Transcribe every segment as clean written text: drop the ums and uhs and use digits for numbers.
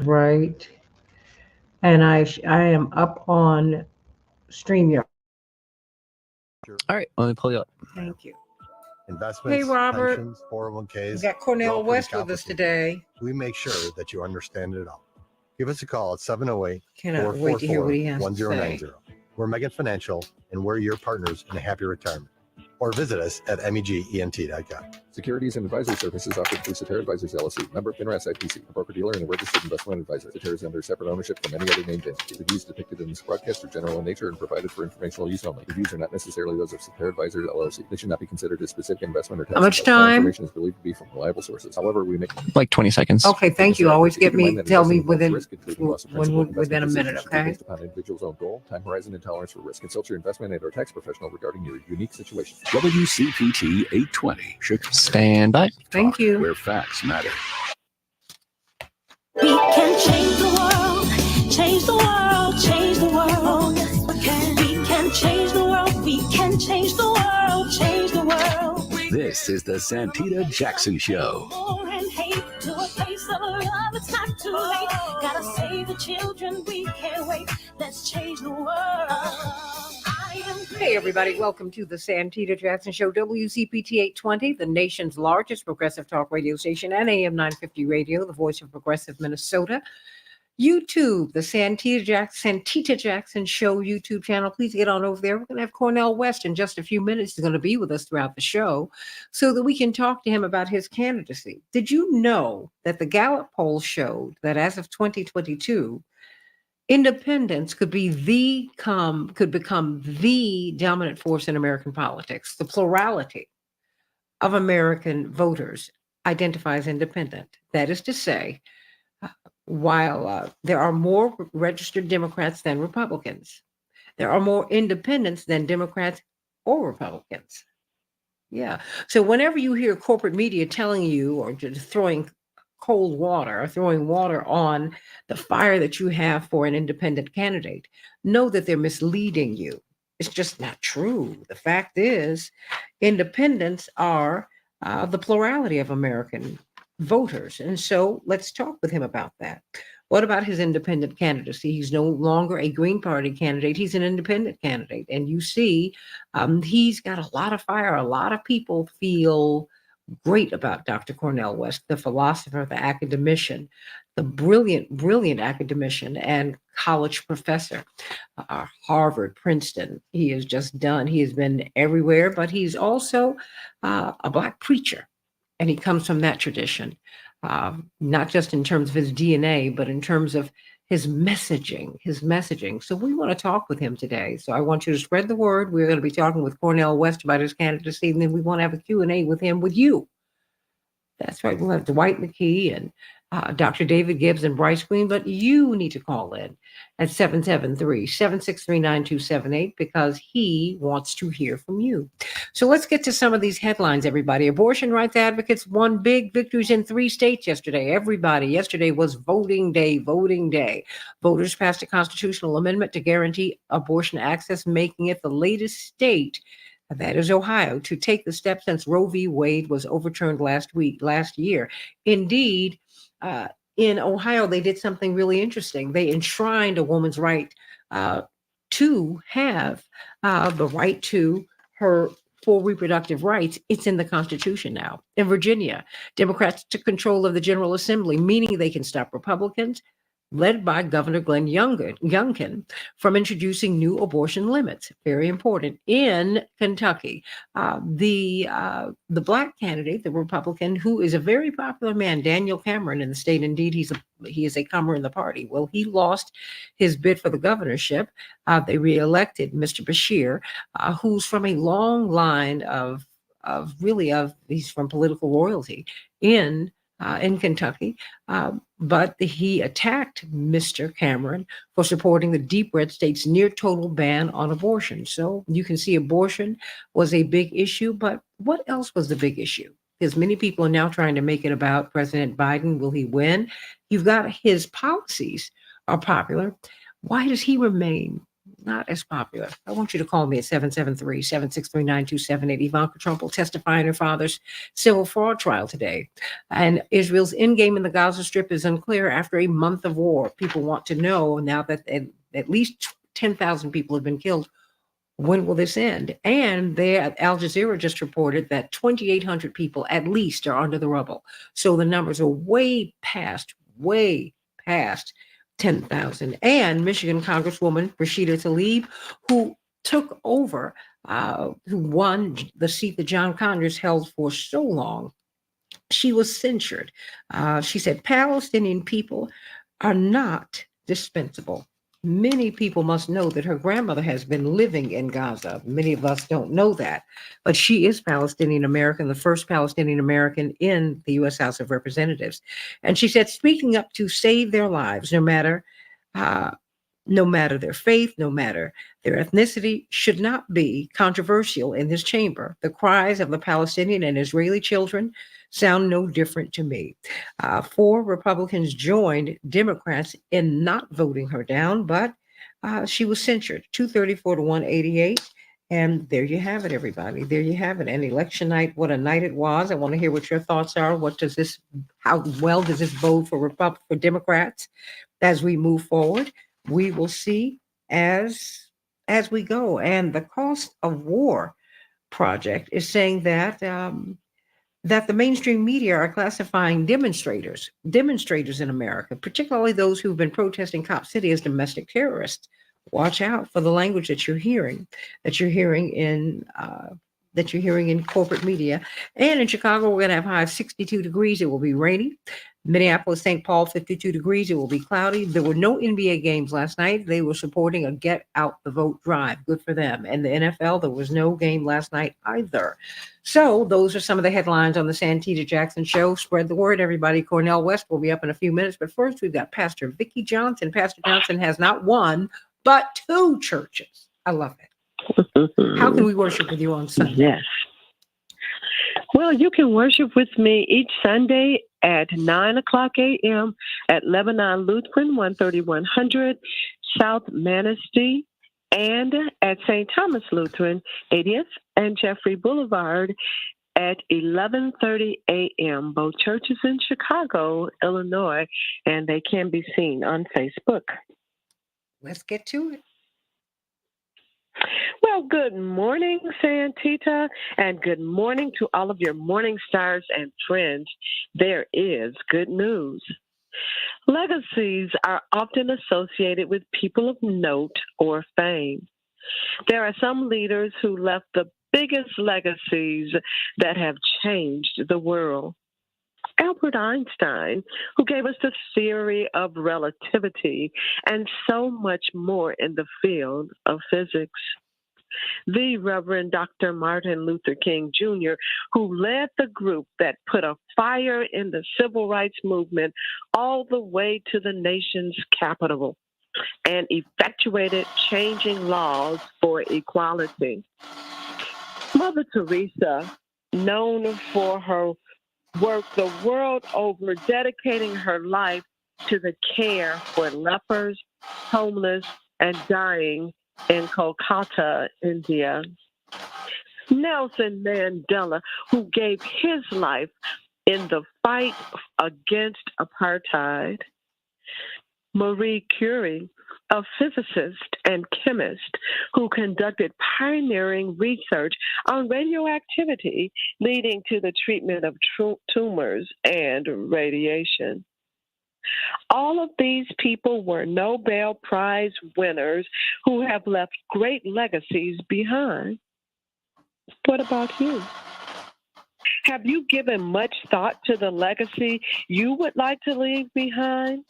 right, and I am up on StreamYard. All right, let me pull you up. Thank you. Hey, Investments, Robert. pensions, 401ks. We got they're Cornell all pretty West with us complicated. today. We make sure that you understand it all. Give us a call at 708 Cannot wait to hear what he has to 1090. say. We're Megan Financial, and we're your partners in a happy retirement. Or visit us at megent.com. Securities and advisory services offered through Cetera Advisors LLC, member of FINRA SIPC, a broker-dealer and a registered investment advisor. Cetera is under separate ownership from any other named entity. The views depicted in this broadcast are general in nature and provided for informational use only. The views are not necessarily those of Cetera Advisors LLC. They should not be considered a specific investment or tax How much advice. All time? information is believed to be from reliable sources. However, we make Like 20 seconds. Okay, thank you. Always Keep in mind that tell me investing involves within risk, including loss of principal. within a Investment minute, decisions should be okay? based upon an individual's own goal, time horizon, and tolerance for risk. Consult your investment and/or tax professional regarding your unique situation. WCPT 820. Stand by. Thank you. Where facts matter. We can change the world, change the world, change the world. Yes, we can. We can change the world, we can change the world, change the world. This is the Santita Jackson Show. War and hate to a place of love, it's not too late. Gotta save the children, we can't wait. Let's change the world. Hey, everybody. Welcome to the Santita Jackson Show, WCPT 820, the nation's largest progressive talk radio station, and AM 950 radio, the voice of progressive Minnesota. YouTube, the Santita Jackson Show YouTube channel. Please get on over there. We're going to have Cornell West in just a few minutes. He's going to be with us throughout the show so that we can talk to him about his candidacy. Did you know that the Gallup poll showed that as of 2022, independence could become the dominant force in American politics? The plurality of American voters identify as independent. That is to say, while there are more registered Democrats than Republicans, there are more independents than Democrats or Republicans. Yeah. So whenever you hear corporate media telling you or just throwing cold water or throwing water on the fire that you have for an independent candidate, know that they're misleading you. It's just not true. The fact is, independents are the plurality of American voters. And so let's talk with him about that. What about his independent candidacy? He's no longer a Green Party candidate. He's an independent candidate. And you see, he's got a lot of fire. A lot of people feel great about Dr. Cornell West, the philosopher, the academician, the brilliant academician and college professor, Harvard, Princeton. He has just done, he has been everywhere, but he's also a Black preacher. And he comes from that tradition, not just in terms of his DNA, but in terms of his messaging. So we want to talk with him today. So I want you to spread the word. We're going to be talking with Cornell West about his candidacy, and then we want to have a Q&A with him, with you. That's right. We'll have Dwight McKee and Dr. David Gibbs and Bryce Green, but you need to call in at 773-763-9278 because he wants to hear from you. So let's get to some of these headlines, everybody. Abortion rights advocates won big victories in 3 states yesterday. Yesterday was voting day. Voters passed a constitutional amendment to guarantee abortion access, making it the latest state, that is Ohio, to take the step since Roe v. Wade was overturned last year. Indeed, in Ohio, they did something really interesting. They enshrined a woman's right to have the right to her full reproductive rights. It's in the Constitution now. In Virginia, Democrats took control of the General Assembly, meaning they can stop Republicans, led by Governor Glenn Youngkin, from introducing new abortion limits. Very important. In Kentucky, the Black candidate, the Republican, who is a very popular man, Daniel Cameron, in the state. Indeed, he is a comer in the party. Well, he lost his bid for the governorship. They reelected Mr. Bashir, who's from a long line he's from political royalty in Kentucky, but he attacked Mr. Cameron for supporting the deep red state's near total ban on abortion. So you can see abortion was a big issue, but what else was the big issue? Because many people are now trying to make it about President Biden. Will he win? You've got his policies are popular. Why does he remain not as popular. I want you to call me at 773-763-9278. Ivanka Trump will testify in her father's civil fraud trial today. And Israel's endgame in the Gaza Strip is unclear after a month of war. People want to know now that at least 10,000 people have been killed. When will this end? And Al Jazeera just reported that 2,800 people at least are under the rubble. So the numbers are way past 10,000. And Michigan Congresswoman Rashida Tlaib, who took over, who won the seat that John Conyers held for so long, she was censured. She said Palestinian people are not dispensable. Many people must know that her grandmother has been living in Gaza. Many of us don't know that, but she is Palestinian American, the first Palestinian American in the U.S. House of Representatives. And she said, speaking up to save their lives, no matter their faith, no matter their ethnicity, should not be controversial in this chamber. The cries of the Palestinian and Israeli children sound no different to me. 4 Republicans joined Democrats in not voting her down, but she was censured, 234 to 188. And there you have it, everybody. There you have it. And election night, what a night it was. I want to hear what your thoughts are. How well does this bode for Democrats as we move forward? We will see as we go. And the Cost of War Project is saying that that the mainstream media are classifying demonstrators in America, particularly those who've been protesting Cop City, as domestic terrorists. Watch out for the language that you're hearing in corporate media. And in Chicago, we're going to have high of 62 degrees. It will be rainy. Minneapolis, St. Paul, 52 degrees. It will be cloudy. There were no NBA games last night. They were supporting a get out the vote drive. Good for them. And the NFL, there was no game last night either. So those are some of the headlines on the Santita Jackson Show. Spread the word, everybody. Cornell West will be up in a few minutes. But first, we've got Pastor Vicki Johnson. Pastor Johnson has not one, but 2 churches. I love it. How can we worship with you on Sunday? Yes. Well, you can worship with me each Sunday at 9 o'clock a.m. at Lebanon Lutheran, 13100 South Manistee, and at St. Thomas Lutheran, 80th and Jeffrey Boulevard at 11:30 a.m. Both churches in Chicago, Illinois, and they can be seen on Facebook. Let's get to it. Well, good morning, Santita, and good morning to all of your morning stars and friends. There is good news. Legacies are often associated with people of note or fame. There are some leaders who left the biggest legacies that have changed the world. Albert Einstein, who gave us the theory of relativity and so much more in the field of physics. The Reverend Dr. Martin Luther King Jr., who led the group that put a fire in the civil rights movement all the way to the nation's capital and effectuated changing laws for equality. Mother Teresa, known for her work the world over, dedicating her life to the care for lepers, homeless, and dying in Kolkata, India. Nelson Mandela, who gave his life in the fight against apartheid. Marie Curie, a physicist and chemist who conducted pioneering research on radioactivity leading to the treatment of tumors and radiation. All of these people were Nobel Prize winners who have left great legacies behind. What about you? Have you given much thought to the legacy you would like to leave behind?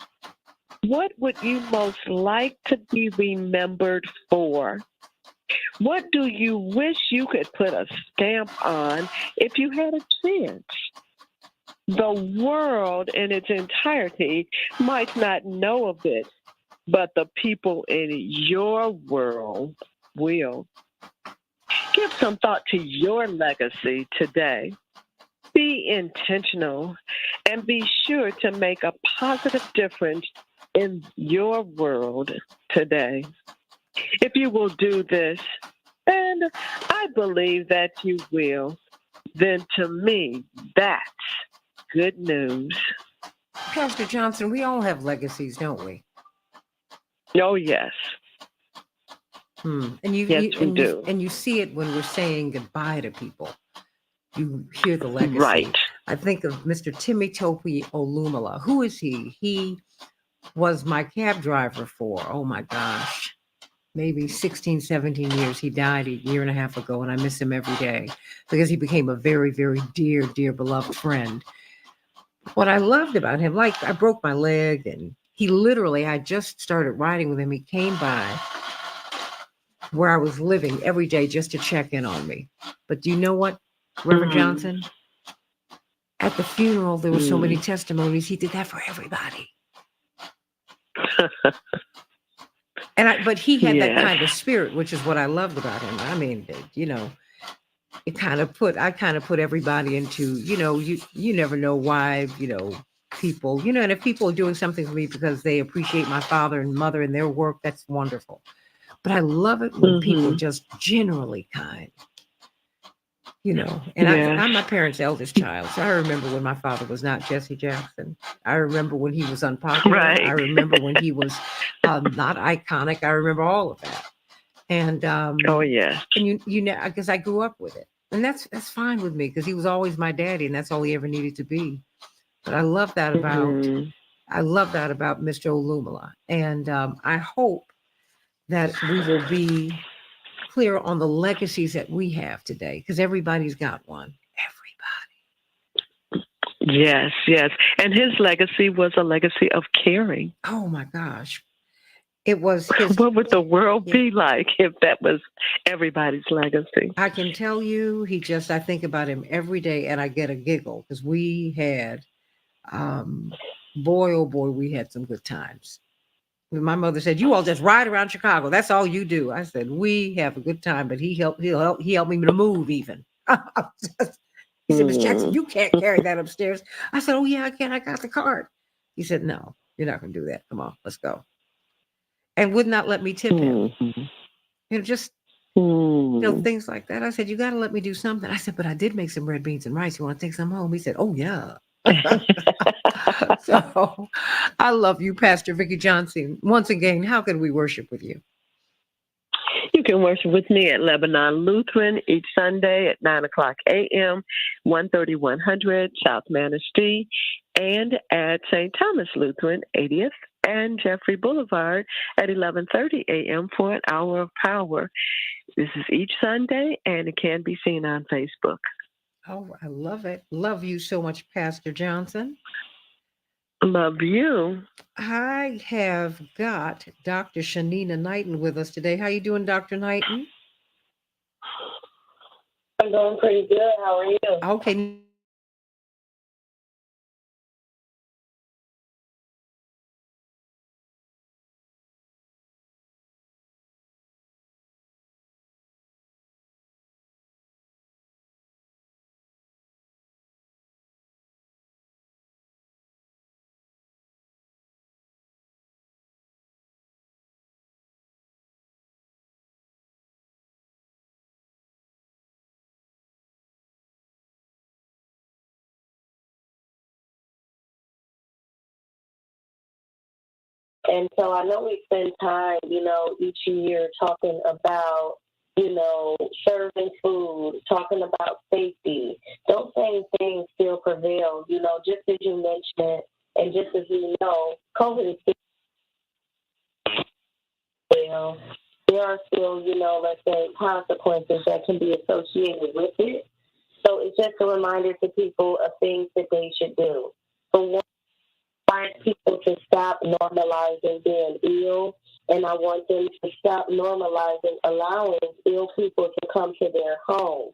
What would you most like to be remembered for? What do you wish you could put a stamp on if you had a chance? The world in its entirety might not know of it, but the people in your world will. Give some thought to your legacy today. Be intentional and be sure to make a positive difference in your world today. if you will do this, and I believe that you will, then to me, that's good news. Pastor Johnson, we all have legacies, don't we? Oh, yes. And you, Yes, you we and do. you see it when we're saying goodbye to people. You hear the legacy. Right. I think of Mr. Timmy Topi Olumala. Who is he? He was my cab driver for, oh my gosh, maybe 16, 17 years. He died a year and a half ago, and I miss him every day because he became a very, very dear, dear, beloved friend. What I loved about him, like I broke my leg, and he literally, I just started riding with him. He came by where I was living every day just to check in on me. But do you know what, Reverend Johnson? At the funeral, there were so many testimonies. He did that for everybody. But he had that kind of spirit, which is what I loved about him. I mean, you know, I kind of put everybody into, you know, you never know why, you know, people, you know, and if people are doing something for me because they appreciate my father and mother and their work, that's wonderful. But I love it when people are just generally kind. You know, and I'm my parents' eldest child. So I remember when my father was not Jesse Jackson. I remember when he was unpopular. Right. I remember when he was not iconic. I remember all of that. And oh yeah. And you know, because I grew up with it. And that's fine with me because he was always my daddy and that's all he ever needed to be. But I love that about Mr. Olumala. And I hope that we will be clear on the legacies that we have today because everybody's got one. Everybody. Yes, yes. And his legacy was a legacy of caring. Oh my gosh. It was his. What would the world be like if that was everybody's legacy? I can tell you, I think about him every day and I get a giggle because we had, boy, oh boy, we had some good times. My mother said, "You all just ride around Chicago. That's all you do." I said, "We have a good time," but he helped me to move even. He said, "Miss Jackson, you can't carry that upstairs." I said, "Oh yeah, I can. I got the cart." He said, "No, you're not going to do that. Come on, let's go." And would not let me tip him. You know, just you know, things like that. I said, "You got to let me do something." I said, "But I did make some red beans and rice. You want to take some home?" He said, "Oh yeah." So I love you, Pastor Vicki Johnson. Once again, how can we worship with you? You can worship with me at Lebanon Lutheran each Sunday at 9 o'clock a.m., 13100 South Manor Street, and at St. Thomas Lutheran, 80th and Jeffrey Boulevard at 11:30 a.m. for an hour of power. This is each Sunday, and it can be seen on Facebook. Oh, I love it. Love you so much, Pastor Johnson. Love you. I have got Dr. Shanina Knighton with us today. How you doing, Dr. Knighton? I'm doing pretty good. How are you? Okay. And so I know we spend time, each year talking about, serving food, talking about safety. Those same things still prevail, just as you mentioned, and just as we know, COVID is still, there are still, let's say, consequences that can be associated with it. So it's just a reminder to people of things that they should do. For one, I want people to stop normalizing being ill, and I want them to stop normalizing allowing ill people to come to their home.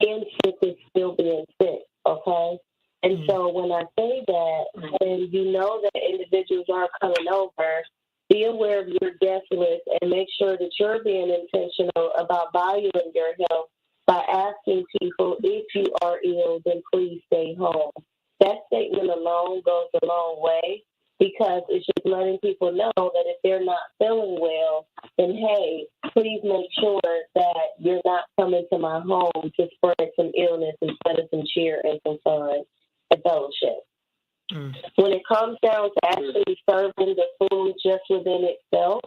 And sick is still being sick, okay? And so when I say that, and you know that individuals are coming over, be aware of your guest list and make sure that you're being intentional about valuing your health by asking people, if you are ill, then please stay home. That statement alone goes a long way because it's just letting people know that if they're not feeling well, then hey, please make sure that you're not coming to my home to spread some illness instead of some cheer and some fun and fellowship. When it comes down to actually serving the food just within itself,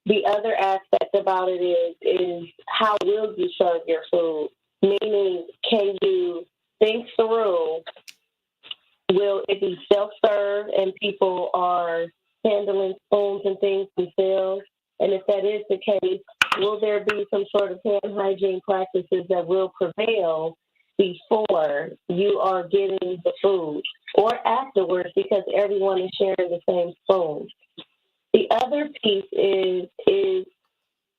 the other aspect about it is how will you serve your food? Meaning, can you think through, will it be self-serve and people are handling spoons and things themselves? And if that is the case, will there be some sort of hand hygiene practices that will prevail before you are getting the food or afterwards because everyone is sharing the same spoon? The other piece is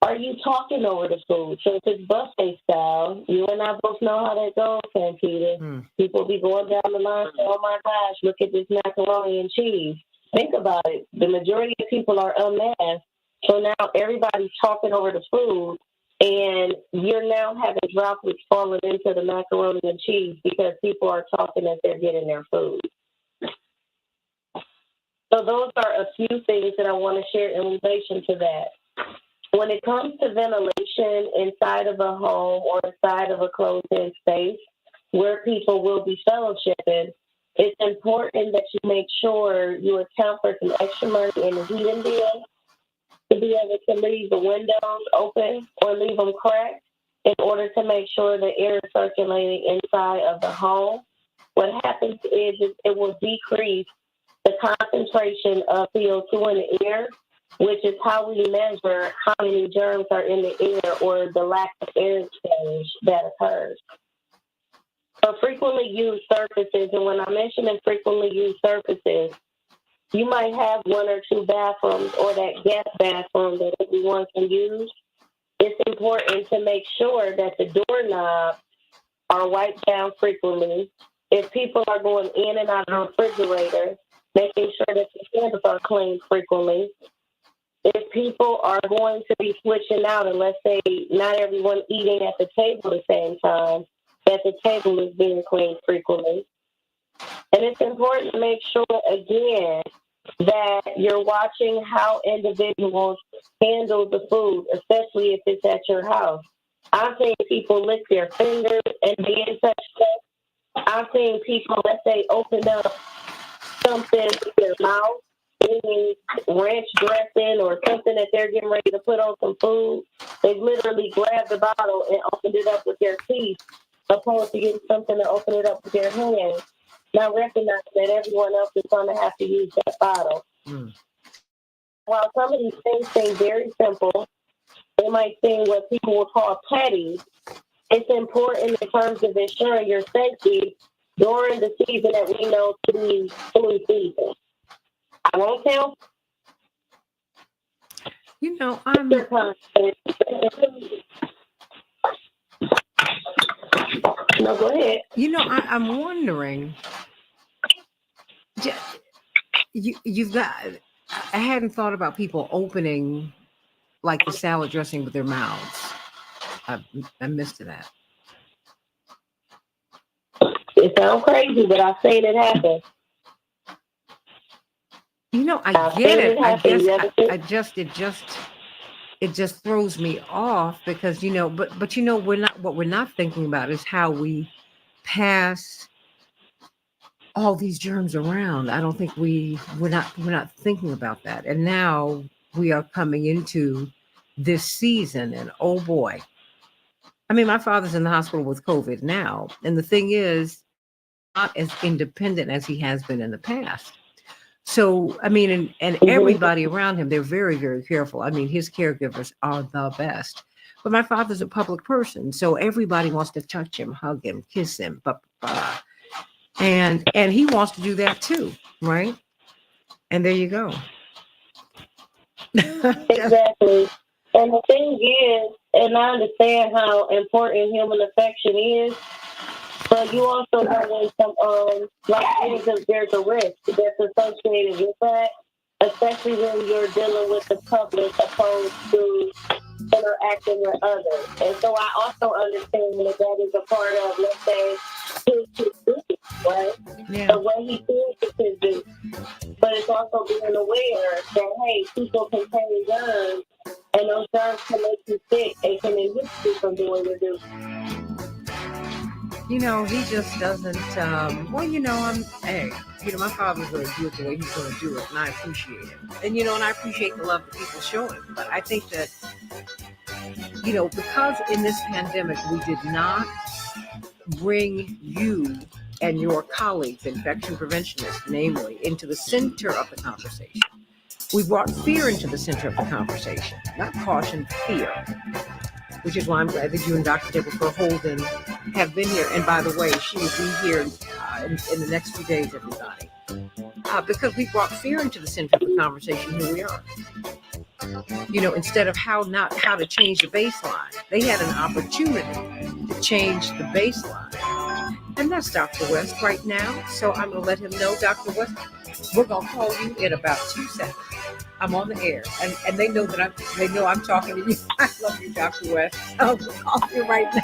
are you talking over the food? So if it's buffet style, you and I both know how that goes, Santita. People be going down the line saying, oh my gosh, look at this macaroni and cheese. Think about it. The majority of people are unmasked. So now everybody's talking over the food, and you're now having droplets falling into the macaroni and cheese because people are talking as they're getting their food. So those are a few things that I want to share in relation to that. When it comes to ventilation inside of a home or inside of a closed-in space where people will be fellowshipping, it's important that you make sure you account for some extra money in the heating bill to be able to leave the windows open or leave them cracked in order to make sure the air is circulating inside of the home. What happens is it will decrease the concentration of CO2 in the air, which is how we measure how many germs are in the air or the lack of air exchange that occurs. So frequently used surfaces, and when I mention frequently used surfaces, you might have one or two bathrooms or that guest bathroom that everyone can use. It's important to make sure that the doorknobs are wiped down frequently. If people are going in and out of the refrigerator, making sure that the handles are cleaned frequently. If people are going to be switching out, and let's say not everyone eating at the table at the same time, that the table is being cleaned frequently. And it's important to make sure, again, that you're watching how individuals handle the food, especially if it's at your house. I've seen people lick their fingers and be in such stuff. I've seen people, let's say, open up something in their mouth, meaning ranch dressing or something that they're getting ready to put on some food. They literally grabbed the bottle and opened it up with their teeth, opposed to getting something to open it up with their hands. Now recognize that everyone else is going to have to use that bottle. While some of these things seem very simple, they might seem what people would call petty. It's important in terms of ensuring your safety during the season that we know to be flu season. I won't tell. You know, No, go ahead. You know, I'm wondering. You've got. I hadn't thought about people opening like the salad dressing with their mouths. I missed that. It sounds crazy, but I've seen it happen. You know, I get it. It just throws me off because but we're not thinking about is how we pass all these germs around. I don't think we're not thinking about that. And now we are coming into this season, and oh boy. I mean, my father's in the hospital with COVID now, and the thing is, not as independent as he has been in the past. So, I mean, and everybody around him, they're very, very careful. I mean, his caregivers are the best. But my father's a public person, so everybody wants to touch him, hug him, kiss him, and he wants to do that too, right? And there you go. Exactly. And the thing is, and I understand how important human affection is, but you also know when there's a risk that's associated with that, especially when you're dealing with the public opposed to interacting with others. And so I also understand that is a part of, let's say, his duty, right? Yeah. The way he feels is his duty. But it's also being aware that, hey, people contain germs, And those germs can make you sick and can inhibit you from doing your duty. You know, he just doesn't. Well, my father's going to do it the way he's going to do it, and I appreciate it. And and I appreciate the love that people show him. But I think that because in this pandemic we did not bring you and your colleagues, infection preventionists, namely, into the center of the conversation. We brought fear into the center of the conversation, not caution, fear. Which is why I'm glad that you and Dr. Deborah Holden have been here. And by the way, she will be here in the next few days, everybody. Because we brought fear into the center of the conversation, here we are. Instead of how to change the baseline, they had an opportunity to change the baseline. And that's Dr. West right now. So I'm going to let him know, Dr. West, we're going to call you in about 2 seconds. I'm on the air, and they know that I'm talking to you. I love you, Dr. West. I'll call you right now.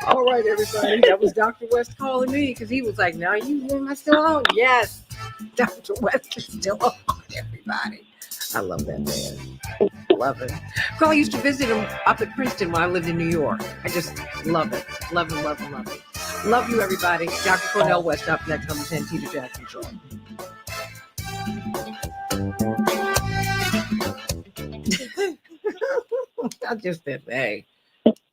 All right, everybody. That was Dr. West calling me because he was like, "Now am I still on?" Yes, Dr. West is still on. Everybody, I love that man. Love it. I used to visit him up at Princeton when I lived in New York. I just love it. Love him, love him, love him. Love you, everybody. Dr. Cornell West up next on the Santita Jackson Show. I just said, hey,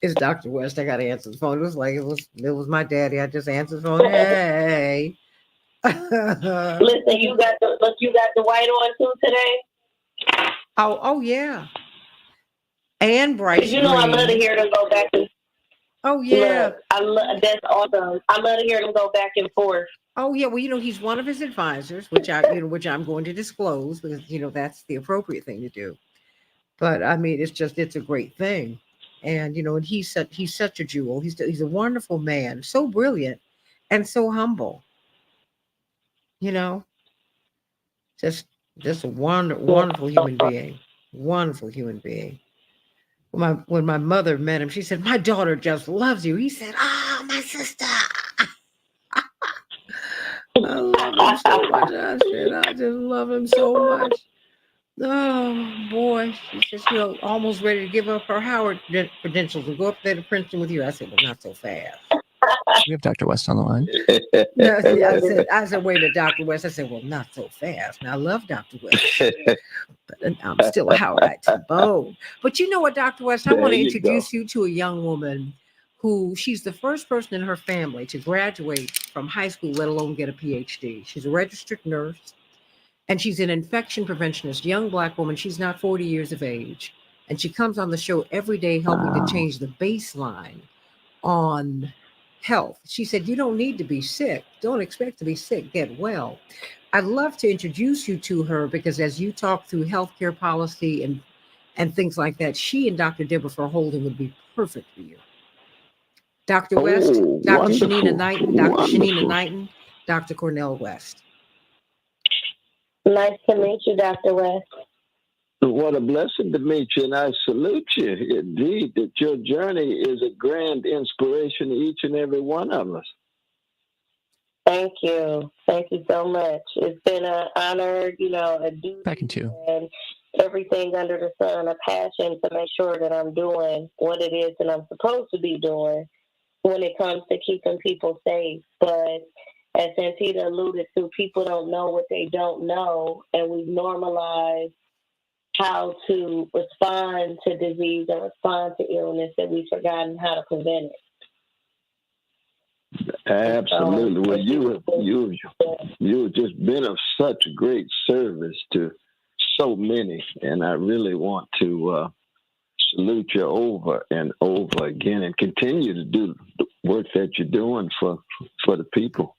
it's Dr. West. I got to answer the phone. It was like it was my daddy. I just answered the phone. Hey. Listen, you got the white on too today. Oh yeah. And Bryce. I love to hear them go back and. Oh yeah. Look, that's awesome. I love to hear them go back and forth. Oh yeah, well, he's one of his advisors, which I'm going to disclose because that's the appropriate thing to do. But I mean, it's a great thing, and and he's such a jewel. He's a wonderful man, so brilliant, and so humble. Just a wonderful human being, wonderful human being. When my mother met him, she said, "My daughter just loves you." He said, "Ah, my sister." I love him so much. I said, I just love him so much. Oh boy, she's just almost ready to give up her Howard credentials and go up there to Princeton with you. I said, well, not so fast. We have Dr. West on the line. No, I said, wait a minute, Dr. West. I said, well, not so fast. Now I love Dr. West, but I'm still a Howardite to the bone. But you know what, Dr. West? I want to introduce you to a young woman who she's the first person in her family to graduate from high school, let alone get a PhD. She's a registered nurse. And she's an infection preventionist, young Black woman. She's not 40 years of age. And she comes on the show every day helping to change the baseline on health. She said, you don't need to be sick. Don't expect to be sick. Get well. I'd love to introduce you to her because as you talk through healthcare policy and things like that, she and Dr. Deborah Holden would be perfect for you. Dr. West, Dr. Shanina Knighton, Dr. Cornell West. Nice to meet you, Dr. West. What a blessing to meet you, and I salute you. Indeed, that your journey is a grand inspiration to each and every one of us. Thank you. Thank you so much. It's been an honor, a duty Back in two. and everything under the sun, a passion to make sure that I'm doing what it is that I'm supposed to be doing when it comes to keeping people safe. But as Santita alluded to, people don't know what they don't know, and we've normalized how to respond to disease and respond to illness that we've forgotten how to prevent it. Absolutely. Well, you've just been of such great service to so many, and I really want to salute you over and over again, and continue to do the work that you're doing for the people.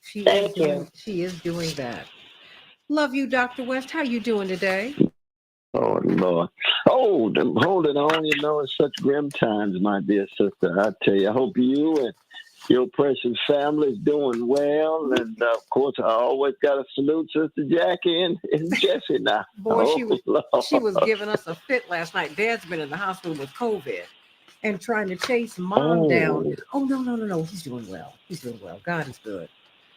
She is doing that. Love you, Dr. West. How you doing today? Oh, Lord. Oh, holding on, it's such grim times, my dear sister. I tell you, I hope you and your precious family is doing well. And, of course, I always got to salute Sister Jackie and Jessie now. Boy, she was giving us a fit last night. Dad's been in the hospital with COVID and trying to chase Mom down. Oh, no. He's doing well. God is good.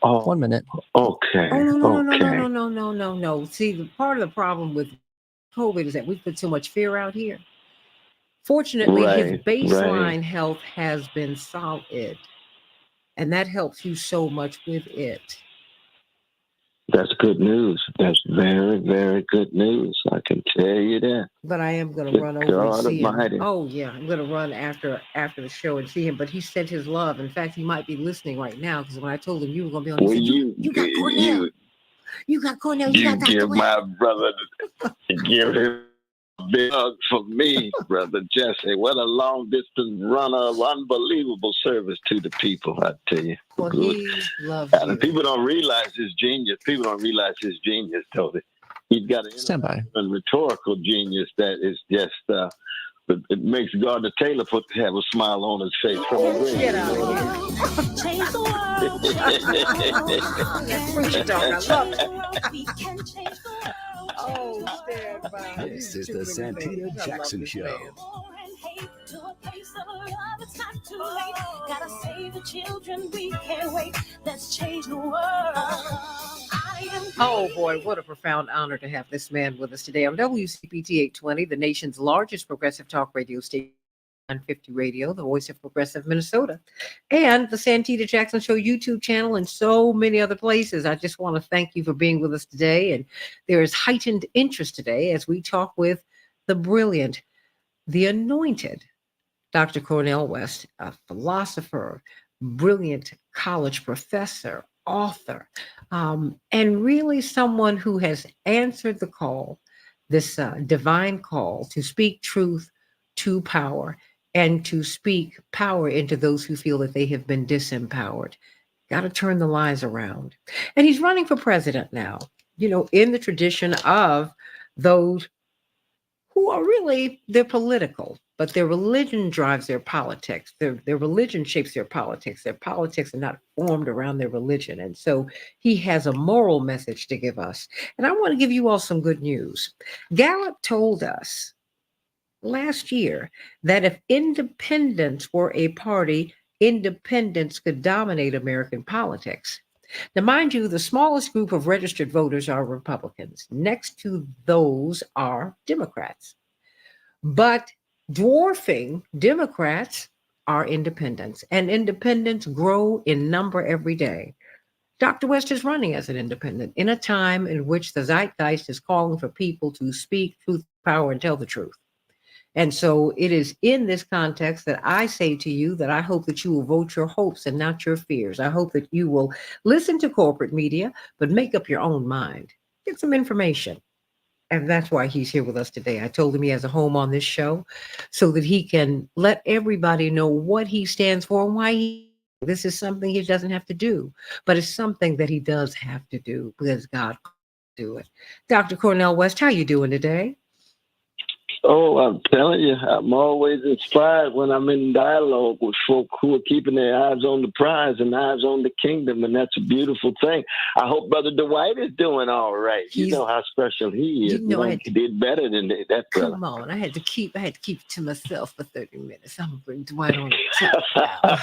Oh, 1 minute. Okay. Oh, no. See, the part of the problem with COVID is that we put so much fear out here. Fortunately, his Right. baseline health has been solid, and that helps you so much with it. That's good news. That's very, very good news. I can tell you that. But I am going to Good run over and God see him. Almighty. Oh yeah, I'm going to run after the show and see him. But he sent his love. In fact, he might be listening right now because when I told him you were going to be on, he Well, said, "You got Cornell. You got Cornell. You got Dr. give West." my brother, give him a big hug for me, brother Jesse. What a long distance runner of unbelievable service to the people, I tell you. Well, Good. he loves And you. people don't realize his genius. People don't realize his genius, Toby. He's got an Stand by. intellectual and rhetorical genius that is just, it makes Gardner Taylor have a smile on his face from the Get out of here. Change the world. That's preacher talk. I love it. We can change the world. Oh, stand by. This is Too the many Santita things. I love Jackson this Show. man. War and hate to a place of love. It's not too late. Gotta save the children. We can't wait. Let's change the world. I am Oh boy, what a profound honor to have this man with us today on WCPT 820, the nation's largest progressive talk radio station, 950 Radio, the voice of progressive Minnesota, and the Santita Jackson Show YouTube channel, and so many other places. I just want to thank you for being with us today. And there is heightened interest today as we talk with the brilliant, the anointed Dr. Cornell West, a philosopher, brilliant college professor, author, and really someone who has answered the call, this divine call to speak truth to power and to speak power into those who feel that they have been disempowered. Got to turn the lies around. And he's running for president now, in the tradition of those who are really, they're political, but their religion drives their politics. Their religion shapes their politics. Their politics are not formed around their religion. And so he has a moral message to give us. And I want to give you all some good news. Gallup told us last year that if independents were a party, independents could dominate American politics. Now, mind you, the smallest group of registered voters are Republicans. Next to those are Democrats. But dwarfing Democrats are independents, and independents grow in number every day. Dr. West is running as an independent in a time in which the zeitgeist is calling for people to speak truth, power, and tell the truth. And so it is in this context that I say to you that I hope that you will vote your hopes and not your fears. I hope that you will listen to corporate media, but make up your own mind. Get some information. And that's why he's here with us today. I told him he has a home on this show so that he can let everybody know what he stands for and why this is something he doesn't have to do, but it's something that he does have to do because God do it. Dr. Cornell West, how you doing today? Oh, I'm telling you, I'm always inspired when I'm in dialogue with folk who are keeping their eyes on the prize and eyes on the kingdom, and that's a beautiful thing. I hope Brother Dwight is doing all right. You know how special he is. He did better than that, brother. Come on, I had to keep it to myself for 30 minutes. I'm gonna bring Dwight on the tip now.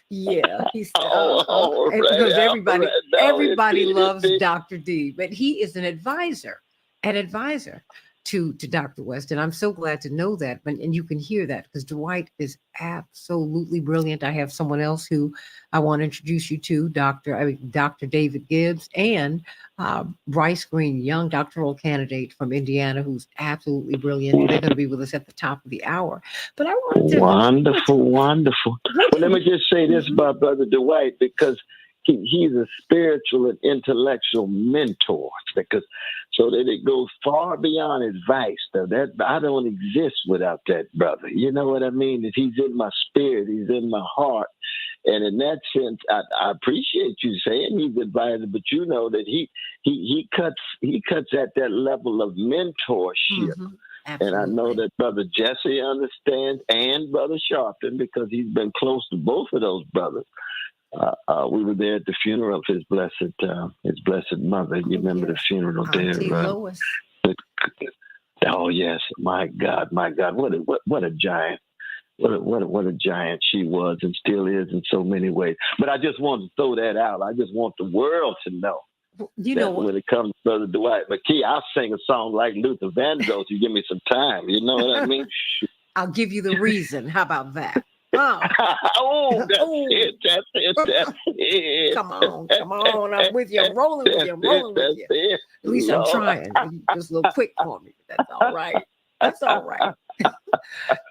Yeah, he's because everybody loves Dr. D, but he is an advisor to Dr. West. And I'm so glad to know that. And you can hear that because Dwight is absolutely brilliant. I have someone else who I want to introduce you to, Dr. David Gibbs and Bryce Green, young doctoral candidate from Indiana, who's absolutely brilliant. They're going to be with us at the top of the hour. But I wanted to... Wonderful. Well, let me just say this about Brother Dwight, because he's a spiritual and intellectual mentor, because so that it goes far beyond advice. That I don't exist without that brother. You know what I mean? That he's in my spirit, he's in my heart, and in that sense, I appreciate you saying he's advisor, but you know that he cuts at that level of mentorship. Mm-hmm. And I know that Brother Jesse understands, and Brother Sharpton, because he's been close to both of those brothers. We were there at the funeral of his blessed mother. You remember the funeral there? Lois. Oh yes, my God, what a giant, what a giant she was and still is in so many ways. But I just want to throw that out. I just want the world to know You know what? When it comes to Brother Dwight McKee, I'll sing a song like Luther Vandross. You give me some time. You know what I mean? I'll give you the reason. How about that? Oh, Oh, that's oh, it. That's it. That's it. come on. I'm with you. I'm rolling with you. I'm That's it. rolling with That's you. it. At least I'm Lord. trying. Just a little quick for me. That's all right. That's all right.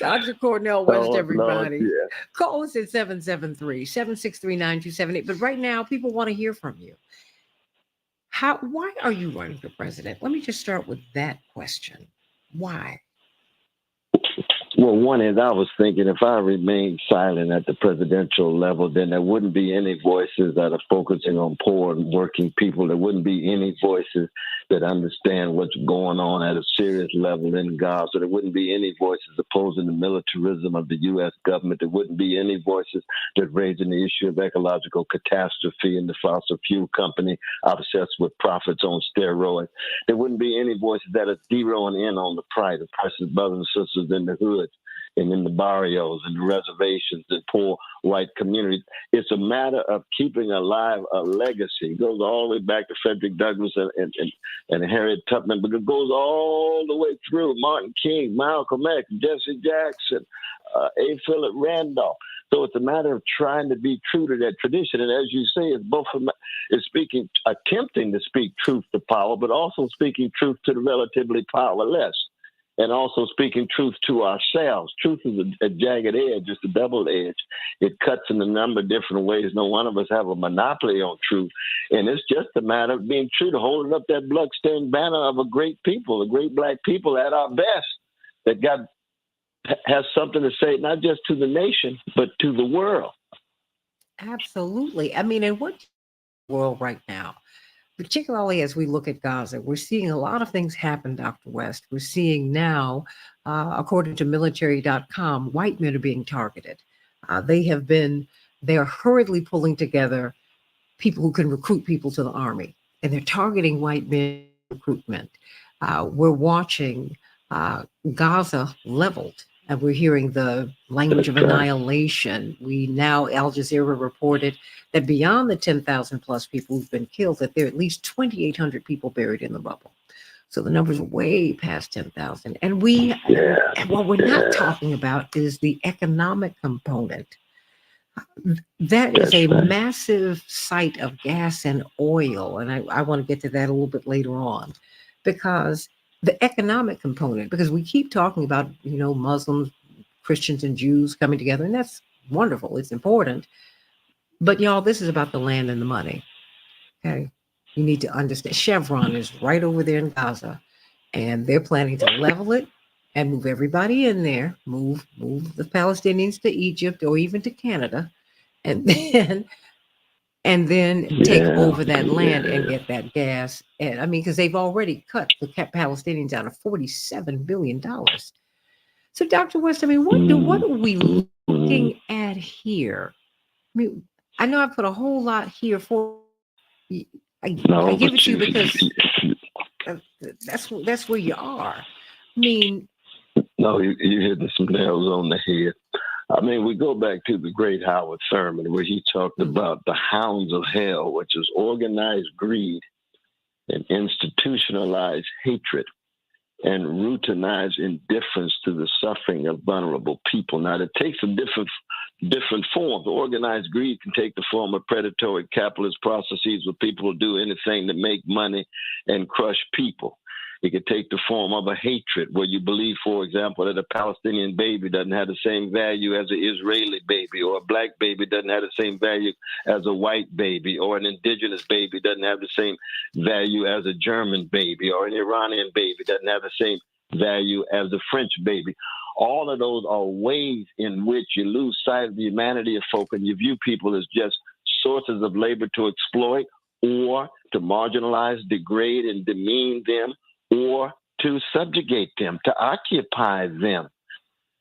Dr. Cornell West, Lord, everybody. yeah. Call us at 773-763-9278. But right now, people want to hear from you. Why are you running for president? Let me just start with that question. Why? Well, one is I was thinking if I remained silent at the presidential level, then there wouldn't be any voices that are focusing on poor and working people. There wouldn't be any voices that understand what's going on at a serious level in Gaza. There wouldn't be any voices opposing the militarism of the U.S. government. There wouldn't be any voices that raising the issue of ecological catastrophe and the fossil fuel company obsessed with profits on steroids. There wouldn't be any voices that are zeroing in on the plight of precious brothers and sisters in the hood and in the barrios and the reservations and poor white communities. It's a matter of keeping alive a legacy. It goes all the way back to Frederick Douglass and Harriet Tubman, but it goes all the way through Martin King, Malcolm X, Jesse Jackson, A. Philip Randolph. So it's a matter of trying to be true to that tradition. And as you say, it's both attempting to speak truth to power, but also speaking truth to the relatively powerless. And also speaking truth to ourselves. Truth is a jagged edge, it's a double edge. It cuts in a number of different ways. No one of us have a monopoly on truth. And it's just a matter of being true to holding up that bloodstained banner of a great people, a great black people at our best, that God has something to say, not just to the nation, but to the world. Absolutely. I mean, in what world right now? Particularly as we look at Gaza, we're seeing a lot of things happen, Dr. West. We're seeing now, according to military.com, white men are being targeted. They're hurriedly pulling together people who can recruit people to the army, and they're targeting white men recruitment. We're watching Gaza leveled, and we're hearing the language of annihilation. Al Jazeera reported that beyond the 10,000 plus people who've been killed, that there are at least 2,800 people buried in the rubble. So the numbers are way past 10,000. And what we're not talking about is the economic component. That is a massive site of gas and oil. And I want to get to that a little bit later on, because the economic component, because we keep talking about, Muslims, Christians, and Jews coming together, and that's wonderful. It's important. But y'all, this is about the land and the money. Okay. You need to understand Chevron is right over there in Gaza, and they're planning to level it and move everybody in there, move the Palestinians to Egypt or even to Canada, and then take over that land and get that gas. And I mean, because they've already cut the Palestinians down to $47 billion. So, Dr. West, I mean, what are we looking at here? I mean, I know I put a whole lot here for you. I give it to you because that's where you are. I mean, no, you hitting some nails on the head. I mean, we go back to the great Howard Thurman, where he talked about the hounds of hell, which is organized greed and institutionalized hatred and routinized indifference to the suffering of vulnerable people. Now, it takes a different forms. Organized greed can take the form of predatory capitalist processes where people will do anything to make money and crush people. It could take the form of a hatred where you believe, for example, that a Palestinian baby doesn't have the same value as an Israeli baby, or a black baby doesn't have the same value as a white baby, or an indigenous baby doesn't have the same value as a German baby, or an Iranian baby doesn't have the same value as a French baby. All of those are ways in which you lose sight of the humanity of folk and you view people as just sources of labor to exploit or to marginalize, degrade, and demean them, or to subjugate them, to occupy them,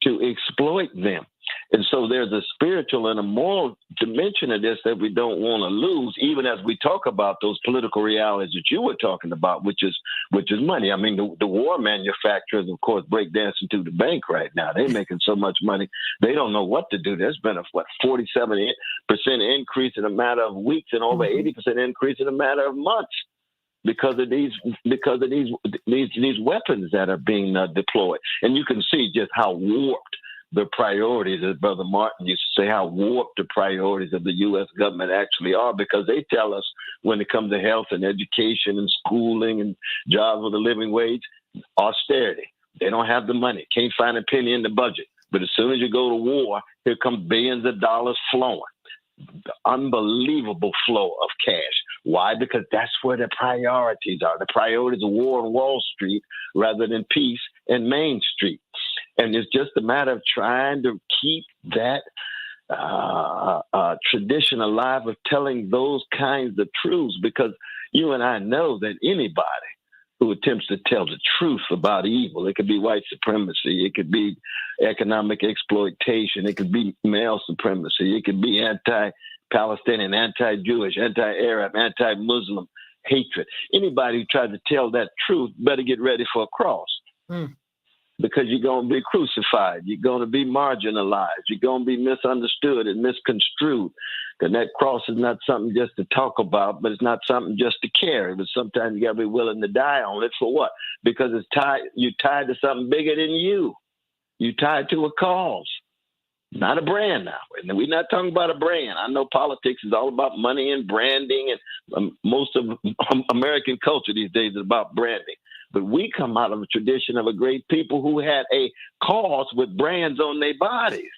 to exploit them. And so there's a spiritual and a moral dimension of this that we don't want to lose, even as we talk about those political realities that you were talking about, which is money. I mean, the war manufacturers, of course, break dancing to the bank right now. They're making so much money, they don't know what to do. There's been a 47% increase in a matter of weeks and over 80% increase in a matter of months because of these weapons that are being deployed. And you can see just how warped the priorities, as Brother Martin used to say, how warped the priorities of the U.S. government actually are, because they tell us when it comes to health and education and schooling and jobs with a living wage, austerity. They don't have the money, can't find a penny in the budget. But as soon as you go to war, here come billions of dollars flowing. The unbelievable flow of cash. Why? Because that's where the priorities are. The priorities of war on Wall Street rather than peace and Main Street. And it's just a matter of trying to keep that tradition alive of telling those kinds of truths, because you and I know that anybody who attempts to tell the truth about evil, it could be white supremacy, it could be economic exploitation, it could be male supremacy, it could be anti-Palestinian, anti-Jewish, anti-Arab, anti-Muslim hatred. Anybody who tries to tell that truth better get ready for a cross. Because you're going to be crucified. You're going to be marginalized. You're going to be misunderstood and misconstrued. And that cross is not something just to talk about, but it's not something just to carry. But sometimes you got to be willing to die on it. For what? Because you're tied to something bigger than you. You're tied to a cause, not a brand now. And we're not talking about a brand. I know politics is all about money and branding, and most of American culture these days is about branding. But we come out of a tradition of a great people who had a cause with brands on their bodies.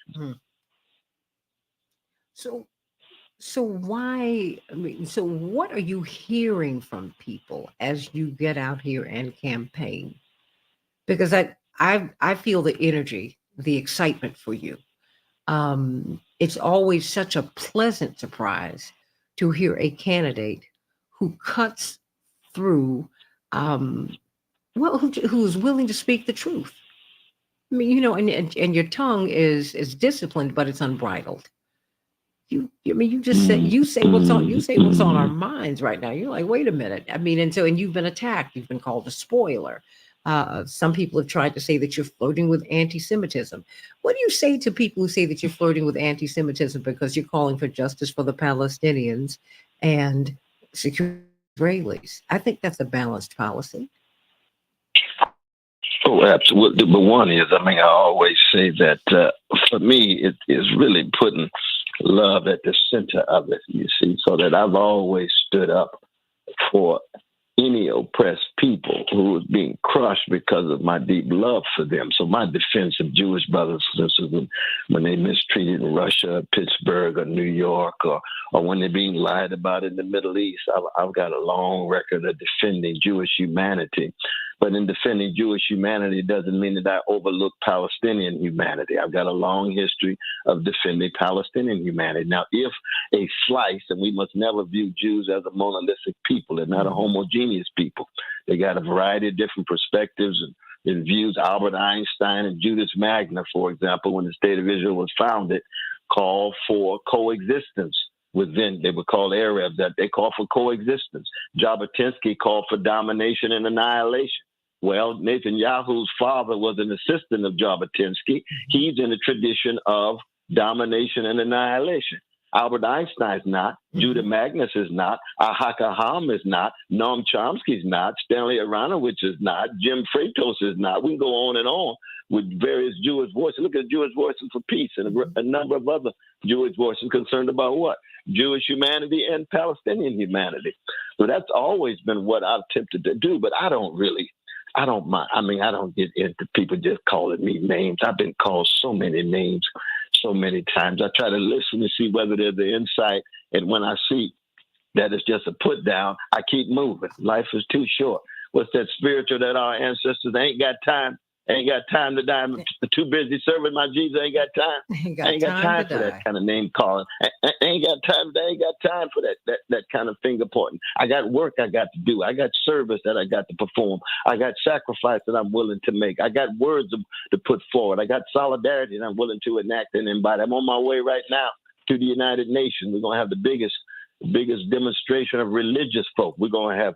So why? I mean, so what are you hearing from people as you get out here and campaign? Because I feel the energy, the excitement for you. It's always such a pleasant surprise to hear a candidate who cuts through. Who's willing to speak the truth? I mean, and your tongue is disciplined, but it's unbridled. You just say what's on our minds right now. You're like, wait a minute. I mean, and you've been attacked. You've been called a spoiler. Some people have tried to say that you're flirting with anti-Semitism. What do you say to people who say that you're flirting with anti-Semitism because you're calling for justice for the Palestinians and secure Israelis? I think that's a balanced policy. Oh, absolutely. But one is, I always say that for me, it is really putting love at the center of it, you see, so that I've always stood up for any oppressed people who was being crushed because of my deep love for them. So my defense of Jewish brothers and sisters when they mistreated in Russia, Pittsburgh, or New York, or when they're being lied about in the Middle East, I've got a long record of defending Jewish humanity. But in defending Jewish humanity doesn't mean that I overlook Palestinian humanity. I've got a long history of defending Palestinian humanity. Now, if a slice, and we must never view Jews as a monolithic people, they're not a homogeneous people. They got a variety of different perspectives and views. Albert Einstein and Judas Magna, for example, when the state of Israel was founded, called for coexistence. Within, they were called Arabs, that they called for coexistence. Jabotinsky called for domination and annihilation. Well, Netanyahu's father was an assistant of Jabotinsky. He's in the tradition of domination and annihilation. Albert Einstein's not. Judah Magnus is not. Ahaka Ham is not. Noam Chomsky's not. Stanley Aronowitz is not. Jim Freitas is not. We can go on and on with various Jewish voices. Look at Jewish Voices for Peace and a number of other Jewish voices concerned about what? Jewish humanity and Palestinian humanity. So that's always been what I've attempted to do, but I don't mind. I don't get into people just calling me names. I've been called so many names so many times. I try to listen to see whether there's the insight, and when I see that it's just a put down, I keep moving. Life is too short. What's that spiritual that our ancestors ain't got time to die. I'm too busy serving my Jesus. Ain't got time. Ain't got time for that kind of name calling. Ain't got time for that kind of finger pointing. I got work I got to do. I got service that I got to perform. I got sacrifice that I'm willing to make. I got words to put forward. I got solidarity that I'm willing to enact and embody. I'm on my way right now to the United Nations. We're gonna have the biggest demonstration of religious folk. We're gonna have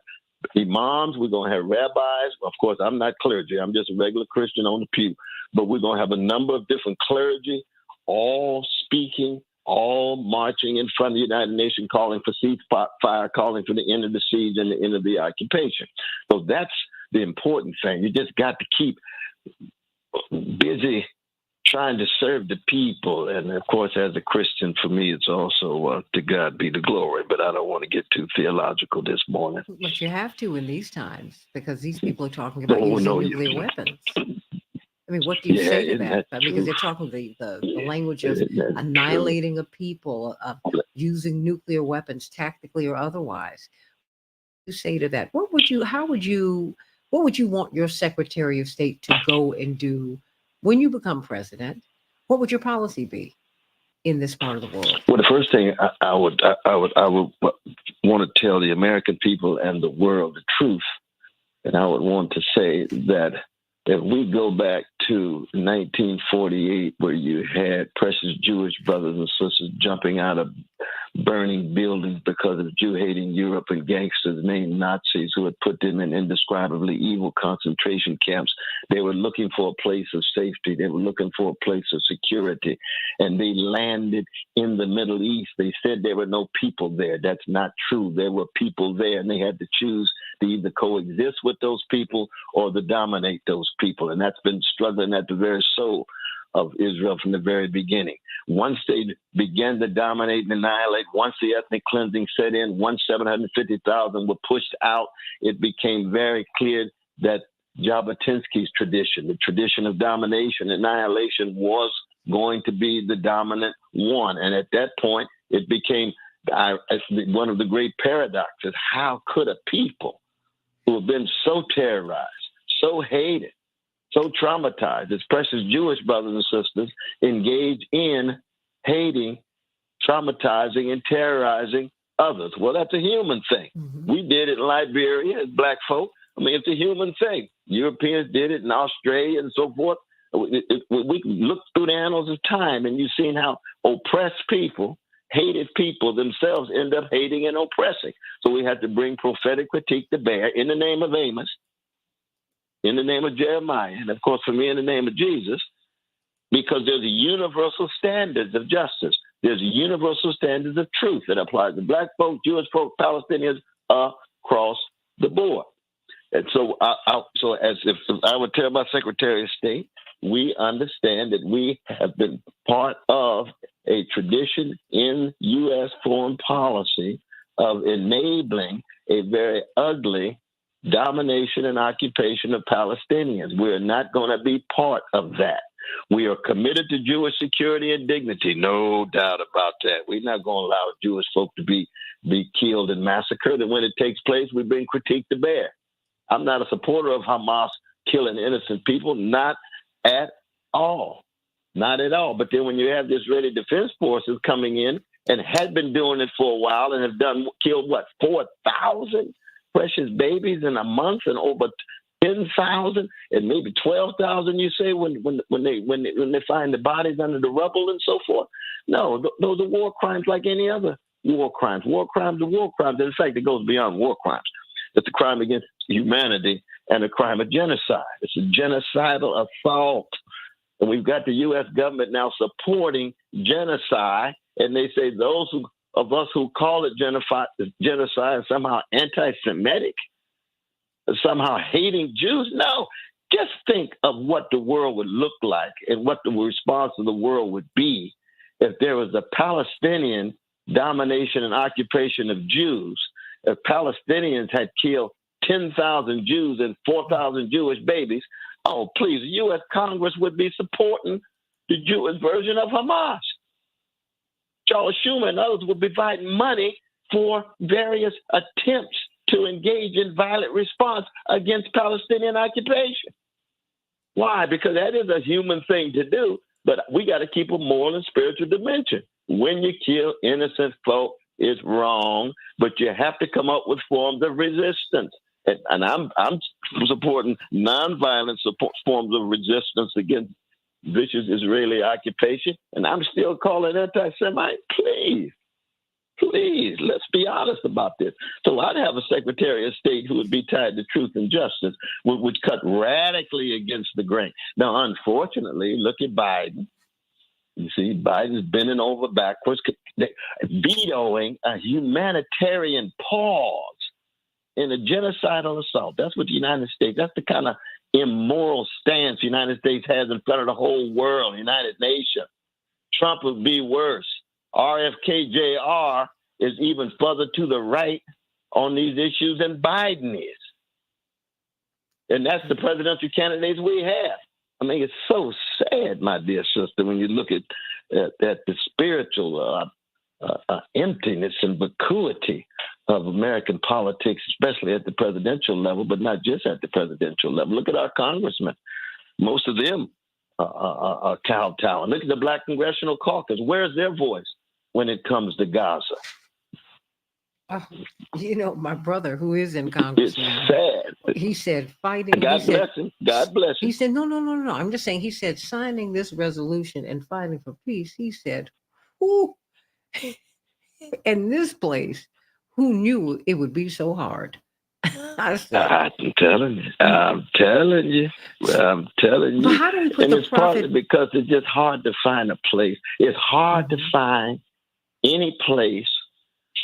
imams, we're going to have rabbis. Of course, I'm not clergy. I'm just a regular Christian on the pew. But we're going to have a number of different clergy, all speaking all marching in front of the United Nations, calling for ceasefire, calling for the end of the siege and the end of the occupation. So that's the important thing. You just got to keep busy trying to serve the people. And of course, as a Christian, for me, it's also to God be the glory. But I don't want to get too theological this morning. But you have to in these times because these people are talking about using nuclear weapons. I mean, what do you say to that? Because they're talking the language of annihilating a people, of using nuclear weapons tactically or otherwise. What do you say to that? What would you want your Secretary of State to go and do when you become president? What would your policy be in this part of the world? Well, the first thing I would want to tell the American people and the world the truth, and I would want to say that if we go back to 1948, where you had precious Jewish brothers and sisters jumping out of burning buildings because of Jew-hating Europe and gangsters named Nazis who had put them in indescribably evil concentration camps, they were looking for a place of safety. They were looking for a place of security. And they landed in the Middle East. They said there were no people there. That's not true. There were people there, and they had to choose to either coexist with those people or to dominate those people. And that's been struggling at the very soul of Israel from the very beginning. Once they began to dominate and annihilate, once the ethnic cleansing set in, once 750,000 were pushed out, it became very clear that Jabotinsky's tradition, the tradition of domination, annihilation, was going to be the dominant one. And at that point, it became one of the great paradoxes. How could a people who have been so terrorized, so hated, so traumatized, as precious Jewish brothers and sisters, engage in hating, traumatizing, and terrorizing others? Well, that's a human thing. Mm-hmm. We did it in Liberia as black folk. I mean, it's a human thing. Europeans did it in Australia and so forth. We look through the annals of time, and you've seen how oppressed people, hated people themselves end up hating and oppressing. So we had to bring prophetic critique to bear in the name of Amos, in the name of Jeremiah, and of course for me in the name of Jesus, because there's a universal standards of justice. There's a universal standards of truth that applies to black folk, Jewish folk, Palestinians across the board. And so, as if I would tell my Secretary of State, we understand that we have been part of a tradition in U.S. foreign policy of enabling a very ugly domination and occupation of Palestinians. We are not going to be part of that. We are committed to Jewish security and dignity, no doubt about that. We're not going to allow Jewish folk to be killed and massacred. And when it takes place, we bring critique to bear. I'm not a supporter of Hamas killing innocent people, not at all. Not at all. But then when you have the Israeli Defense Forces coming in and had been doing it for a while and have killed 4,000 precious babies in a month, and over 10,000 and maybe 12,000, you say, when they find the bodies under the rubble and so forth. No, those are war crimes like any other war crimes. War crimes are war crimes. In fact, it goes beyond war crimes. It's a crime against humanity and a crime of genocide. It's a genocidal assault. And we've got the U.S. government now supporting genocide, and they say those of us who call it genocide are somehow anti-Semitic, somehow hating Jews. No, just think of what the world would look like and what the response of the world would be if there was a Palestinian domination and occupation of Jews, if Palestinians had killed 10,000 Jews and 4,000 Jewish babies. Oh, please, the U.S. Congress would be supporting the Jewish version of Hamas. Charles Schumer and others would be providing money for various attempts to engage in violent response against Palestinian occupation. Why? Because that is a human thing to do, but we got to keep a moral and spiritual dimension. When you kill innocent folk, it's wrong, but you have to come up with forms of resistance. And I'm supporting nonviolent forms of resistance against vicious Israeli occupation, and I'm still calling anti-Semite. Please, let's be honest about this. So I'd have a Secretary of State who would be tied to truth and justice, would cut radically against the grain. Now, unfortunately, look at Biden. You see, Biden's bending over backwards, vetoing a humanitarian pause in a genocidal assault. That's what the United States, that's the kind of immoral stance the United States has in front of the whole world, United Nations. Trump would be worse. RFK Jr. is even further to the right on these issues than Biden is. And that's the presidential candidates we have. I mean, it's so sad, my dear sister, when you look at the spiritual emptiness and vacuity of American politics, especially at the presidential level, but not just at the presidential level. Look at our congressmen. Most of them are kowtowing. Look at the Black Congressional Caucus. Where's their voice when it comes to Gaza? My brother, who is in Congress It's now, sad. he said fighting. God bless him. God bless him. He said, no. I'm just saying, he said signing this resolution and fighting for peace. He said, who in this place, who knew it would be so hard? I'm telling you. I'm telling you. But how do we put and the it's prophet? partly because it's just hard to find a place. It's hard to find any place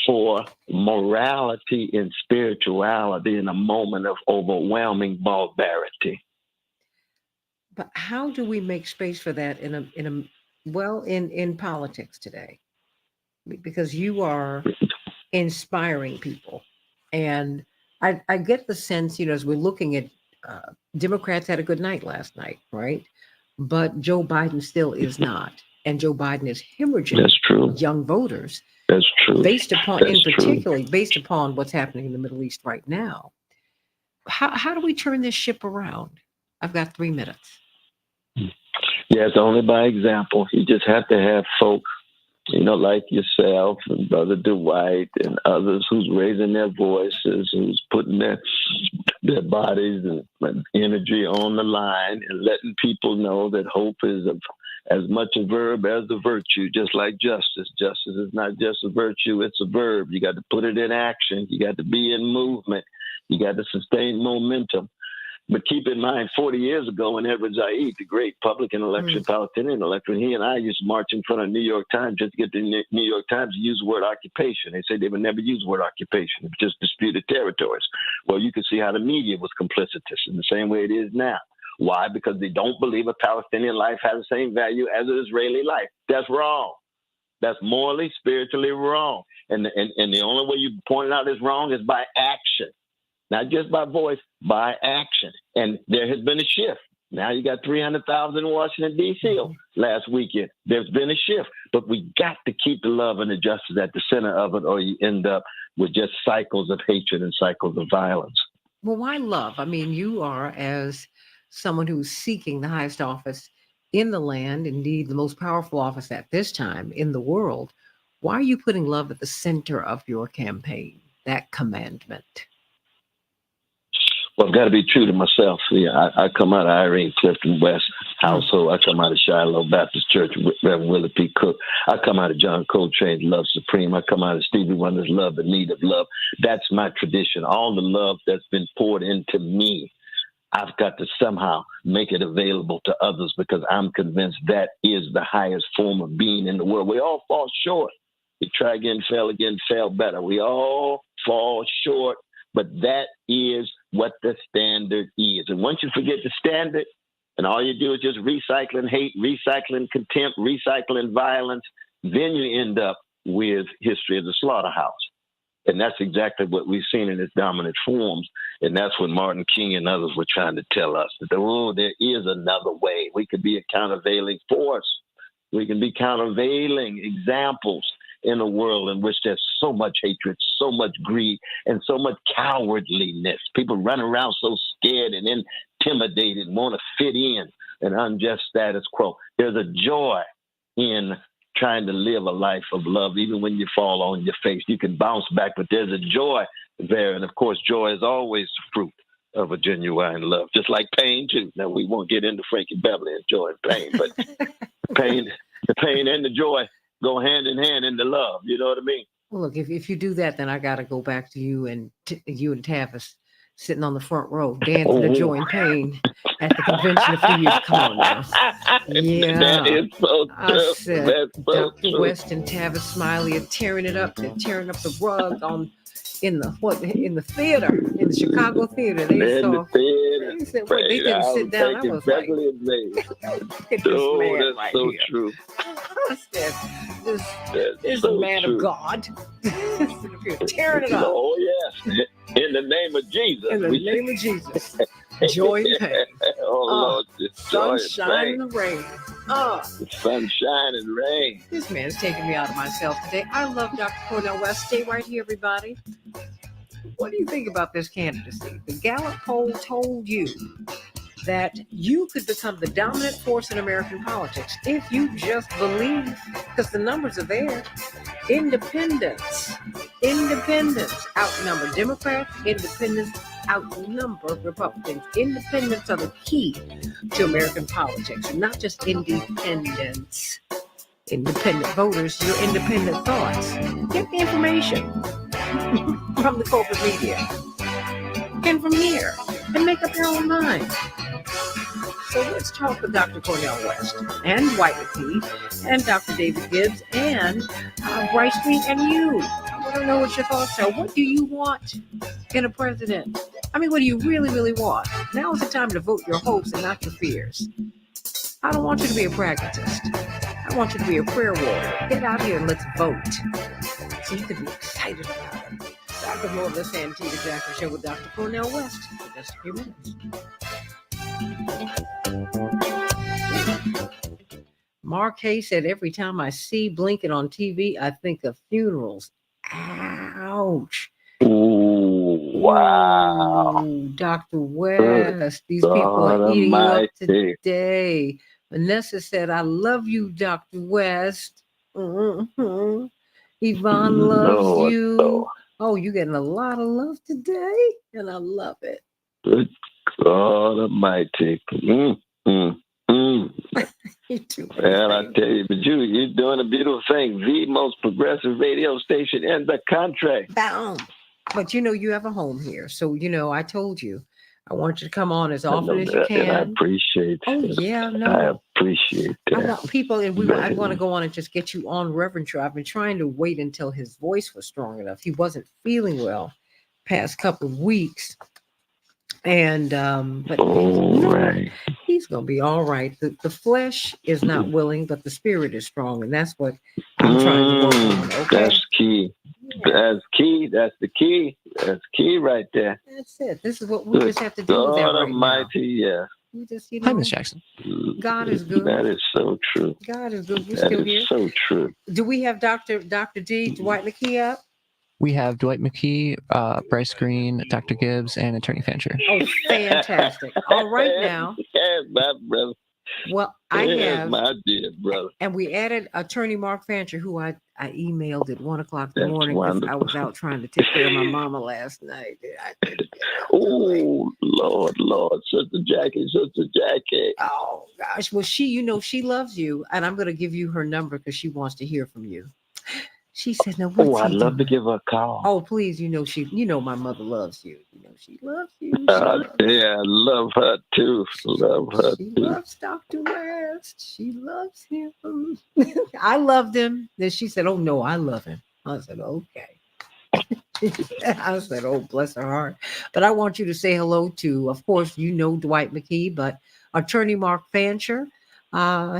for morality and spirituality in a moment of overwhelming barbarity. But how do we make space for that in politics today? Because you are inspiring people, and I get the sense, as we're looking at Democrats had a good night last night, right? But Joe Biden still is not, and Joe Biden is hemorrhaging That's true. young voters. That's true. Based upon, That's particularly based upon what's happening in the Middle East right now. How do we turn this ship around? I've got 3 minutes. Yeah, it's only by example. You just have to have folk, like yourself and Brother Dwight and others who's raising their voices, who's putting their bodies and energy on the line and letting people know that hope is as much a verb as a virtue, just like justice. Justice is not just a virtue, it's a verb. You got to put it in action. You got to be in movement. You got to sustain momentum. But keep in mind, 40 years ago, when Edward Said, the great public intellectual Palestinian intellectual, he and I used to march in front of the New York Times just to get the New York Times to use the word occupation. They said they would never use the word occupation, just disputed territories. Well, you can see how the media was complicitous in the same way it is now. Why? Because they don't believe a Palestinian life has the same value as an Israeli life. That's wrong. That's morally, spiritually wrong. And the only way you point it out is wrong is by action. Not just by voice, by action. And there has been a shift. Now you got 300,000 in Washington, D.C. last weekend. There's been a shift. But we got to keep the love and the justice at the center of it, or you end up with just cycles of hatred and cycles of violence. Well, why love? I mean, you are, as someone who's seeking the highest office in the land, indeed the most powerful office at this time in the world, why are you putting love at the center of your campaign, that commandment? Well, I've got to be true to myself. Yeah, I come out of Irene Clifton West household. I come out of Shiloh Baptist Church, Reverend Willie P. Cook. I come out of John Coltrane's Love Supreme. I come out of Stevie Wonder's Love, The Need of Love. That's my tradition. All the love that's been poured into me, I've got to somehow make it available to others, because I'm convinced that is the highest form of being in the world. We all fall short. We try again, fail better. We all fall short, but that is what the standard is. And once you forget the standard, and all you do is just recycling hate, recycling contempt, recycling violence, then you end up with history of the slaughterhouse. And that's exactly what we've seen in its dominant forms. And that's what Martin King and others were trying to tell us, that there is another way. We could be a countervailing force. We can be countervailing examples in a world in which there's so much hatred, so much greed, and so much cowardliness. People run around so scared and intimidated, want to fit in an unjust status quo. There's a joy in trying to live a life of love. Even when you fall on your face, you can bounce back, but there's a joy there. And of course, joy is always the fruit of a genuine love, just like pain too. Now, we won't get into Frankie Beverly and joy and pain, but the pain and the joy go hand in hand in the love. You know what I mean? Well, look, if you do that, then I got to go back to you and you and Tavis sitting on the front row, dancing to Joy and Pain at the convention a few years. Come on now. Yeah. That is so I true. said, That's so Dr. true. West and Tavis Smiley are tearing it up. They're tearing up the rug in the theater, in the Chicago theater. They In the theater. They said, wait, they didn't sit down. I was like, Beverly and Mays. look at this Oh, man that's right so here. true. I said, this That's is so a man true. of God. You're tearing it up. Oh, yes. In the name of Jesus. In the name of Jesus. Joy and pain. Oh, Lord. Just joy Sunshine and and pain. the rain. Sunshine and rain. This man is taking me out of myself today. I love Dr. Cornel West. Stay right here, everybody. What do you think about this candidacy? The Gallup poll told you that you could become the dominant force in American politics if you just believe, because the numbers are there. Independents outnumber Democrats. Independents outnumber Republicans. Independents are the key to American politics, not just independents. Independent voters, your independent thoughts. Get the information from the corporate media and from here and make up your own mind. So let's talk with Dr. Cornel West and Dwight McKee and Dr. David Gibbs and Bryce Green and you. I want to know what your thoughts are. What do you want in a president? I mean, what do you really, really want? Now is the time to vote your hopes and not your fears. I don't want you to be a pragmatist. I want you to be a prayer warrior. Get out here and let's vote. So you can be excited about it. Back with more of the Santita Jackson Show with Dr. Cornel West in just a few minutes. Mark Hayes said, every time I see Blinken on TV, I think of funerals. Ouch. Ooh, wow. Ooh, Dr. West, these people are eating you up today. Vanessa said, I love you, Dr. West. Mm-hmm. Yvonne loves you. Lord. Oh, you're getting a lot of love today, and I love it. Good God Almighty. You too. Well, I tell you, but you're doing a beautiful thing. The most progressive radio station in the country. Boom. But you have a home here. So, I told you, I want you to come on as often as you can. And I appreciate it. Oh, yeah, no. I appreciate that. I want people, and I want to go on and just get you on Reverend Show. I've been trying to wait until his voice was strong enough. He wasn't feeling well past couple of weeks. And but right. He's gonna be all right. The flesh is not willing, but the spirit is strong, and that's what I'm trying to work on. Okay? That's key. Yeah. That's key. That's the key. That's key right there. That's it. This is what we just have to do with that God right Almighty, now. yeah. We just, Hi, Miss Jackson. God is good. That is so true. God is good. We're that still is here. So true. Do we have Dr. D, Dwight McKee up? We have Dwight McKee, Bryce Green, Dr. Gibbs, and Attorney Fancher. Oh, fantastic. All right now. Yeah, my brother. Well, I have my dear brother. And we added Attorney Mark Fancher, who I emailed at 1:00 in the morning because I was out trying to take care of my mama last night. Oh, Lord, Sister Jackie. Oh, gosh. Well, she loves you, and I'm going to give you her number because she wants to hear from you. She said, "No, what's I'd love to give her a call." Oh, please, my mother loves you. She loves you. Yeah, I love her too. She loves Dr. West. She loves him. I loved him. Then she said, "Oh no, I love him." I said, "Okay." I said, "Oh, bless her heart." But I want you to say hello to, of course, Dwight McKee, but Attorney Mark Fancher.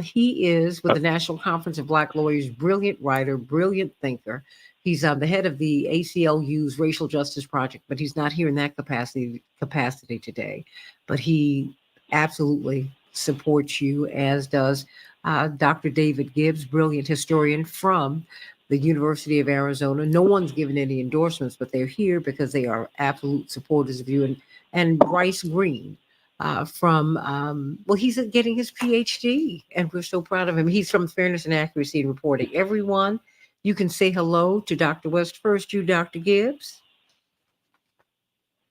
He is with the National Conference of Black Lawyers, brilliant writer, brilliant thinker. He's the head of the ACLU's Racial Justice Project, but he's not here in that capacity today. But he absolutely supports you, as does Dr. David Gibbs, brilliant historian from the University of Arizona. No one's given any endorsements, but they're here because they are absolute supporters of you. And Bryce Green. He's getting his PhD, and we're so proud of him. He's from Fairness and Accuracy in Reporting. Everyone, you can say hello to Dr. West first. You, Dr. Gibbs.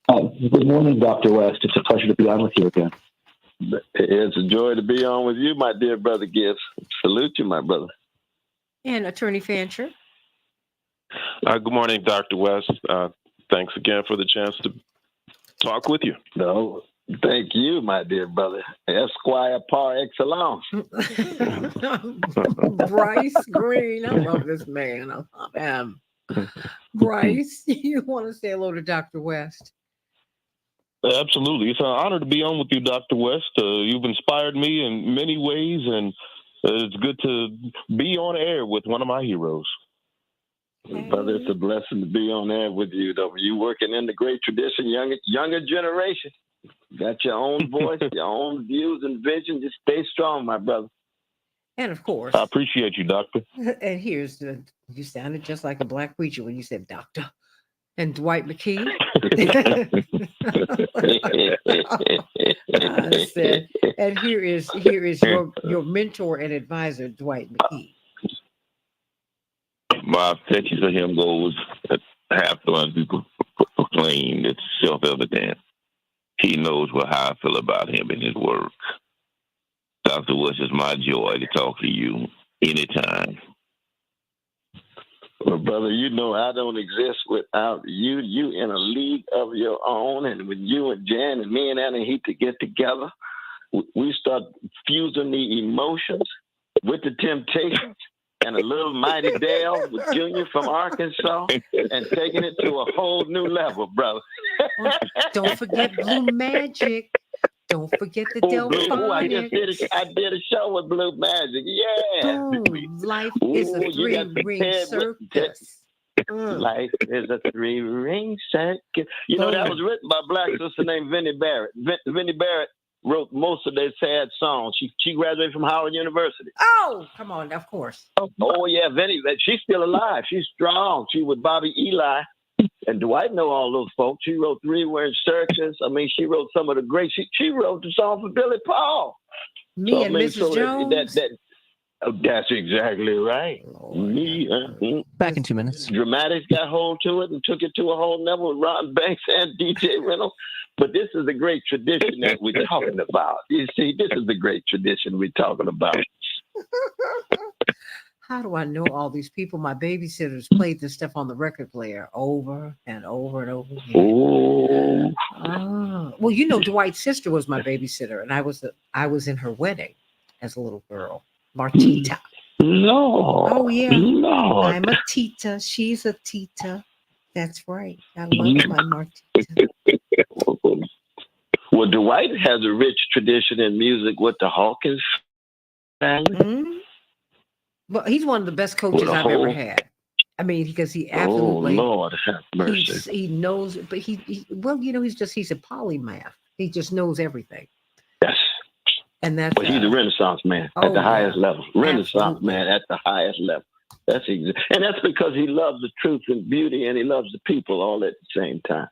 Good morning, Dr. West. It's a pleasure to be on with you again. It's a joy to be on with you, my dear brother Gibbs. Salute you, my brother. And Attorney Fancher. Good morning, Dr. West. Thanks again for the chance talk with you. No, thank you, my dear brother. Esquire par excellence. Bryce Green. I love this man. I love him. Bryce, you want to say hello to Dr. West? Absolutely. It's an honor to be on with you, Dr. West. You've inspired me in many ways, and it's good to be on air with one of my heroes. Brother, it's a blessing to be on air with you, though. You working in the great tradition, younger generation. Got your own voice, your own views and vision. Just stay strong, my brother. And of course, I appreciate you, Doctor. and you sounded just like a black preacher when you said doctor. And Dwight McKee. I said, and here is your mentor and advisor, Dwight McKee. My affection for him goes half the ones people proclaim. It's self-evident. He knows how I feel about him and his work. Dr. West, it's my joy to talk to you anytime. Well, brother, you know I don't exist without you. You in a league of your own, and when you and Jan and me and Anna Heat to get together, we start fusing the emotions with the Temptations and a little Mighty Dale with Junior from Arkansas and taking it to a whole new level, brother. Don't forget Blue Magic. Don't forget the Delphonics. I did a show with Blue Magic. Yeah. Boom. Life is a three-ring circus. Life is a three-ring circus. You know, that was written by a black sister named Vinnie Barrett. Vinnie Barrett wrote most of their sad songs. She graduated from Howard University. Oh, come on, of course. Oh yeah, Vinnie. She's still alive. She's strong. She with Bobby Eli. And Dwight know all those folks. She wrote Three-Ring Circus. I mean, she wrote some of the great. She wrote the song for Billy Paul. Me and Mrs. Jones. That's exactly right. Back in 2 minutes. Dramatics got hold to it and took it to a whole level with Ron Banks and DJ Reynolds. But this is the great tradition that we're talking about. You see, this is the great tradition we're talking about. How do I know all these people? My babysitters played this stuff on the record player over and over and over again. Well, you know, Dwight's sister was my babysitter, and I was in her wedding as a little girl, Martita. No. Oh yeah. No. I'm a Tita. She's a Tita. That's right. I love my Martita. Well, Dwight has a rich tradition in music with the Hawkins family. Mm-hmm. Well, he's one of the best coaches I've ever had. I mean, because he absolutely. Oh Lord, have mercy. He knows, but he well, you know, he's a polymath. He just knows everything. Yes. And that's. But he's a Renaissance man at the highest level. Renaissance man at the highest level. And that's because he loves the truth and beauty, and he loves the people all at the same time.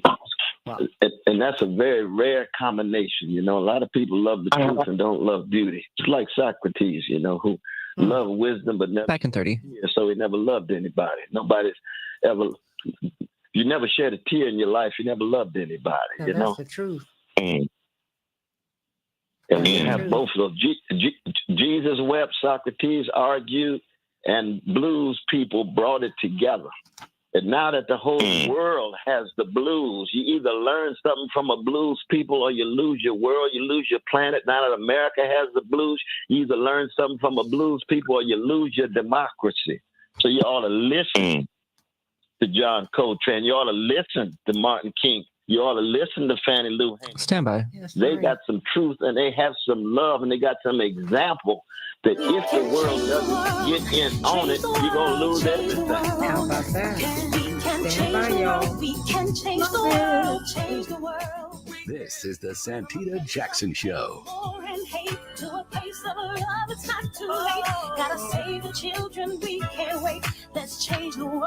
Wow. And that's a very rare combination. You know, a lot of people love the truth and don't love beauty. It's like Socrates, you know, who loved wisdom but never. Back in 30. So he never loved anybody. Nobody's ever. You never shed a tear in your life. You never loved anybody. You know, that's the truth. And we have both of those. Jesus wept, Socrates argued, and blues people brought it together. And now that the whole world has the blues, you either learn something from a blues people or you lose your world, you lose your planet. Now that America has the blues, you either learn something from a blues people or you lose your democracy. So you ought to listen to John Coltrane. You ought to listen to Martin King. You ought to listen to Fannie Lou Hamer. Stand by. They got some truth and they have some love and they got some example that if the world doesn't get in on it, you're going to lose everything. How about that? Stand by, y'all. We can change the world, change the world. This is the Santita Jackson Show. War and hate to a place of love, it's not too late. Gotta save the children, we can't wait. Let's change the world.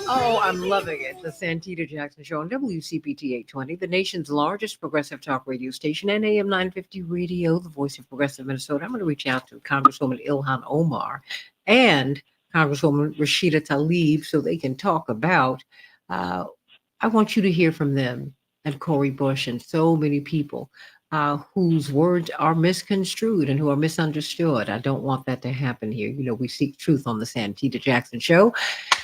Oh, I'm loving it. The Santita Jackson Show on WCPT 820, the nation's largest progressive talk radio station, and AM 950 radio, the voice of progressive Minnesota. I'm going to reach out to Congresswoman Ilhan Omar and Congresswoman Rashida Tlaib so they can talk about, I want you to hear from them and Cori Bush and so many people. whose words are misconstrued and who are misunderstood. I don't want that to happen here. You know, we seek truth on the Santita Jackson Show.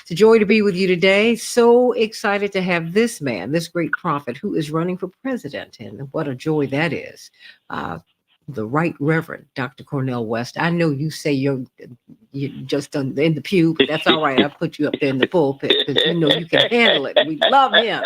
It's a joy to be with you today. So excited to have this man, this great prophet, who is running for president. And what a joy that is. The Right Reverend Dr. Cornel West. I know you say you just in the pew, but that's all right. I put you up there in the pulpit because you know you can handle it. We love him.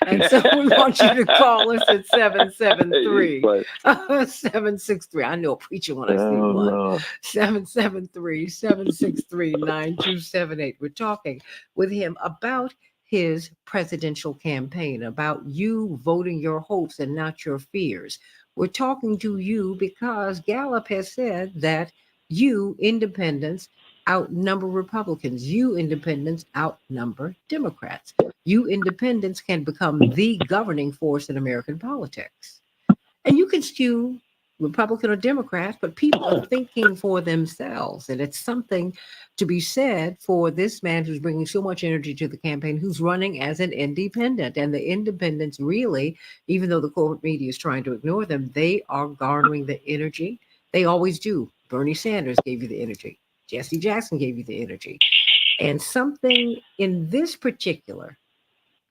And so we want you to call us at 773-763. I know a preacher when I see one. Lord. 773-763-9278. We're talking with him about his presidential campaign, about you voting your hopes and not your fears. We're talking to you because Gallup has said that you independents outnumber Republicans. You independents outnumber Democrats. You independents can become the governing force in American politics. And you can skew Republican or Democrat, but people are thinking for themselves. And it's something to be said for this man who's bringing so much energy to the campaign, who's running as an independent. And the independents really, even though the corporate media is trying to ignore them, they are garnering the energy. They always do. Bernie Sanders gave you the energy. Jesse Jackson gave you the energy. And something in this particular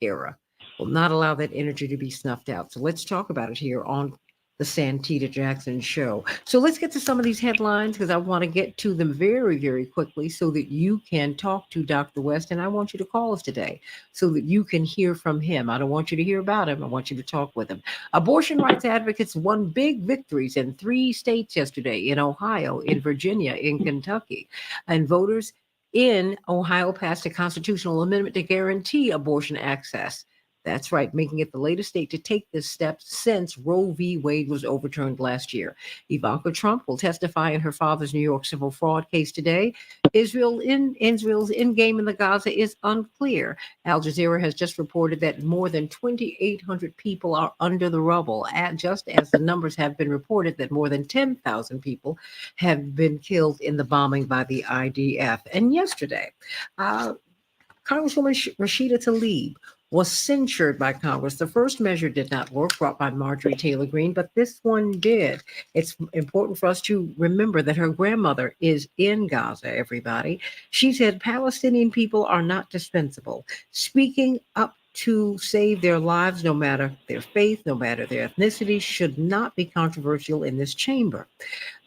era will not allow that energy to be snuffed out. So let's talk about it here on the Santita Jackson Show. So let's get to some of these headlines because I want to get to them very, very quickly so that you can talk to Dr. West. And I want you to call us today so that you can hear from him. I don't want you to hear about him. I want you to talk with him. Abortion rights advocates won big victories in 3 states yesterday, in Ohio, in Virginia, in Kentucky. And voters in Ohio passed a constitutional amendment to guarantee abortion access. That's right, making it the latest state to take this step since Roe v. Wade was overturned last year. Ivanka Trump will testify in her father's New York civil fraud case today. Israel's endgame in the Gaza is unclear. Al Jazeera has just reported that more than 2,800 people are under the rubble, just as the numbers have been reported that more than 10,000 people have been killed in the bombing by the IDF. And yesterday, Congresswoman Rashida Tlaib was censured by Congress. The first measure did not work, brought by Marjorie Taylor Greene, but this one did. It's important for us to remember that her grandmother is in Gaza, everybody. She said Palestinian people are not dispensable. Speaking up to save their lives, no matter their faith, no matter their ethnicity, should not be controversial in this chamber.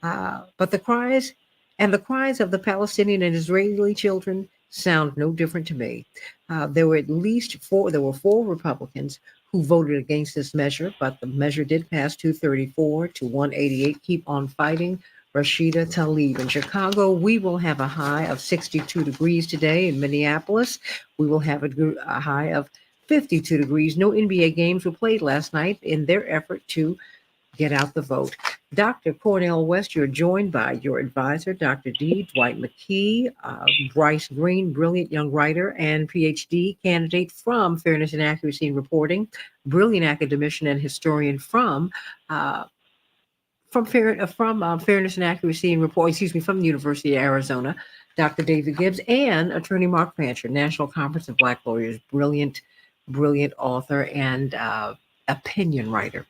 But the cries of the Palestinian and Israeli children sound no different to me. There were 4 Republicans who voted against this measure, but the measure did pass 234 to 188. Keep on fighting, Rashida Tlaib. In Chicago, we will have a high of 62 degrees today. In Minneapolis, we will have a high of 52 degrees. No NBA games were played last night in their effort to get out the vote. Dr. Cornel West, you're joined by your advisor, Dr. D. Dwight McKee, Bryce Green, brilliant young writer and PhD candidate from Fairness and Accuracy in Reporting, brilliant academician and historian from Fairness and Accuracy in Reporting, from the University of Arizona, Dr. David Gibbs, and attorney Mark Fancher, National Conference of Black Lawyers, brilliant author and opinion writer.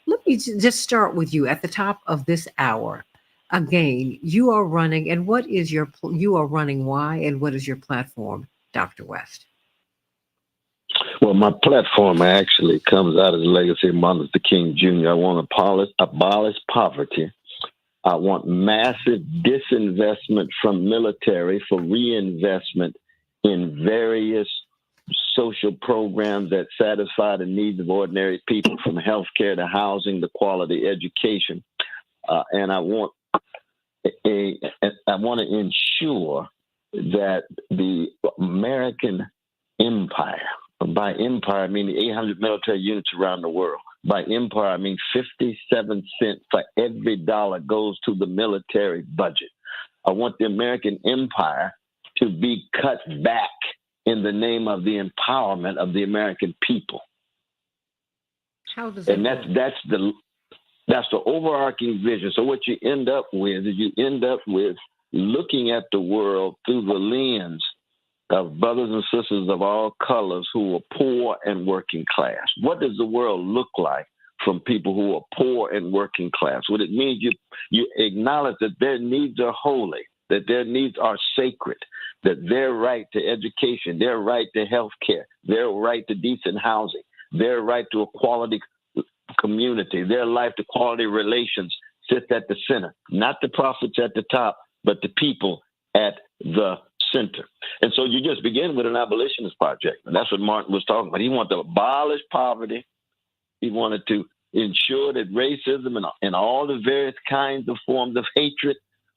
Let me just start with you at the top of this hour. Again, you are running, and what is you are running why, and what is your platform, Dr. West? Well, my platform actually comes out of the legacy of Martin Luther King Jr. I want to abolish poverty. I want massive disinvestment from military for reinvestment in various social programs that satisfy the needs of ordinary people, from healthcare to housing to quality education. And I want to ensure that the American empire, by empire I mean the 800 military units around the world. By empire I mean 57 cents for every dollar goes to the military budget. I want the American empire to be cut back in the name of the empowerment of the American people. How does that? And that's the overarching vision. So what you end up with is looking at the world through the lens of brothers and sisters of all colors who are poor and working class. What does the world look like from people who are poor and working class. What it means, you acknowledge that their needs are holy, that their needs are sacred, that their right to education, their right to health care, their right to decent housing, their right to a quality community, their life to quality relations sits at the center, not the profits at the top, but the people at the center. And so you just begin with an abolitionist project. And that's what Martin was talking about. He wanted to abolish poverty. He wanted to ensure that racism and all the various kinds of forms of hatred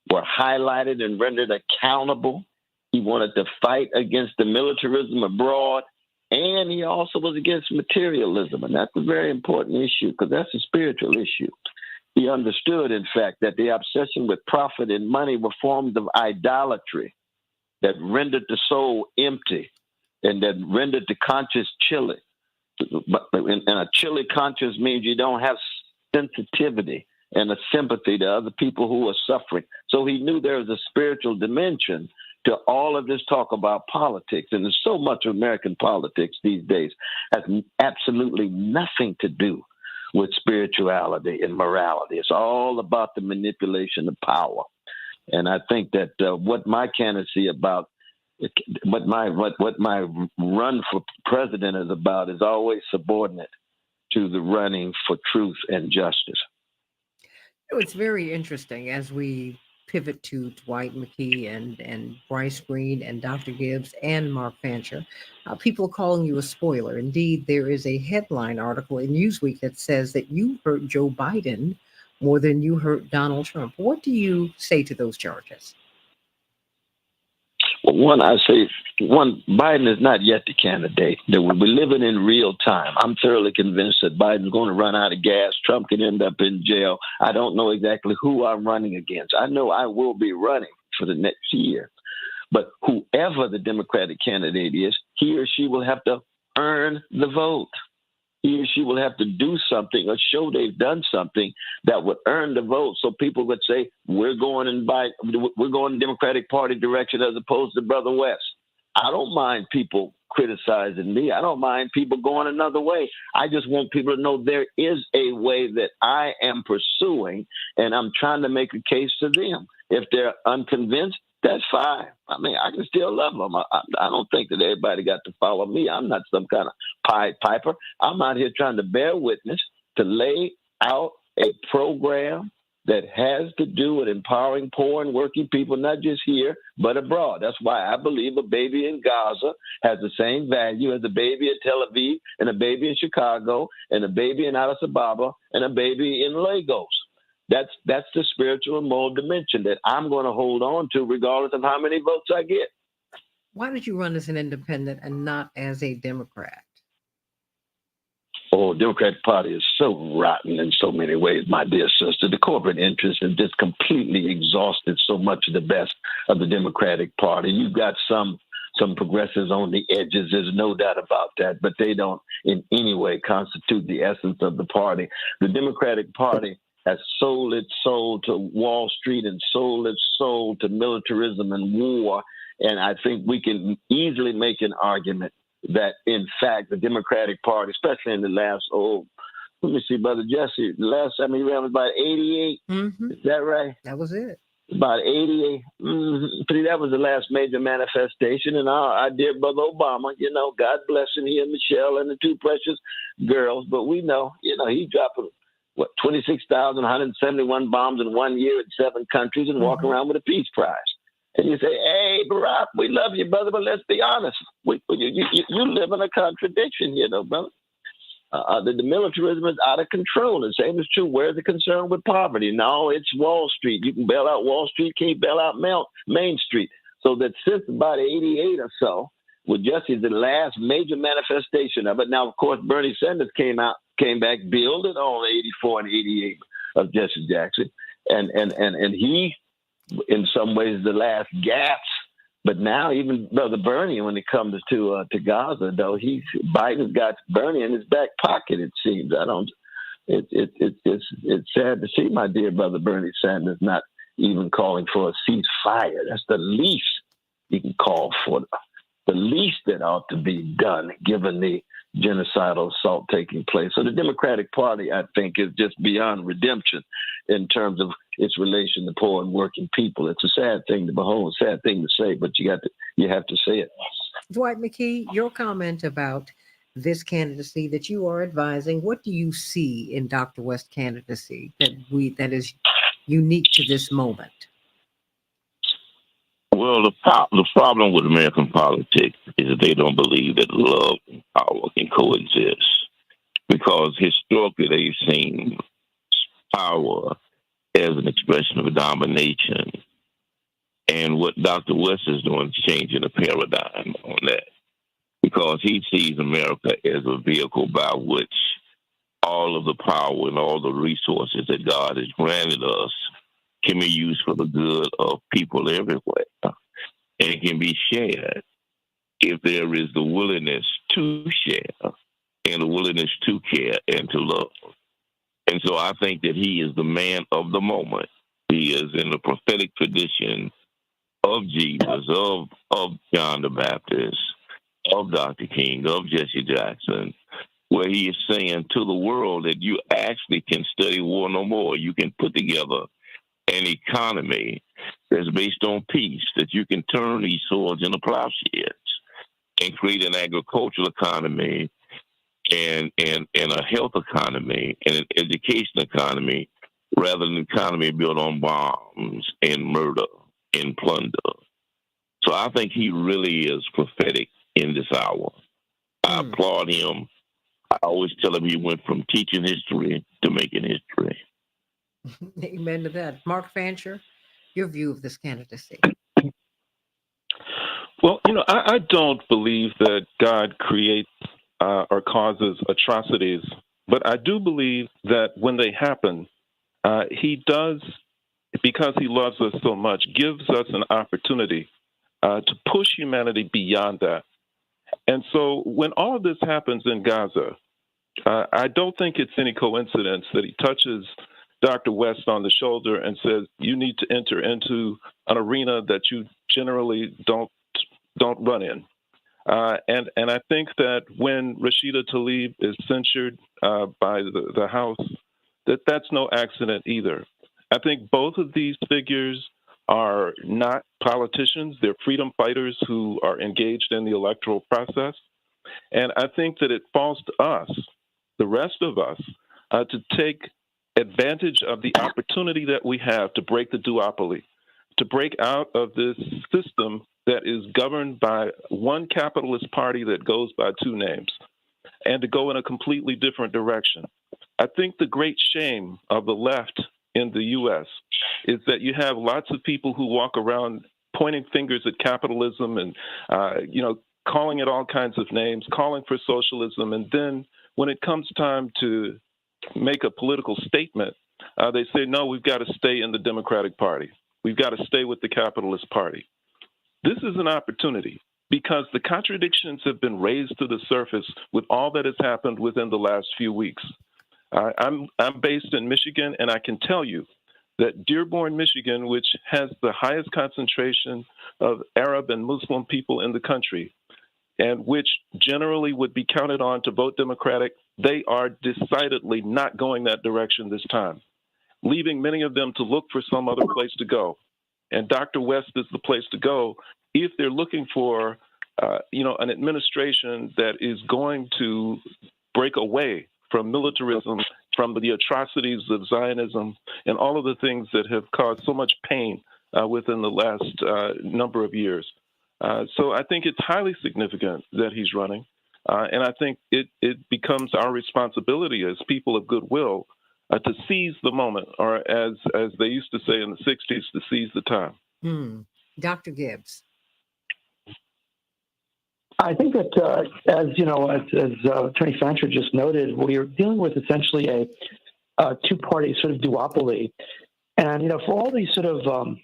were highlighted and rendered accountable. He wanted to fight against the militarism abroad. And he also was against materialism. And that's a very important issue because that's a spiritual issue. He understood, in fact, that the obsession with profit and money were forms of idolatry that rendered the soul empty and that rendered the conscience chilly. And a chilly conscience means you don't have sensitivity and a sympathy to other people who are suffering. So he knew there was a spiritual dimension to all of this talk about politics. And there's so much of American politics these days has absolutely nothing to do with spirituality and morality. It's all about the manipulation of power. And I think that what my candidacy about, what my run for president is about, is always subordinate to the running for truth and justice. It's very interesting as we pivot to Dwight McKee and Bryce Green and Dr. Gibbs and Mark Fancher. People are calling you a spoiler. Indeed, there is a headline article in Newsweek that says that you hurt Joe Biden more than you hurt Donald Trump. What do you say to those charges? Well, Biden is not yet the candidate. We're living in real time. I'm thoroughly convinced that Biden's going to run out of gas. Trump can end up in jail. I don't know exactly who I'm running against. I know I will be running for the next year. But whoever the Democratic candidate is, he or she will have to earn the vote. He or she will have to do something or show they've done something that would earn the vote, so people would say, we're going in Democratic Party direction as opposed to Brother West. I don't mind people criticizing me. I don't mind people going another way. I just want people to know there is a way that I am pursuing, and I'm trying to make a case to them. If they're unconvinced, that's fine. I mean, I can still love them. I don't think that everybody got to follow me. I'm not some kind of Pied Piper. I'm out here trying to bear witness, to lay out a program that has to do with empowering poor and working people, not just here, but abroad. That's why I believe a baby in Gaza has the same value as a baby in Tel Aviv and a baby in Chicago and a baby in Addis Ababa and a baby in Lagos. That's the spiritual and moral dimension that I'm going to hold on to regardless of how many votes I get. Why did you run as an independent and not as a Democrat? Oh, Democratic Party is so rotten in so many ways, my dear sister. The corporate interests have just completely exhausted so much of the best of the Democratic Party. You've got some progressives on the edges, there's no doubt about that, but they don't in any way constitute the essence of the party. The Democratic Party has sold its soul to Wall Street and sold its soul to militarism and war. And I think we can easily make an argument that, in fact, the Democratic Party, especially in the last, let me see, Brother Jesse, the last time he ran was about 88. Mm-hmm. Is that right? That was it. About 88. Mm-hmm. That was the last major manifestation. And our dear Brother Obama, God bless him, he and Michelle and the two precious girls. But we know, he's dropping 26,171 bombs in 1 year in 7 countries and walking around with a peace prize. And you say, hey, Barack, we love you, brother, but let's be honest. You live in a contradiction here, brother. The militarism is out of control. The same is true. Where's the concern with poverty? No, it's Wall Street. You can bail out Wall Street, can't bail out Main Street. So that since about 88 or so, with Jesse, the last major manifestation of it. Now, of course, Bernie Sanders came back, building on 84 and 88 of Jesse Jackson. And he, in some ways, the last gasp. But now even Brother Bernie, when it comes to Gaza, though, Biden's got Bernie in his back pocket, it seems. It's sad to see my dear brother Bernie Sanders not even calling for a ceasefire. That's the least he can call for. The least that ought to be done, given the genocidal assault taking place. So the Democratic Party, I think, is just beyond redemption in terms of its relation to poor and working people. It's a sad thing to behold, a sad thing to say, but you have to say it. Dwight McKee, your comment about this candidacy that you are advising, what do you see in Dr. West's candidacy that is unique to this moment? Well, the problem with American politics is that they don't believe that love and power can coexist, because historically they've seen power as an expression of domination. And what Dr. West is doing is changing the paradigm on that, because he sees America as a vehicle by which all of the power and all the resources that God has granted us can be used for the good of people everywhere. And it can be shared if there is the willingness to share and the willingness to care and to love. And so I think that he is the man of the moment. He is in the prophetic tradition of Jesus, of John the Baptist, of Dr. King, of Jesse Jackson, where he is saying to the world that you actually can study war no more. You can put together an economy that's based on peace, that you can turn these swords into plowshares and create an agricultural economy and a health economy and an education economy rather than an economy built on bombs and murder and plunder. So I think he really is prophetic in this hour. I applaud him. I always tell him he went from teaching history to making history. Amen to that. Mark Fancher, your view of this candidacy. Well, I don't believe that God creates or causes atrocities, but I do believe that when they happen, he does, because he loves us so much, gives us an opportunity to push humanity beyond that. And so when all of this happens in Gaza, I don't think it's any coincidence that he touches Dr. West on the shoulder and says, you need to enter into an arena that you generally don't run in. And I think that when Rashida Tlaib is censured by the House, that's no accident either. I think both of these figures are not politicians. They're freedom fighters who are engaged in the electoral process. And I think that it falls to us, the rest of us, to take advantage of the opportunity that we have to break the duopoly, to break out of this system that is governed by one capitalist party that goes by two names, and to go in a completely different direction. I think the great shame of the left in the U.S. is that you have lots of people who walk around pointing fingers at capitalism and, calling it all kinds of names, calling for socialism, and then when it comes time to make a political statement, they say, no, we've got to stay in the Democratic Party. We've got to stay with the Capitalist Party. This is an opportunity because the contradictions have been raised to the surface with all that has happened within the last few weeks. I'm based in Michigan, and I can tell you that Dearborn, Michigan, which has the highest concentration of Arab and Muslim people in the country, and which generally would be counted on to vote Democratic, they are decidedly not going that direction this time, leaving many of them to look for some other place to go. And Dr. West is the place to go if they're looking for, an administration that is going to break away from militarism, from the atrocities of Zionism, and all of the things that have caused so much pain within the last number of years. So I think it's highly significant that he's running. And I think it becomes our responsibility as people of goodwill to seize the moment, or as they used to say in the 60s, to seize the time. Dr. Gibbs. I think that, as Attorney Fancher just noted, we are dealing with essentially a two-party sort of duopoly. And, for all these sort of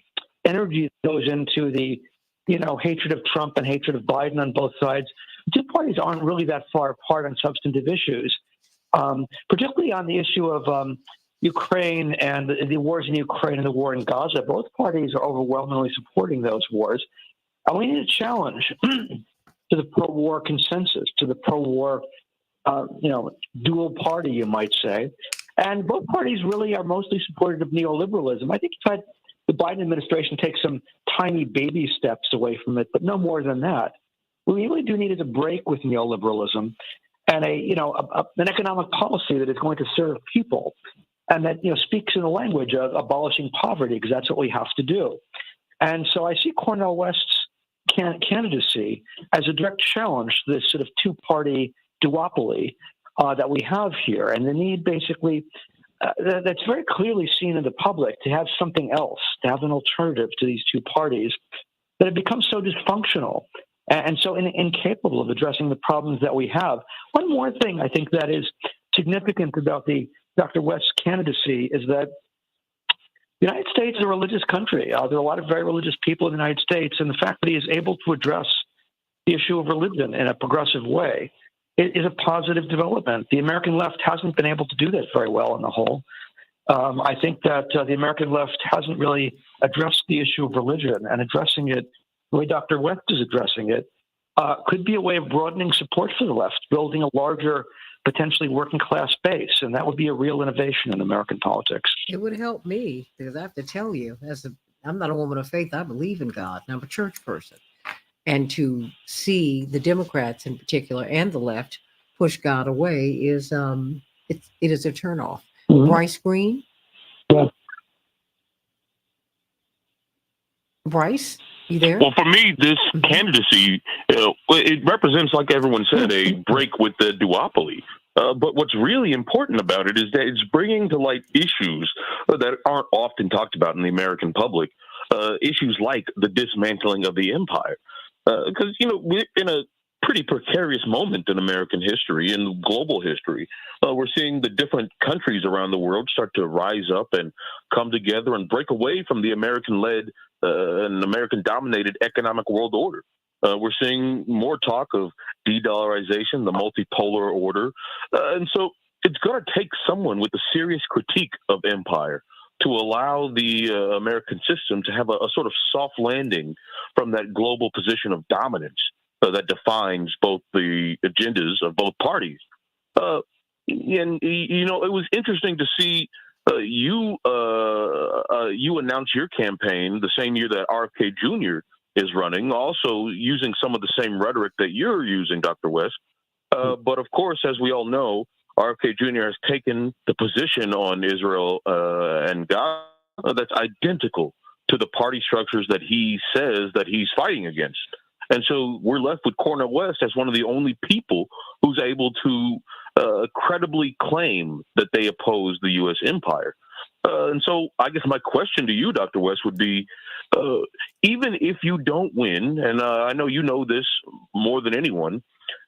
energy that goes into the, hatred of Trump and hatred of Biden on both sides, two parties aren't really that far apart on substantive issues, particularly on the issue of Ukraine and the wars in Ukraine and the war in Gaza. Both parties are overwhelmingly supporting those wars. And we need a challenge to the pro-war consensus, to the pro-war dual party, you might say. And both parties really are mostly supportive of neoliberalism. I think you've had the Biden administration take some tiny baby steps away from it, but no more than that. What we really do need is a break with neoliberalism and an economic policy that is going to serve people and that speaks in the language of abolishing poverty, because that's what we have to do. And so I see Cornel West's candidacy as a direct challenge to this sort of two-party duopoly that we have here, and the need basically that's very clearly seen in the public to have something else, to have an alternative to these two parties that have become so dysfunctional and so incapable of addressing the problems that we have. One more thing I think that is significant about the Dr. West's candidacy is that the United States is a religious country. There are a lot of very religious people in the United States, and the fact that he is able to address the issue of religion in a progressive way is a positive development. The American left hasn't been able to do that very well on the whole. I think that the American left hasn't really addressed the issue of religion, and addressing it the way Dr. West is addressing it could be a way of broadening support for the left, building a larger, potentially working class base, and that would be a real innovation in American politics. It would help me, because I have to tell you, I'm not a woman of faith. I believe in God, and I'm a church person. And to see the Democrats in particular and the left push God away is it is a turnoff. Mm-hmm. Bryce Green. Yeah. Bryce, you there? Well, for me, this candidacy, it represents, like everyone said, a break with the duopoly. But what's really important about it is that it's bringing to light issues that aren't often talked about in the American public, issues like the dismantling of the empire. Because, we're in a pretty precarious moment in American history and global history. We're seeing the different countries around the world start to rise up and come together and break away from the American-led and American-dominated economic world order. We're seeing more talk of de-dollarization, the multipolar order. And so it's going to take someone with a serious critique of empire to allow the American system to have a sort of soft landing from that global position of dominance that defines both the agendas of both parties. And, it was interesting to see you announce your campaign the same year that RFK Jr. is running, also using some of the same rhetoric that you're using, Dr. West. But of course, as we all know, RFK Jr. has taken the position on Israel and God that's identical to the party structures that he says that he's fighting against. And so we're left with Cornel West as one of the only people who's able to credibly claim that they oppose the U.S. empire. And so I guess my question to you, Dr. West, would be, even if you don't win, and I know you know this more than anyone,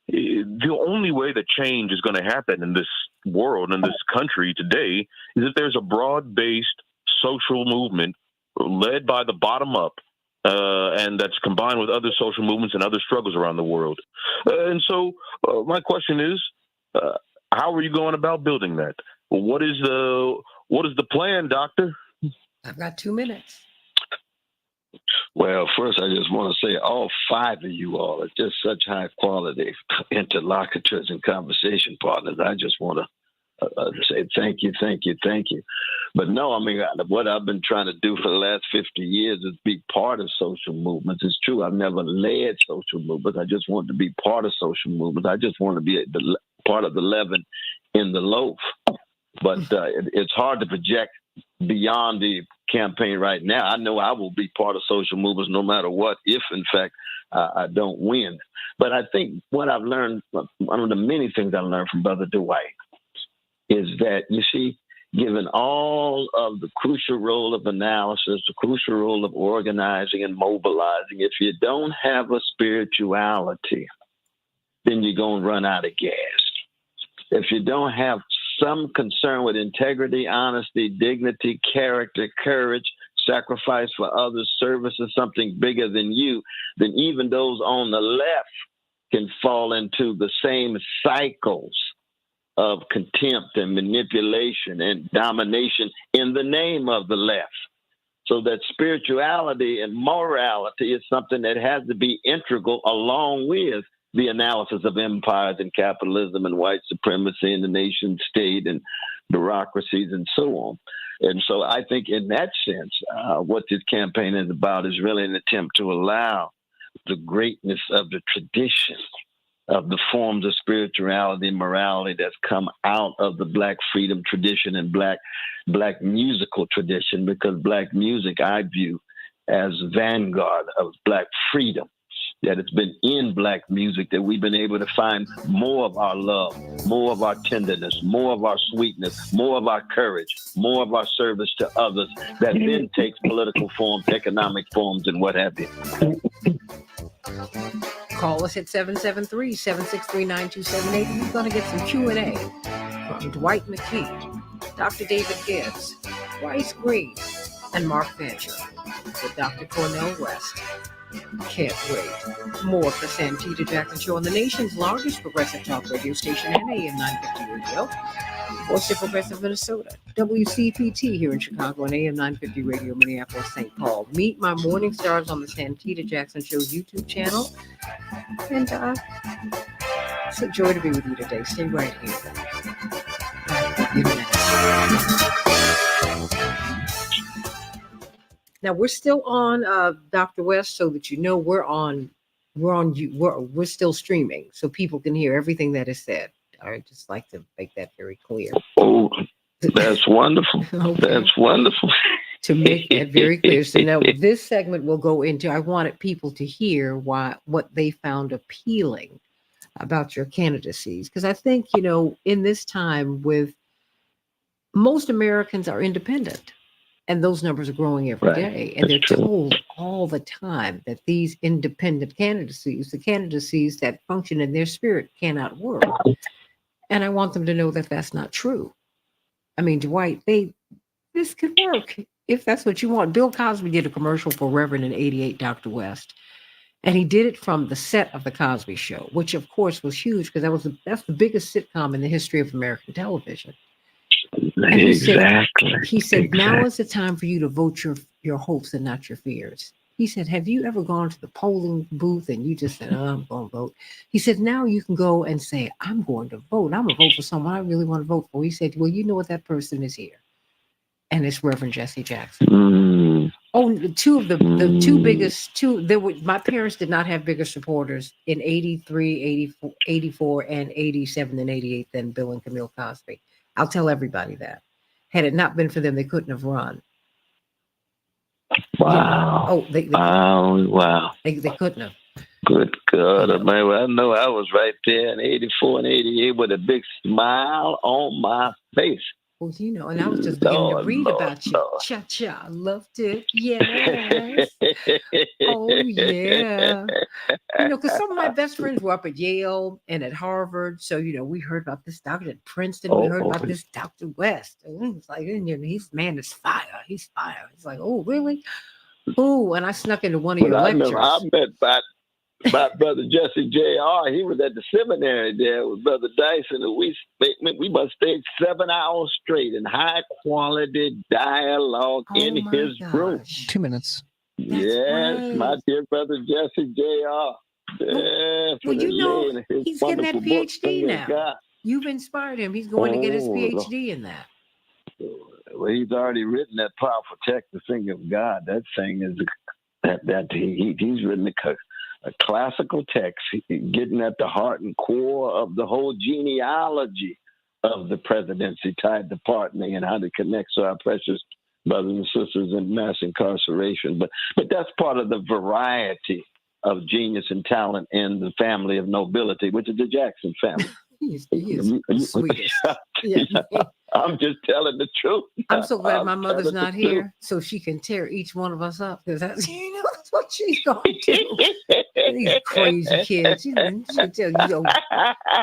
the only way that change is going to happen in this world, in this country today, is that there's a broad-based social movement led by the bottom up, and that's combined with other social movements and other struggles around the world. And so my question is, how are you going about building that? What is the plan, Doctor? I've got 2 minutes. Well, first, I just want to say all five of you all are just such high quality interlocutors and conversation partners. I just want to say thank you. But no, I mean, what I've been trying to do for the last 50 years is be part of social movements. It's true, I've never led social movements. I just want to be part of social movements. I just want to be part of the leaven in the loaf. But it's hard to project beyond the campaign right now. I know I will be part of social movements no matter what, if in fact I don't win. But I think what I've learned, one of the many things I learned from Brother Dwight, is that, you see, given all of the crucial role of analysis, the crucial role of organizing and mobilizing, if you don't have a spirituality, then you're going to run out of gas. If you don't have some concern with integrity, honesty, dignity, character, courage, sacrifice for others, service is something bigger than you, then even those on the left can fall into the same cycles of contempt and manipulation and domination in the name of the left. So that spirituality and morality is something that has to be integral along with the analysis of empires and capitalism and white supremacy and the nation state and bureaucracies and so on. And so I think in that sense, what this campaign is about is really an attempt to allow the greatness of the tradition of the forms of spirituality and morality that's come out of the Black freedom tradition and Black musical tradition, because Black music I view as vanguard of Black freedom, that it's been in Black music that we've been able to find more of our love, more of our tenderness, more of our sweetness, more of our courage, more of our service to others, that then takes political forms, economic forms, and what have you. Call us at 773-763-9278. We're going to get some Q&A from Dwight McKee, Dr. David Gibbs, Bryce Green, and Mark Fancher with Dr. Cornell West. Can't wait. More of the Santita Jackson Show on the nation's largest progressive talk radio station and AM 950 radio. Voice of Progressive Minnesota, WCPT here in Chicago and AM 950 radio, Minneapolis, St. Paul. Meet my morning stars on the Santita Jackson Show YouTube channel. And it's a joy to be with you today. Stay right here. Now we're still on Dr. West, so that you know we're still streaming, so people can hear everything that is said. I just like to make that very clear. Oh, that's wonderful. Okay. That's wonderful. To make that very clear. So now this segment will go into, I wanted people to hear what they found appealing about your candidacies. Because I think, in this time with most Americans are independent, and those numbers are growing every day. And they're told all the time that these independent candidacies, the candidacies that function in their spirit, cannot work. And I want them to know that that's not true. I mean, Dwight, this could work if that's what you want. Bill Cosby did a commercial for Reverend in '88, Dr. West. And he did it from the set of The Cosby Show, which of course was huge because that's the biggest sitcom in the history of American television. And he said, now is the time for you to vote your hopes and not your fears. He said, have you ever gone to the polling booth and you just said, oh, I'm going to vote? He said, now you can go and say, I'm going to vote. I'm going to vote for someone I really want to vote for. He said, well, you know what, that person is here. And it's Reverend Jesse Jackson. Oh, my parents did not have bigger supporters in 83, 84, and 87 and 88 than Bill and Camille Cosby. I'll tell everybody that. Had it not been for them, they couldn't have run. Wow. Wow. They couldn't have. Good God, man. I know I was right there in 84 and 88 with a big smile on my face. Well, and I was just beginning to read about you. Cha-cha, loved it. Yes. Oh, yeah. Because some of my best friends were up at Yale and at Harvard. So, we heard about this doctor at Princeton. We heard about this Dr. West. And it's like, man is fire. He's fire. It's like, oh, really? Oh, and I snuck into one of your lectures. I met my brother Jesse Jr. He was at the seminary there with Brother Dyson, and we must stay 7 hours straight in high quality dialogue in his room. 2 minutes. Yes, my dear brother Jesse Jr. He's getting that PhD now. God. You've inspired him. He's going to get his PhD in that. Well, he's already written that powerful text, The Finger of God. That thing is he's written a classical text, getting at the heart and core of the whole genealogy of the presidency tied to pardoning and how to connect to our precious brothers and sisters in mass incarceration. But that's part of the variety of genius and talent in the family of nobility, which is the Jackson family. He is the sweetest. I'm just telling the truth. I'm so glad my mother's not here, so she can tear each one of us up, because that's what she's going to do. These crazy kids. She can tell you,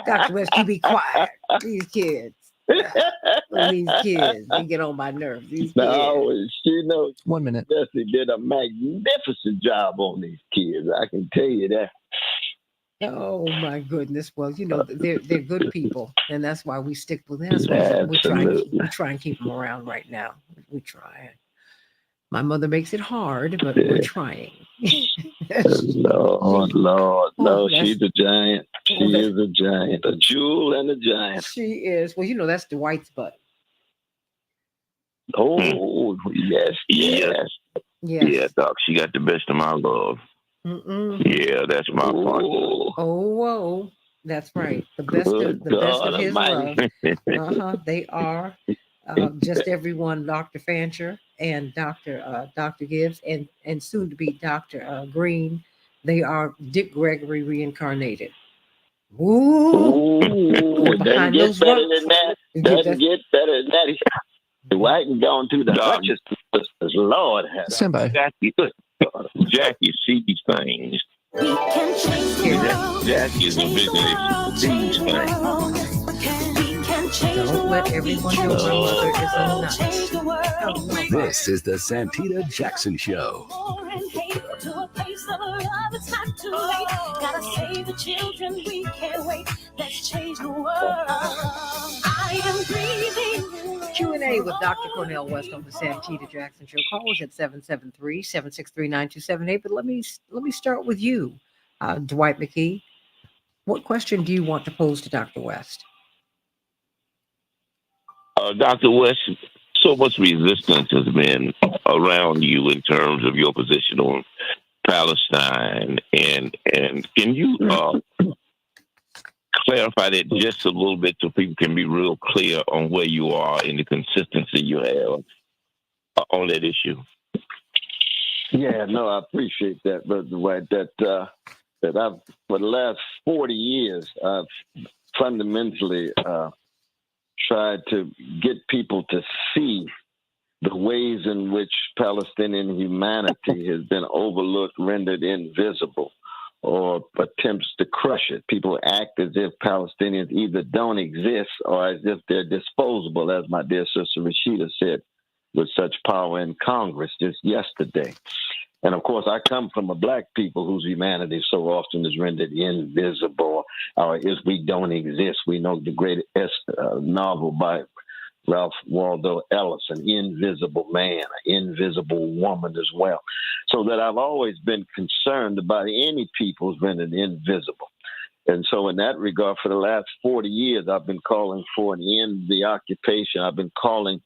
Dr. West, you be quiet. These kids. These kids, they get on my nerves. These kids. No, she knows. 1 minute. Jesse did a magnificent job on these kids. I can tell you that. Oh my goodness! Well, they're good people, and that's why we stick with them. That's why we try and keep them around right now. We try. My mother makes it hard, but we're trying. Lord, that's- she's a giant. She Oh, that's- is a giant, a jewel and a giant. She is. Well, that's Dwight's butt. Oh, yes. Yes. Yeah, Doc, she got the best of my love. Yeah, that's my partner. Oh, whoa. That's right. The best of his love. They are just everyone, Dr. Fancher and Dr. Gibbs and soon to be Dr. Green. They are Dick Gregory reincarnated. Ooh. Doesn't get better than that. Doesn't get better than that. Dwight and gone through the hutches. Lord have Stand Jackie sees things. We can change the world. Jackie is a visionary. Sees things. We can change the Don't world. let everyone know my mother is a nut. Change the world. This is the Santita Jackson Show. More and hate to a place of love. It's not too late. Gotta save the children. We can't wait. Let's change the world. I am breathing. Q&A with Dr. Cornell West on the Santita Jackson Show. Call us at 773-763-9278. But let me start with you, Dwight McKee. What question do you want to pose to Dr. West? Dr. West, so much resistance has been around you in terms of your position on Palestine, and can you clarify that just a little bit so people can be real clear on where you are and the consistency you have on that issue? Yeah, no, I appreciate that, Brother Dwight. That I've for the last 40 years, I've fundamentally tried to get people to see the ways in which Palestinian humanity has been overlooked, rendered invisible, or attempts to crush it. People act as if Palestinians either don't exist or as if they're disposable, as my dear sister Rashida said with such power in Congress just yesterday. And of course, I come from a black people whose humanity so often is rendered invisible, or is we don't exist. We know the great novel by Ralph Waldo Ellis, An Invisible Man, an Invisible Woman as well. So that I've always been concerned about any people's rendered invisible. And so in that regard, for the last 40 years, I've been calling for an end to the occupation. I've been calling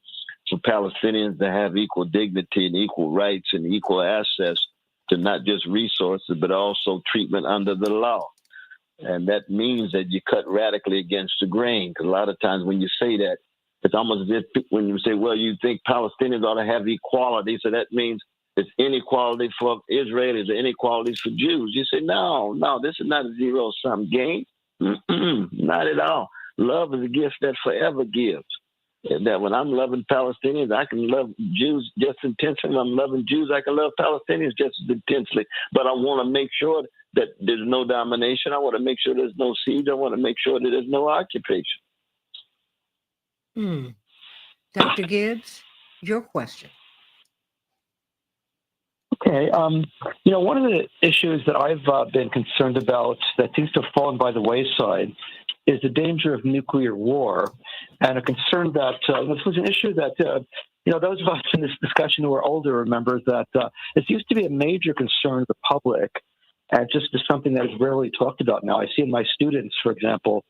for Palestinians to have equal dignity and equal rights and equal access to not just resources, but also treatment under the law. And that means that you cut radically against the grain. Because a lot of times when you say that, it's almost as if when you say, well, you think Palestinians ought to have equality, so that means it's inequality for Israelis or inequalities for Jews. You say, no, this is not a zero-sum game. Not at all. Love is a gift that forever gives. And that when I'm loving Palestinians, I can love Jews just intensely. When I'm loving Jews, I can love Palestinians just as intensely. But I want to make sure that there's no domination. I want to make sure there's no siege. I want to make sure that there's no occupation. Dr. Gibbs, your question. Okay. One of the issues that I've been concerned about that seems to have fallen by the wayside is the danger of nuclear war, and a concern that this was an issue that, those of us in this discussion who are older remember that this used to be a major concern of the public, and just is something that is rarely talked about now. I see in my students, for example,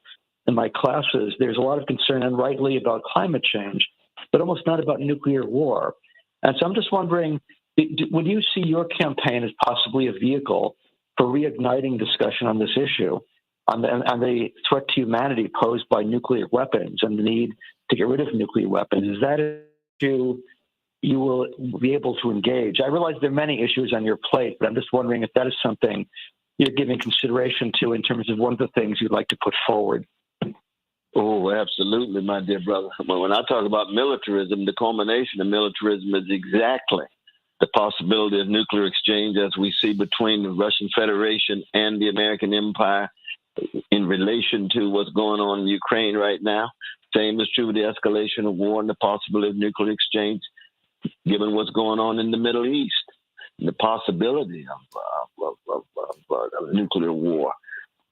in my classes, there's a lot of concern, and rightly, about climate change, but almost not about nuclear war. And so I'm just wondering, would you see your campaign as possibly a vehicle for reigniting discussion on this issue, on the threat to humanity posed by nuclear weapons and the need to get rid of nuclear weapons? Is that an issue you will be able to engage? I realize there are many issues on your plate, but I'm just wondering if that is something you're giving consideration to in terms of one of the things you'd like to put forward. Oh, absolutely, my dear brother. Well, when I talk about militarism, the culmination of militarism is exactly the possibility of nuclear exchange as we see between the Russian Federation and the American Empire in relation to what's going on in Ukraine right now. Same is true with the escalation of war and the possibility of nuclear exchange, given what's going on in the Middle East, and the possibility of nuclear war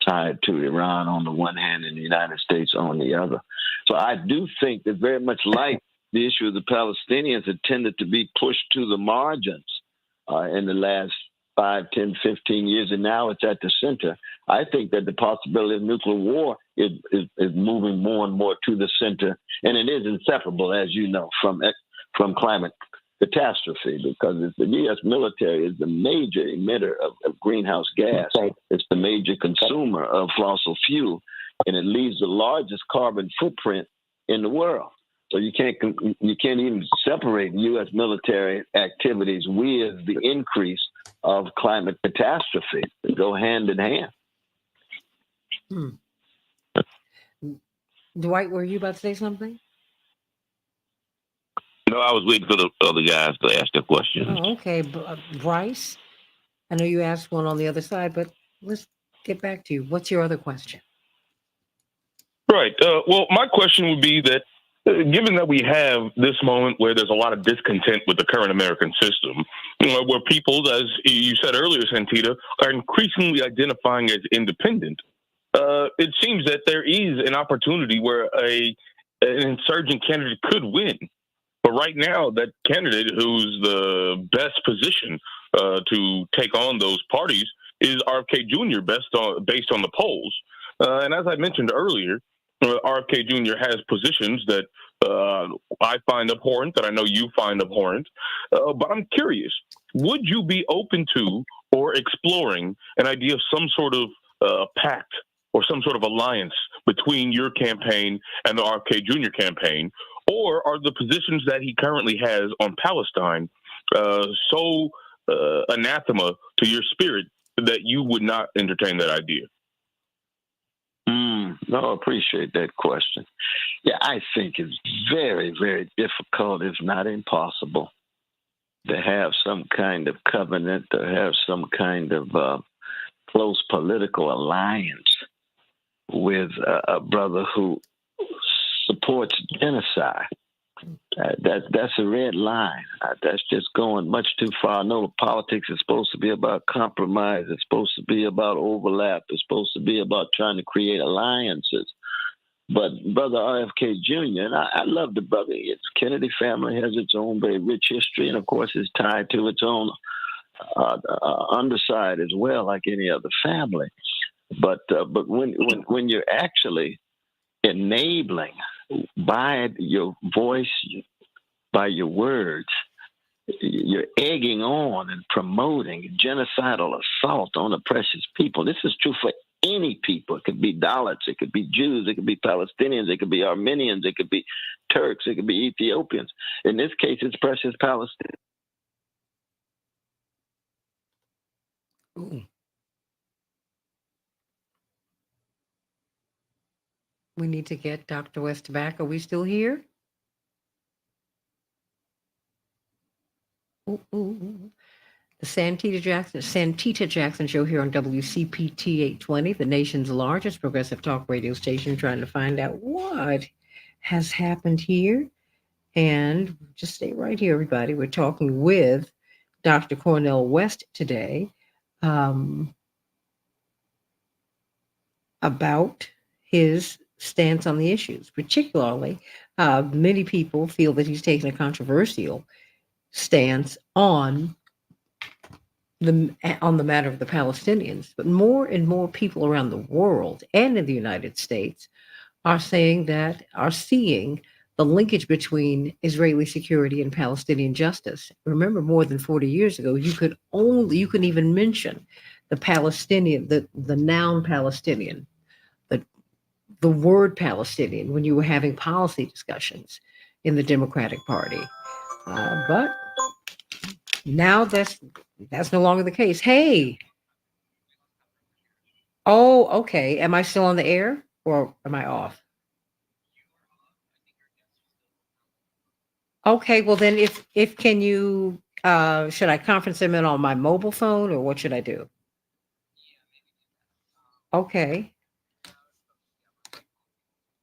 tied to Iran on the one hand and the United States on the other. So I do think that very much like the issue of the Palestinians had tended to be pushed to the margins in the last 5, 10, 15 years, and now it's at the center. I think that the possibility of nuclear war is moving more and more to the center, and it is inseparable, as you know, from climate catastrophe, because the U.S. military is the major emitter of greenhouse gas. It's the major consumer of fossil fuel, and it leaves the largest carbon footprint in the world. So you can't even separate U.S. military activities with the increase of climate catastrophe. They go hand in hand. Dwight, were you about to say something? No, I was waiting for the other guys to ask their questions. Oh, okay. Bryce, I know you asked one on the other side, but let's get back to you. What's your other question? Right. Well, my question would be that given that we have this moment where there's a lot of discontent with the current American system, where people, as you said earlier, Santita, are increasingly identifying as independent, it seems that there is an opportunity where an insurgent candidate could win. But right now, that candidate who's the best position to take on those parties is RFK Jr. based on the polls. And as I mentioned earlier, RFK Jr. has positions that I find abhorrent, that I know you find abhorrent. But I'm curious, would you be open to or exploring an idea of some sort of pact or some sort of alliance between your campaign and the RFK Jr. campaign? Or are the positions that he currently has on Palestine so anathema to your spirit that you would not entertain that idea? No, I appreciate that question. Yeah, I think it's very, very difficult, if not impossible, to have some kind of covenant, to have some kind of close political alliance with a brother who supports genocide. That's a red line. That's just going much too far. I know politics is supposed to be about compromise. It's supposed to be about overlap. It's supposed to be about trying to create alliances. But Brother RFK Jr., and I love the brother. Its Kennedy family has its own very rich history, and of course it's tied to its own underside as well, like any other family. But when you're actually enabling by your voice, by your words, you're egging on and promoting genocidal assault on the precious people. This is true for any people. It could be Dalits, it could be Jews, it could be Palestinians, it could be Armenians, it could be Turks, it could be Ethiopians. In this case, it's precious Palestinians. Ooh. We need to get Dr. West back. Are we still here? Ooh. The Santita Jackson Show here on WCPT 820, the nation's largest progressive talk radio station, trying to find out what has happened here. And just stay right here, everybody. We're talking with Dr. Cornel West today about his stance on the issues. Particularly, many people feel that he's taken a controversial stance on the matter of the Palestinians, but more and more people around the world and in the United States are seeing the linkage between Israeli security and Palestinian justice. Remember, more than 40 years ago, you couldn't even mention the Palestinian, the noun Palestinian, the word Palestinian when you were having policy discussions in the Democratic Party. But now that's no longer the case. Hey. Oh, okay. Am I still on the air or am I off? Okay, well then if can you should I conference them in on my mobile phone or what should I do? Okay.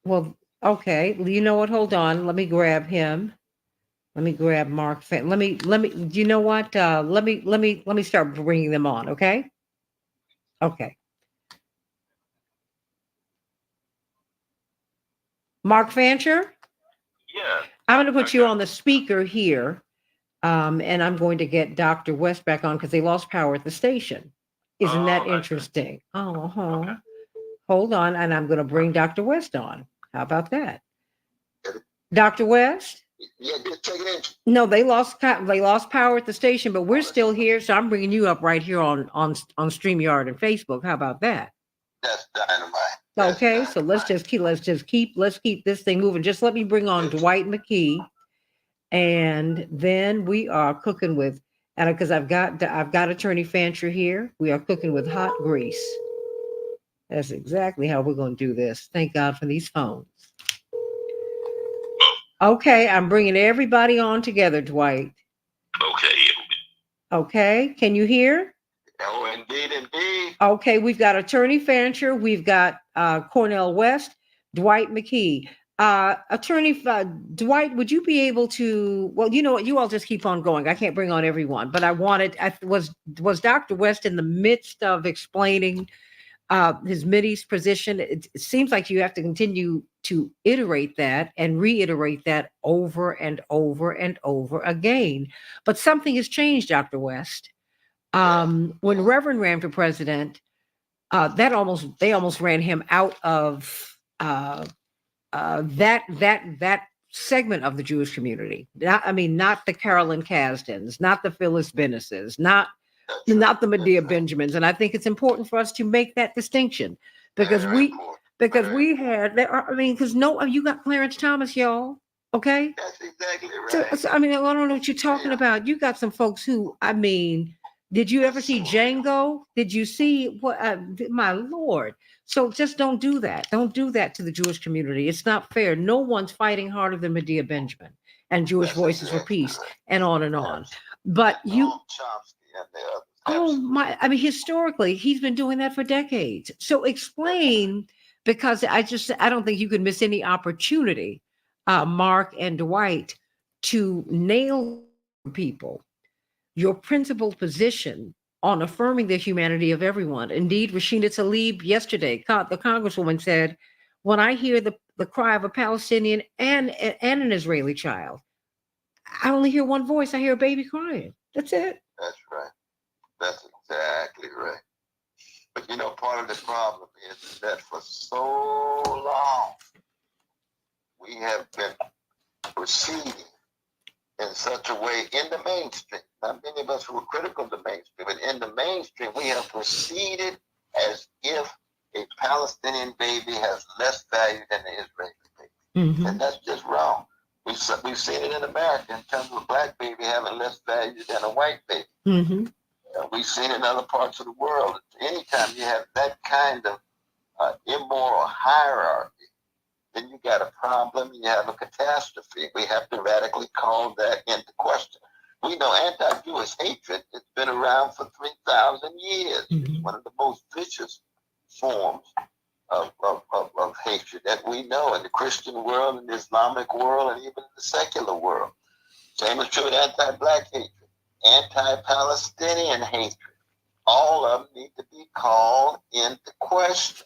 Well, okay. You know what? Hold on. Let me grab him. Let me grab Mark. Let me. You know what? Let me start bringing them on. Okay. Okay. Mark Fancher. Yeah. I'm going to put you on the speaker here, and I'm going to get Dr. West back on because they lost power at the station. Isn't that interesting? Oh, hold on, and I'm going to bring Dr. West on. How about that, Dr. West? Yeah, just take it No, they lost power at the station, but we're still here, so I'm bringing you up right here on StreamYard and Facebook. How about that? That's dynamite. Okay, so let's keep this thing moving. Just let me bring on Dwight McKee, and then we are cooking with, and because I've got Attorney Fancher here, we are cooking with hot grease. That's exactly how we're going to do this. Thank God for these phones. Okay, I'm bringing everybody on together, Dwight. Okay, can you hear? Oh, indeed. Okay, we've got Attorney Fancher, we've got Cornell West, Dwight McKee. Attorney Dwight, would you be able to? Well, you know what? You all just keep on going. I can't bring on everyone, but was Dr. West in the midst of explaining his Mideast position? It seems like you have to continue to iterate that and reiterate that over and over and over again. But something has changed, Dr. West. When Reverend ran for president, they almost ran him out of that segment of the Jewish community. Not the Carolyn Kasdans, not the Phyllis Bennis's, not the Medea Benjamins. And I think it's important for us to make that distinction because you got Clarence Thomas, y'all. Okay. That's exactly right. So, I don't know what you're talking about. You got some folks who, did you ever see Django? Did you see what? My Lord. So just don't do that. Don't do that to the Jewish community. It's not fair. No one's fighting harder than Medea Benjamin and Jewish Voices for Peace and on and on. But historically, he's been doing that for decades. So explain, because I don't think you could miss any opportunity, Mark and Dwight, to nail people your principled position on affirming the humanity of everyone. Indeed, Rashida Tlaib yesterday, the Congresswoman said, when I hear the cry of a Palestinian and an Israeli child, I only hear one voice. I hear a baby crying. That's it. That's right. That's exactly right. But part of the problem is that for so long, we have been proceeding in such a way in the mainstream. Not many of us who are critical of the mainstream, but in the mainstream, we have proceeded as if a Palestinian baby has less value than the Israeli baby. Mm-hmm. And that's just wrong. We've seen it in America in terms of a black baby having less value than a white baby. Mm-hmm. We've seen it in other parts of the world. Anytime you have that kind of immoral hierarchy, then you got a problem, you have a catastrophe. We have to radically call that into question. We know anti-Jewish hatred has been around for 3,000 years. Mm-hmm. It's one of the most vicious forms of hatred that we know in the Christian world, in the Islamic world, and even in the secular world. Same is true with anti-black hatred, anti-Palestinian hatred. All of them need to be called into question.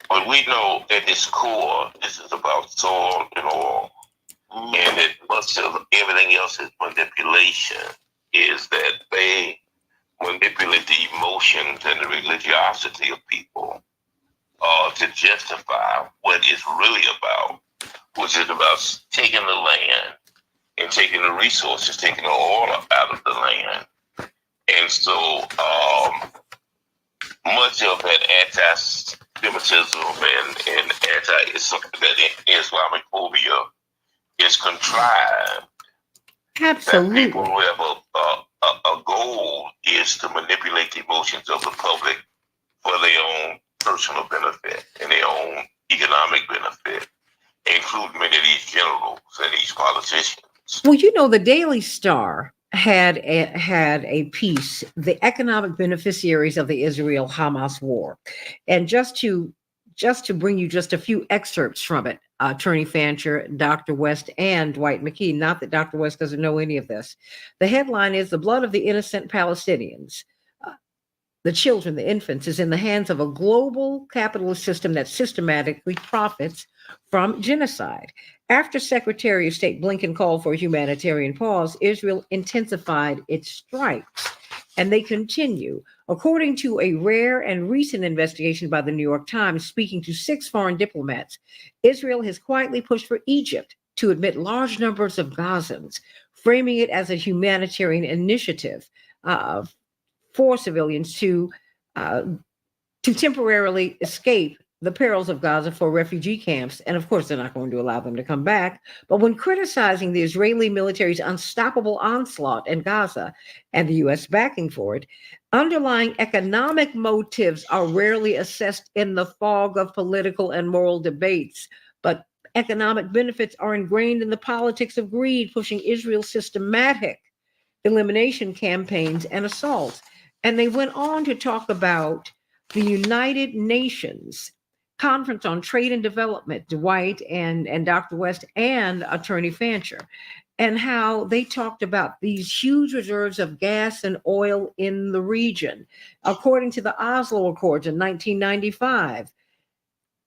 But we know at its core, this is about soil and oil. Mm-hmm. And that much of everything else is manipulation, is that they manipulate the emotions and the religiosity of people to justify what it's really about, which is about taking the land and taking the resources, taking the oil out of the land. And so much of that anti-Semitism and anti-Islamic phobia is contrived. Absolutely. That people who have a goal is to manipulate the emotions of the public for their own personal benefit and their own economic benefit, including many of these generals and these politicians. Well, the Daily Star had a piece, the economic beneficiaries of the Israel-Hamas war, and just to bring you just a few excerpts from it, Attorney Fancher, Dr. West, and Dwight McKee. Not that Dr. West doesn't know any of this. The headline is "The Blood of the Innocent Palestinians, the Children, the Infants, is in the hands of a global capitalist system that systematically profits from genocide." After Secretary of State Blinken called for a humanitarian pause, Israel intensified its strikes, and they continue. According to a rare and recent investigation by the New York Times, speaking to 6 foreign diplomats, Israel has quietly pushed for Egypt to admit large numbers of Gazans, framing it as a humanitarian initiative for civilians to temporarily escape the perils of Gaza for refugee camps. And of course, they're not going to allow them to come back. But when criticizing the Israeli military's unstoppable onslaught in Gaza and the U.S. backing for it, underlying economic motives are rarely assessed in the fog of political and moral debates. But economic benefits are ingrained in the politics of greed, pushing Israel's systematic elimination campaigns and assaults. And they went on to talk about the United Nations Conference on Trade and Development, Dwight and Dr. West and Attorney Fancher, and how they talked about these huge reserves of gas and oil in the region. According to the Oslo Accords in 1995,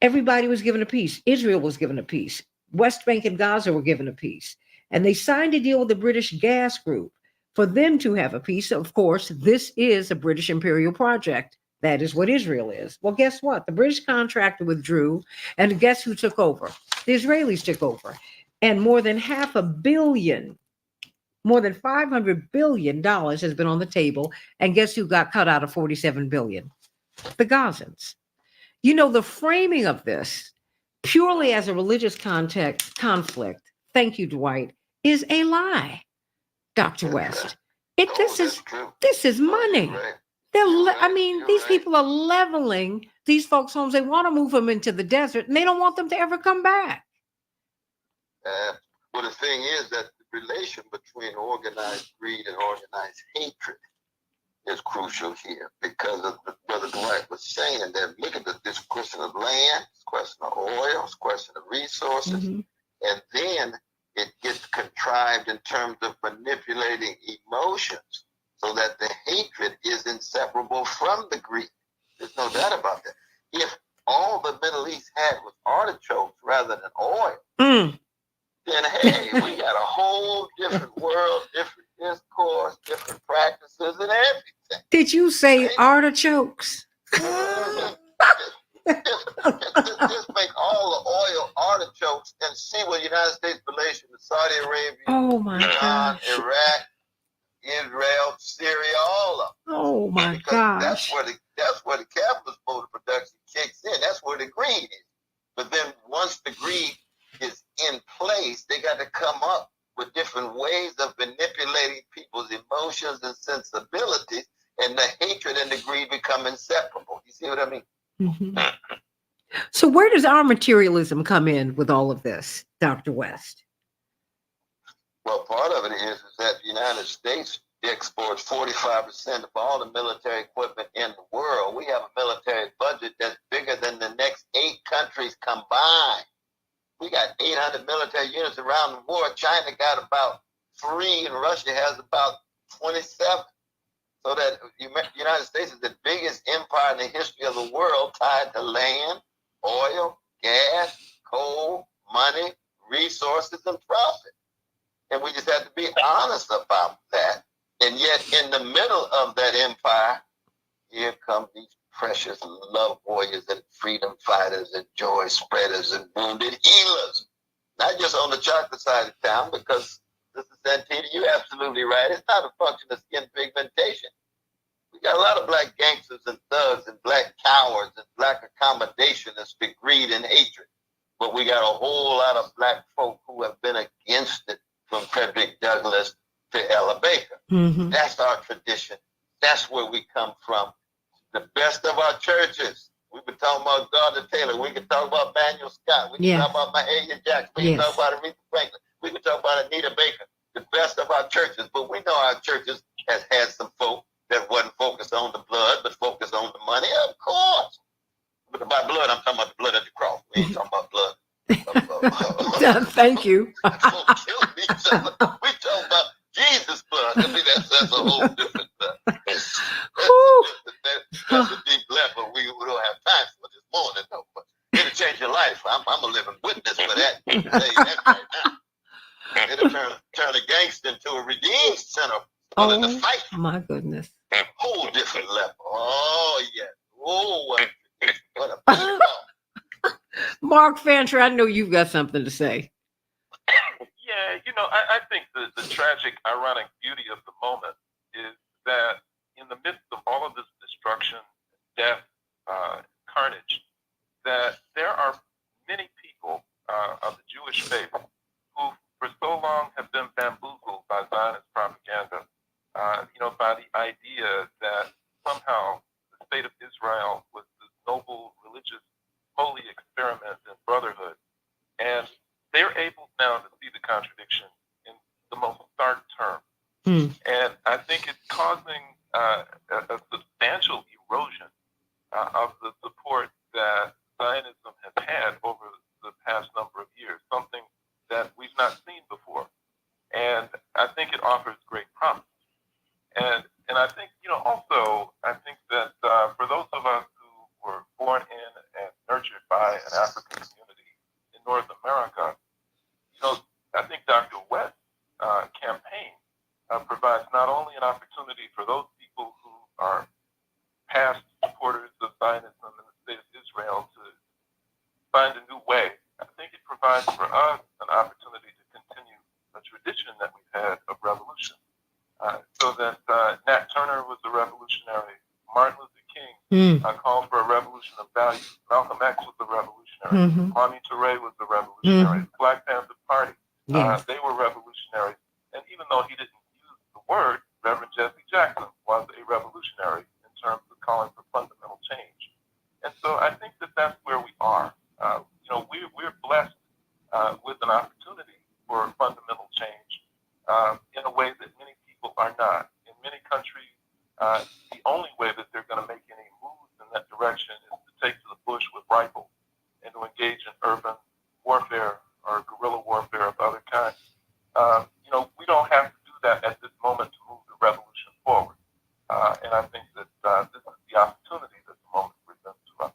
everybody was given a piece. Israel was given a piece. West Bank and Gaza were given a piece. And they signed a deal with the British Gas Group for them to have a piece. Of course, this is a British imperial project. That is what Israel is. Well, guess what? The British contractor withdrew, and guess who took over? The Israelis took over. And more than $500 billion has been on the table. And guess who got cut out of $47 billion? The Gazans. You know, the framing of this purely as a religious conflict, thank you, Dwight, is a lie, Dr. West. This is money. These people are leveling these folks' homes. They want to move them into the desert, and they don't want them to ever come back. Well, the thing is that the relation between organized greed and organized hatred is crucial here, because of Brother Dwight was saying that look at this question of land, this question of oil, this question of resources, and then it gets contrived in terms of manipulating emotions so that the hatred is inseparable from the greed. There's no doubt about that. If all the Middle East had was artichokes rather than oil, then hey, we got a whole different world, different discourse, different practices, and everything. Did you say artichokes? Just make all the oil artichokes and see what the United States relation to Saudi Arabia, Iran, Iraq, Israel, Syria, all of them. Oh my gosh! That's where the capitalist mode of production kicks in. That's where the greed is. But then once the greed is in place, they got to come up with different ways of manipulating people's emotions and sensibilities, and the hatred and the greed become inseparable. You see what I mean? So where does our materialism come in with all of this, Dr. West? Well, part of it is that the United States exports 45% of all the military equipment in the world. We have a military budget that's bigger than the next 8 countries combined. We got 800 military units around the world. China got about 3, and Russia has about 27. So that the United States is the biggest empire in the history of the world, tied to land, oil, gas, coal, money, resources, and profit. And we just have to be honest about that. And yet, in the middle of that empire, here come these precious love warriors and freedom fighters and joy spreaders and wounded healers. Not just on the chocolate side of town, because this is Santita, you're absolutely right. It's not a function of skin pigmentation. We got a lot of black gangsters and thugs and black cowards and black accommodationists to greed and hatred. But we got a whole lot of black folk who have been against it, from Frederick Douglass to Ella Baker. That's our tradition. That's where we come from. The best of our churches. We've been talking about Gardner Taylor. We can talk about Manuel Scott. We can talk about Mahalia Jackson. We can talk about Aretha Franklin. We can talk about Anita Baker. The best of our churches. But we know our churches has had some folk that wasn't focused on the blood, but focused on the money. Of course. But by blood, I'm talking about the blood at the cross. We ain't talking about blood. Thank you. We talking about Jesus' blood. I mean, that's a whole different that's a deep level we don't have time for this morning, though. But it'll change your life. I'm a living witness for that. to a redeemed sinner under the fight. My goodness. A whole different level. Oh, yes. Oh, what a beautiful. Mark Fancher, I know you've got something to say. Yeah, I think the tragic, ironic beauty of the moment is that in the midst of all of this destruction, death, carnage, that there are many people of the Jewish faith who for so long have been bamboozled by Zionist propaganda, by the idea that somehow the state of Israel was this noble, religious, holy experiment in brotherhood. And they're able now to see the contradiction in the most stark terms. And I think it's causing a substantial erosion of the support that Zionism has had over the past number of years, something that we've not seen before. And I think it offers great promise. And I think, also, I think that for those of us who were born in and nurtured by an African community in North America, I think Dr. West's campaign provides not only an opportunity for those people who are past supporters of Zionism in the state of Israel to find a new way. I think it provides for us an opportunity to continue a tradition that we've had of revolution. So that Nat Turner was a revolutionary, Martin Luther King called for a revolution of values, Malcolm X was a revolutionary, Kwame Ture was a revolutionary, Black Panther Party, they were revolutionaries. And even though he didn't use the word, Reverend Jesse Jackson was a revolutionary in terms of calling for fundamental change. And so I think that that's where we are. We're blessed with an opportunity for fundamental change in a way that many people are not. In many countries, the only way that they're going to make any moves in that direction is to take to the bush with rifles and to engage in urban warfare or guerrilla warfare of other kinds. We don't have to do that at this moment to move the revolution forward. And I think that this is the opportunity that the moment presents to us.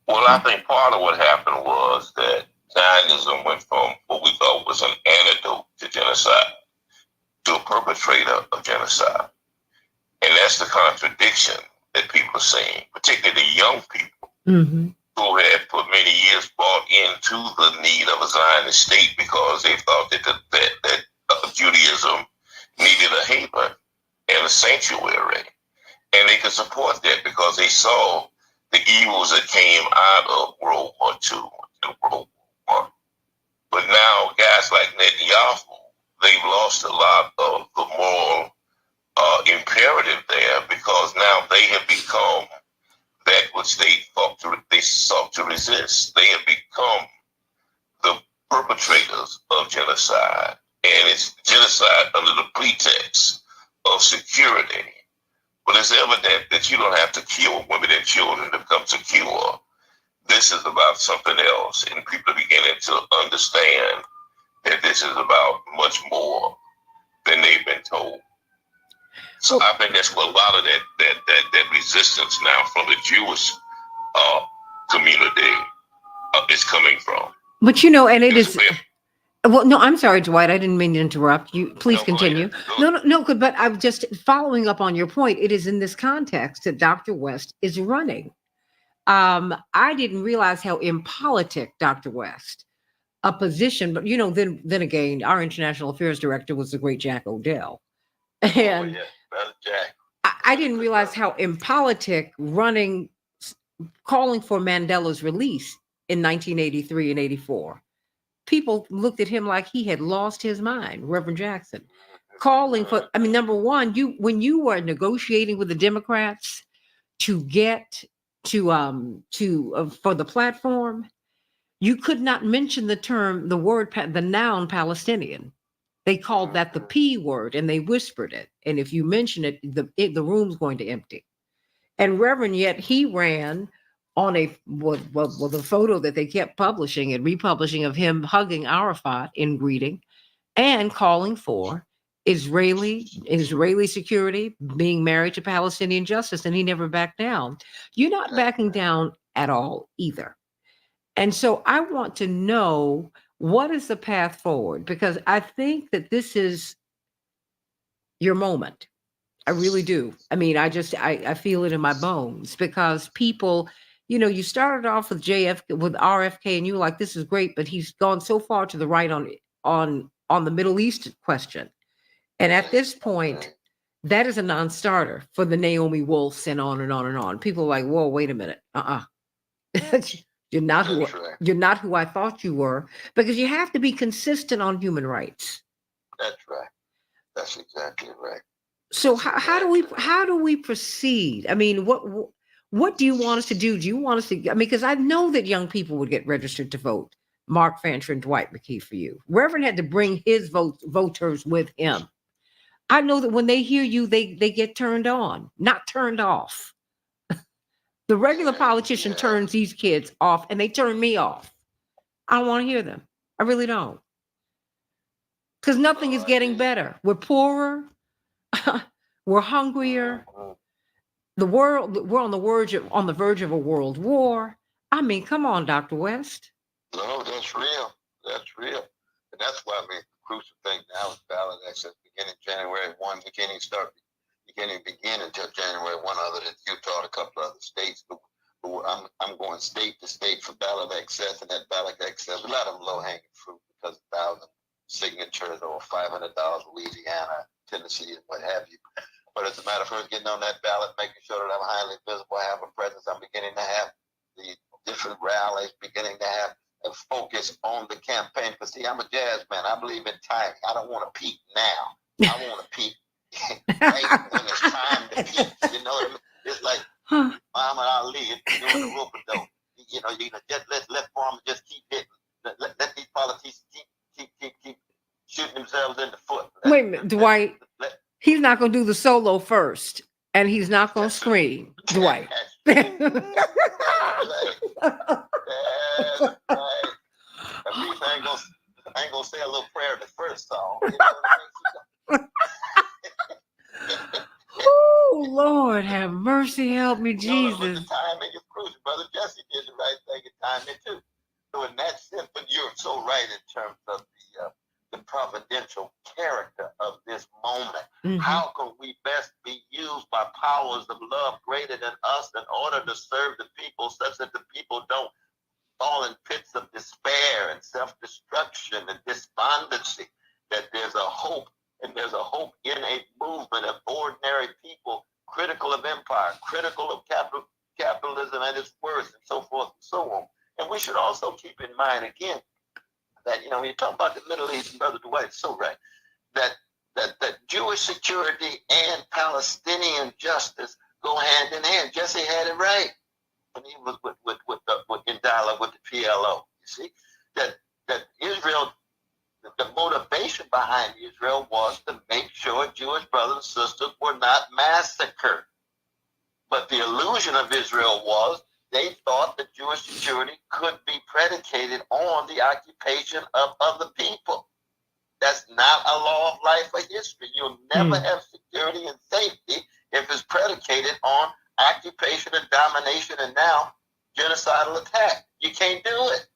Well, I think part of what happened was that Zionism went from what we thought was an antidote to genocide to a perpetrator of genocide. And that's the contradiction that people are seeing, particularly the young people who had for many years bought into the need of a Zionist state because they thought that Judaism needed a haven and a sanctuary. And they could support that because they saw the evils that came out of World War II and World War I. But now guys like Netanyahu, they've lost a lot of the moral imperative there because now they have become that which they sought to resist. They have become the perpetrators of genocide. And it's genocide under the pretext of security. But it's evident that you don't have to kill women and children to become secure. This is about something else. And people are beginning to understand that this is about much more than they've been told. So I think that's what a lot of that resistance now from the Jewish community is coming from. But and it is. Well, no, I'm sorry, Dwight. I didn't mean to interrupt you. Please continue. No, but I'm just following up on your point. It is in this context that Dr. West is running. I didn't realize how impolitic Dr. West, a position, but then again, our international affairs director was the great Jack Odell. And I didn't realize how impolitic running, calling for Mandela's release in 1983 and 84. People looked at him like he had lost his mind, Reverend Jackson, calling for, number one, when you were negotiating with the Democrats to get for the platform, you could not mention the noun Palestinian. They called that the P word and they whispered it. And if you mention it, the room's going to empty. And Reverend, yet he ran on a photo that they kept publishing and republishing of him hugging Arafat in greeting and calling for Israeli security, being married to Palestinian justice, and he never backed down. You're not backing down at all either. And so I want to know, what is the path forward? Because I think that this is your moment. I really do. I mean, I feel it in my bones because people, you started off with with RFK, and you were like, this is great, but he's gone so far to the right on the Middle East question. And at this point, that is a non-starter for the Naomi Wolfs and on and on and on. People are like, whoa, wait a minute. You're not who you're not who I thought you were, because you have to be consistent on human rights. That's right. That's exactly right. So how do we proceed? I mean, what do you want us to do? Do you want us to? I mean, because I know that young people would get registered to vote. Mark Fancher and Dwight McKee for you. Reverend had to bring his voters with him. I know that when they hear you, they get turned on, not turned off. The regular politician turns these kids off, and they turn me off. I don't want to hear them. I really don't. Because nothing is getting better. We're poorer. We're hungrier. We're on the verge of a world war. I mean, come on, Dr. West. No, that's real. That's real. And that's why the crucial thing now is ballot access beginning January 1. We can't even begin until January 1, other than Utah and a couple other states. But I'm going state to state for ballot access, and that ballot access, a lot of them low-hanging fruit because 1,000 signatures or $500 Louisiana, Tennessee, and what have you. But as a matter of fact, getting on that ballot, making sure that I'm highly visible, have a presence, I'm beginning to have the different rallies, beginning to have a focus on the campaign. Because, see, I'm a jazz man. I believe in timing. I don't want to peak now. I want to peak right when it's time to peak. You know what I mean? It's like Muhammad Ali doing the rope-a-dope. Just let farmers just keep hitting. Let these politicians keep shooting themselves in the foot. Wait a minute, Dwight. He's not going to do the solo first, and he's not going to scream, Dwight. That's right. At least I ain't gonna say a little prayer in the first song. You know what I mean? Oh, Lord, have mercy, help me, Jesus. But the timing is crucial. Brother Jesse did the right thing in timing too. So in that sense, but you're so right in terms of the providential character of this moment. Mm-hmm. How can we best be used by powers of love greater than us in order to serve the people, such that the people don't fall in pits of despair and self-destruction and despondency, that there's a hope, and there's a hope in a movement of ordinary people, critical of empire, critical of capitalism and its worth, and so forth and so on. And we should also keep in mind, again, that, when you talk about the Middle East, and Brother Dwight is so right, that Jewish security and Palestinian justice go hand in hand. Jesse had it right when he was in dialogue with the PLO. You see, that Israel, the motivation behind Israel was to make sure Jewish brothers and sisters were not massacred. But the illusion of Israel was they thought that Jewish security could be predicated on the occupation of other people. That's not a law of life or history. You'll never have security and safety if it's predicated on occupation and domination and now genocidal attack. You can't do it.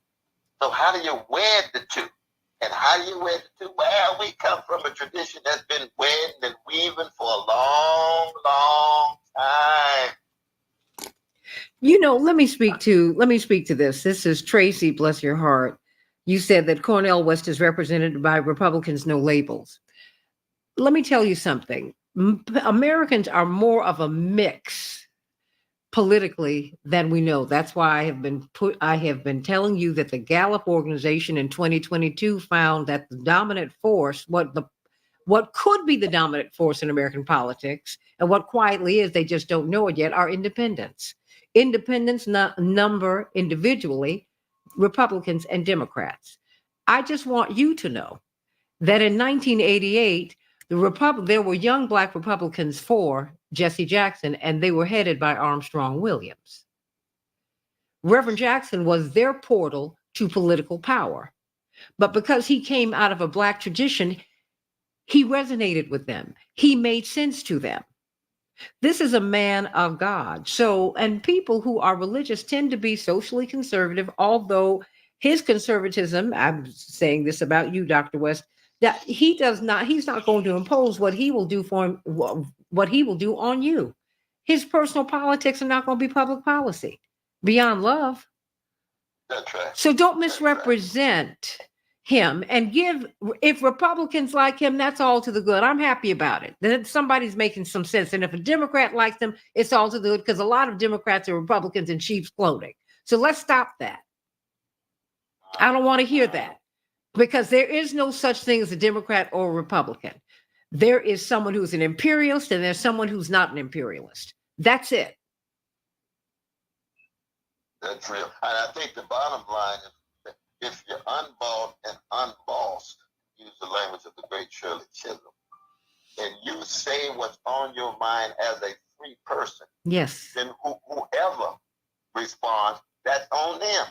So how do you wed the two? And how do you wed the two? Well, we come from a tradition that's been wedding and weaving for a long, long time. Let me speak to this. This is Tracy, bless your heart. You said that Cornel West is represented by Republicans, no labels. Let me tell you something. Americans are more of a mix politically than we know. That's why I have been telling you that the Gallup organization in 2022 found that the dominant force, what could be the dominant force in American politics, and what quietly is, they just don't know it yet, are independents. Independents number individually Republicans and Democrats. I just want you to know that in 1988, there were young Black Republicans for Jesse Jackson, and they were headed by Armstrong Williams. Reverend Jackson was their portal to political power. But because he came out of a Black tradition, he resonated with them. He made sense to them. This is a man of God. And people who are religious tend to be socially conservative, although his conservatism, I'm saying this about you, Dr. West, That he does not, he's not going to impose what he will do for him, what he will do on you. His personal politics are not going to be public policy beyond love. That's right. So don't misrepresent him and give, if Republicans like him, that's all to the good. I'm happy about it. Then somebody's making some sense. And if a Democrat likes them, it's all to the good because a lot of Democrats are Republicans in sheep's clothing. So let's stop that. I don't want to hear that. Because there is no such thing as a Democrat or a Republican. There is someone who's an imperialist and there's someone who's not an imperialist. That's it. That's real. And I think the bottom line is that if you're unbought and unbossed, use the language of the great Shirley Chisholm, and you say what's on your mind as a free person, yes, then whoever responds, that's on them.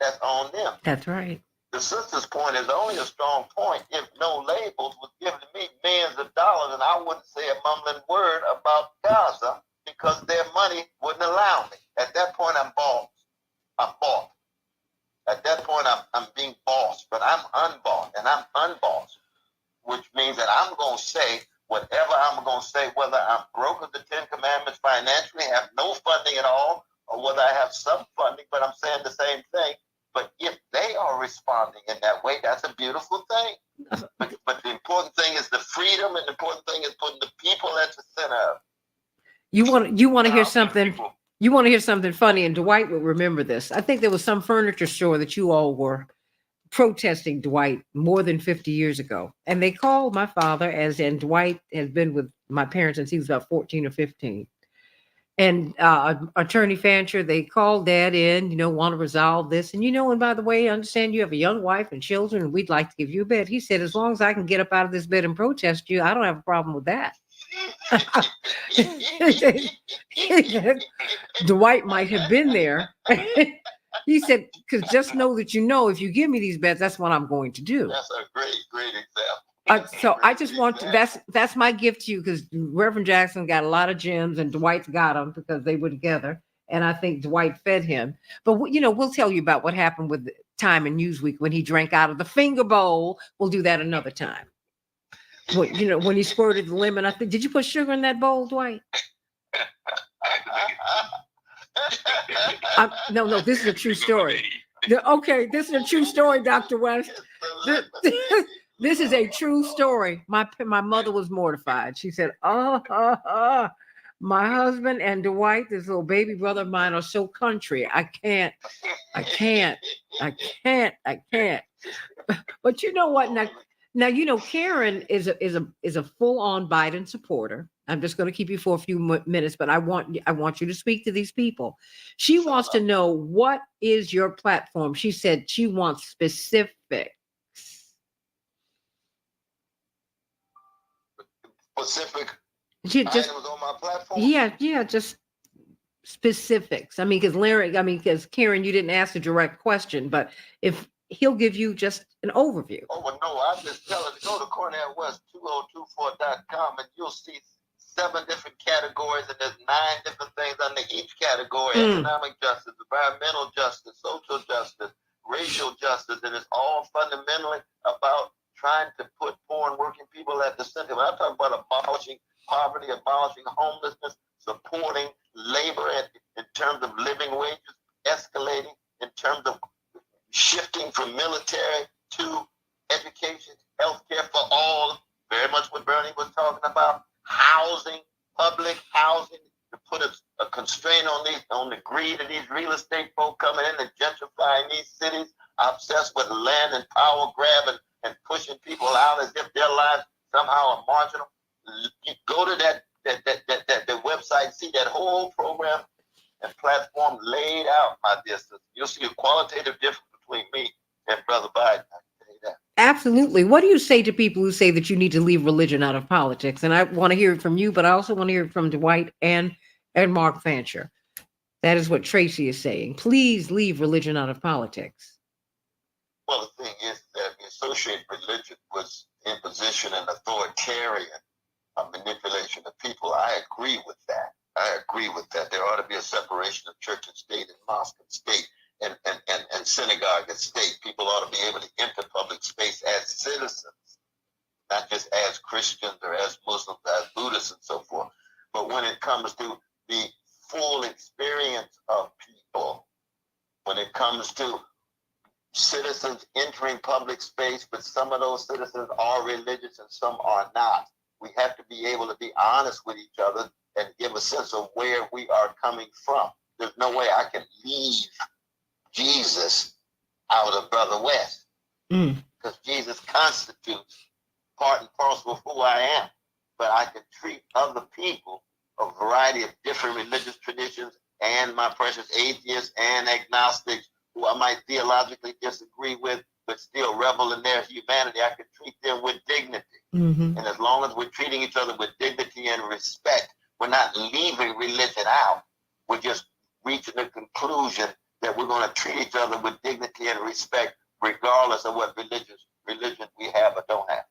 That's on them. That's right. The sister's point is only a strong point if no labels was given to me millions of dollars and I wouldn't say a mumbling word about Gaza because their money wouldn't allow me. At that point, I'm bought. I'm bought. At that point, I'm being bossed, but I'm unbought and I'm unbossed, which means that I'm going to say whatever I'm going to say, whether I'm broke of the Ten Commandments financially, have no funding at all, or whether I have some funding, but I'm saying the same thing. But if they are responding in that way, that's a beautiful thing. But the important thing is the freedom, and the important thing is putting the people at the center of it. You want to hear something? You want to hear something funny? And Dwight will remember this. I think there was some furniture store that you all were protesting Dwight more than 50 years ago, and they called my father, as in Dwight has been with my parents since he was about 14 or 15. And Attorney Fancher, they called Dad in, want to resolve this. And, and by the way, I understand you have a young wife and children, and we'd like to give you a bed. He said, as long as I can get up out of this bed and protest you, I don't have a problem with that. Dwight might have been there. He said, because just know that if you give me these beds, that's what I'm going to do. That's a great example. So I just want to, that's my gift to you, because Reverend Jackson got a lot of gems and Dwight's got them because they were together. And I think Dwight fed him. But, we'll tell you about what happened with Time and Newsweek when he drank out of the finger bowl. We'll do that another time. When he squirted the lemon, I think, did you put sugar in that bowl, Dwight? No, this is a true story. Okay, this is a true story, Dr. West. This is a true story. My mother was mortified. She said, my husband and Dwight, this little baby brother of mine, are so country. I can't. But you know what? Now, Karen is a full-on Biden supporter. I'm just going to keep you for a few minutes, but I want you to speak to these people. She wants to know, what is your platform? She said she wants specifics. Specific items on my platform? Yeah, just specifics. Because Karen, you didn't ask a direct question, but if he'll give you just an overview. Oh, well, no, I just tell her to go to CornellWest2024.com and you'll see 7 different categories, and there's 9 different things under each category: economic justice, environmental justice, social justice, racial justice, and it's all fundamentally about trying to put poor and working people at the center. When I'm talking about abolishing poverty, abolishing homelessness, supporting labor in terms of living wages, escalating in terms of shifting from military to education, healthcare for all, very much what Bernie was talking about, housing, public housing, to put a constraint on the greed of these real estate folk coming in and gentrifying these cities, obsessed with land and power grab and pushing people out as if their lives somehow are marginal. You go to that website, see that whole program and platform laid out, my dear sister. You'll see a qualitative difference between me and Brother Biden. I can tell you that. Absolutely. What do you say to people who say that you need to leave religion out of politics? And I want to hear it from you, but I also want to hear it from Dwight and Mark Fancher. That is what Tracy is saying. Please leave religion out of politics. Well, the thing is that we associate religion with imposition and authoritarian manipulation of people. I agree with that. There ought to be a separation of church and state and mosque and state. and synagogue and state. People ought to be able to enter public space as citizens, not just as Christians or as Muslims, as Buddhists and so forth. But when it comes to the full experience of people, when it comes to citizens entering public space, but some of those citizens are religious and some are not, we have to be able to be honest with each other and give a sense of where we are coming from. There's no way I can leave Jesus out of Brother West, because Jesus constitutes part and parcel of who I am. But I can treat other people, a variety of different religious traditions, and my precious atheists and agnostics, who I might theologically disagree with, but still revel in their humanity. I can treat them with dignity. And as long as we're treating each other with dignity and respect, we're not leaving religion out. We're just reaching the conclusion that we're going to treat each other with dignity and respect, regardless of what religion we have or don't have.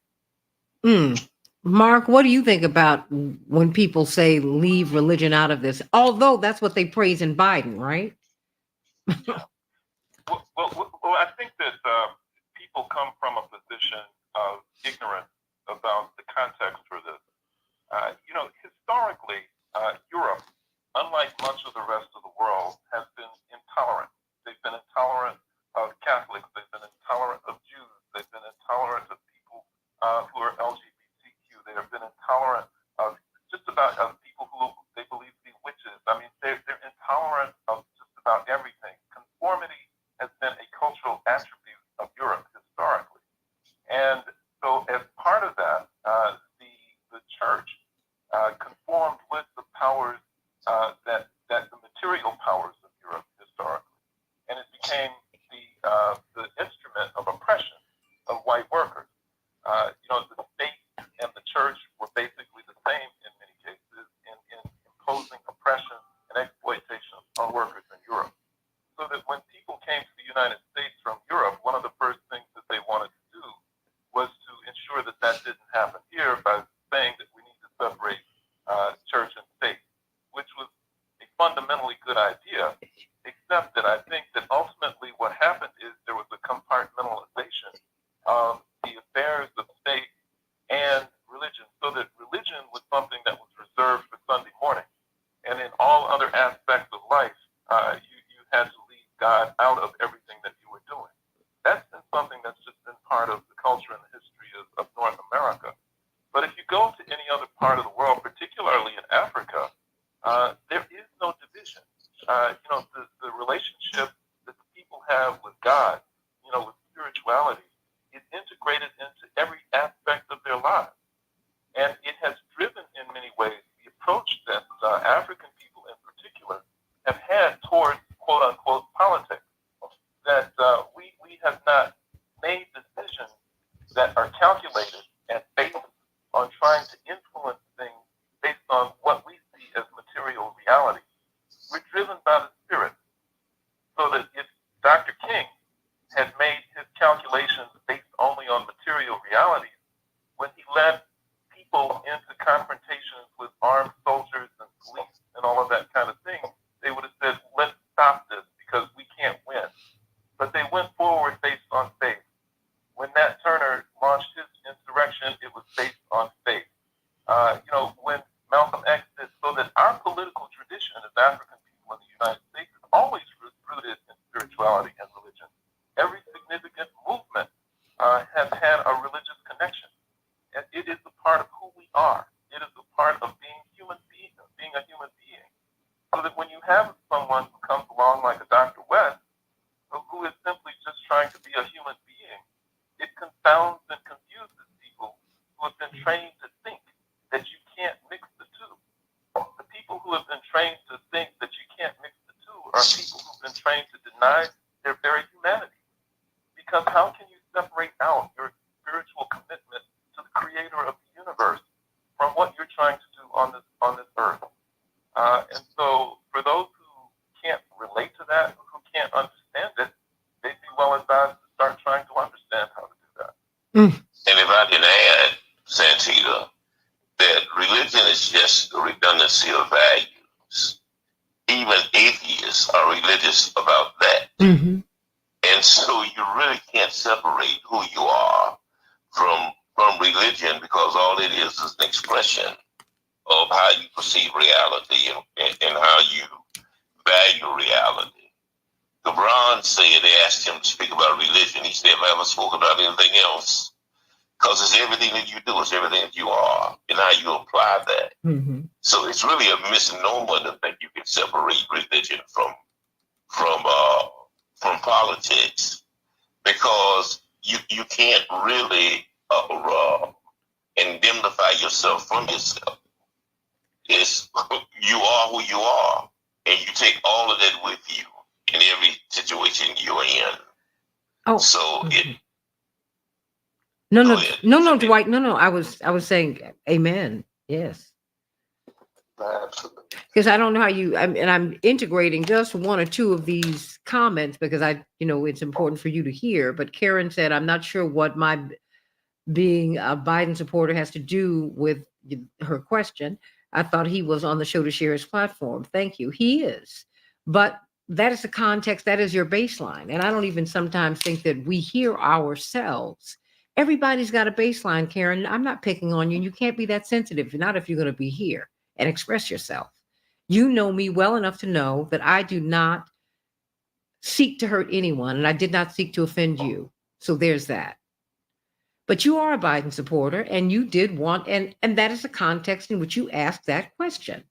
Mark, what do you think about when people say leave religion out of this? Although that's what they praise in Biden, right? Well, I think that people come from a position of ignorance about the context for this. Historically, Europe, unlike much of the rest of the world, has been intolerant. They've been intolerant of Catholics. They've been intolerant of Jews. They've been intolerant of people who are LGBTQ. They have been intolerant of just about people who they believe to be witches. I mean, they're intolerant of just about everything. Conformity has been a cultural attribute of Europe historically. And so as part of that, the church conformed with the powers that the material powers of Europe historically. And it became the instrument of oppression of white workers. The state and the church were basically the same in many cases in imposing oppression and exploitation on workers in Europe. So that when people came to the United States from Europe, one of the first things that they wanted to do was to ensure that that didn't happen here by saying that we need to separate church and state, which was a fundamentally good idea, except that I think that ultimately what happened is there was a compartmentalization of the affairs of state and religion, so that religion was something that was reserved for Sunday morning. And in all other aspects of life, you had to leave God out of everything that you were doing. That's been something that's just been part of the culture and the history of North America. But if you go to any other part of the world, particularly in Africa, there is no division. The relationship that the people have with God, with spirituality, is integrated into every aspect of their lives. And it has driven, in many ways, the approach that African people in particular have had towards quote-unquote politics, that we have not made decisions that are calculated and based on trying to influence things based on what we see as material reality. We're driven by the Spirit. So that if Dr. King had made his calculations based only on material realities, when he led people into confrontations with armed soldiers and police and all of that kind of thing, they would have said, let's stop this because we can't win. But they went forward based on faith. When Nat Turner launched his insurrection, it was based on faith. When Malcolm X did, so that our political tradition as African people in the United States is always rooted in spirituality and religion. Every significant movement has had a religious connection. And it is a part of who we are. It is a part of being a human being. So that when you have someone who comes along like a Dr. West, who is simply just trying to be a human being, it confounds and confuses people who have been trained to think that you can't mix the two. The people who have been trained to think that you can't mix the two are people who've been trained to deny their very humanity. Because how can you separate out your spiritual commitment to the creator of the universe from what you're trying to do on this earth? And so for those who can't relate to that, who can't understand it, they'd be well advised to start trying to understand how to do that. And if I can add, Santita, that religion is just a redundancy of values. even atheists are religious about that. Mm-hmm. And so you really can't separate who you are from religion, because all it is an expression of how you perceive reality and how you value reality. Gibran said, they asked him to speak about religion. He said, have I ever spoken about anything else? Because it's everything that you do, it's everything that you are, and how you apply that. Mm-hmm. So it's really a misnomer to think you can separate religion from politics, because you can't really indemnify yourself from yourself. It's you are who you are, and you take all of that with you in every situation you're in. Oh, so mm-hmm. No, Dwight. No. I was saying, amen. Yes. Absolutely. Because I don't know how I'm integrating just one or two of these comments because it's important for you to hear. But Karen said, I'm not sure what my being a Biden supporter has to do with her question. I thought he was on the show to share his platform. Thank you. He is. But that is the context. That is your baseline. And I don't even sometimes think that we hear ourselves. Everybody's got a baseline, Karen. I'm not picking on you. You can't be that sensitive, not if you're going to be here and express yourself. You know me well enough to know that I do not seek to hurt anyone, and I did not seek to offend you. So there's that. But you are a Biden supporter, and you did want, and that is the context in which you asked that question.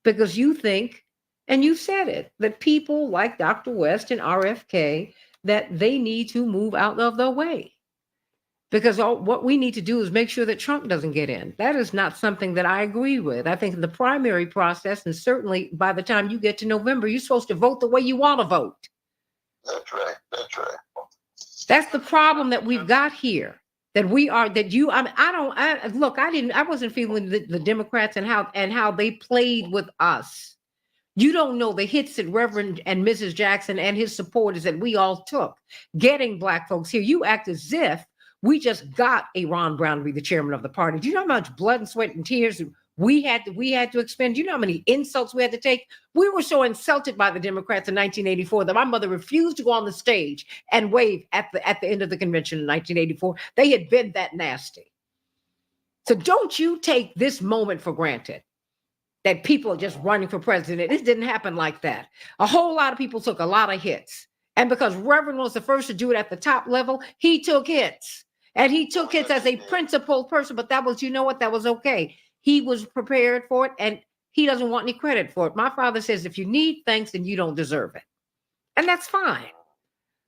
Because you think, and you said it, that people like Dr. West and RFK, that they need to move out of the way. Because what we need to do is make sure that Trump doesn't get in. That is not something that I agree with. I think in the primary process, and certainly by the time you get to November, you're supposed to vote the way you want to vote. That's right. That's right. That's the problem that we've got here. That we are, that you, I wasn't feeling the Democrats and how they played with us. You don't know the hits that Reverend and Mrs. Jackson and his supporters that we all took getting Black folks here. You act as if we just got a Ron Brown to be the chairman of the party. Do you know how much blood and sweat and tears we had to expend? Do you know how many insults we had to take? We were so insulted by the Democrats in 1984 that my mother refused to go on the stage and wave at the end of the convention in 1984. They had been that nasty. So don't you take this moment for granted that people are just running for president. It didn't happen like that. A whole lot of people took a lot of hits. And because Reverend was the first to do it at the top level, he took hits. And he took hits as a principled person, but that was, you know what, that was okay. He was prepared for it, and he doesn't want any credit for it. My father says, if you need thanks, then you don't deserve it. And that's fine.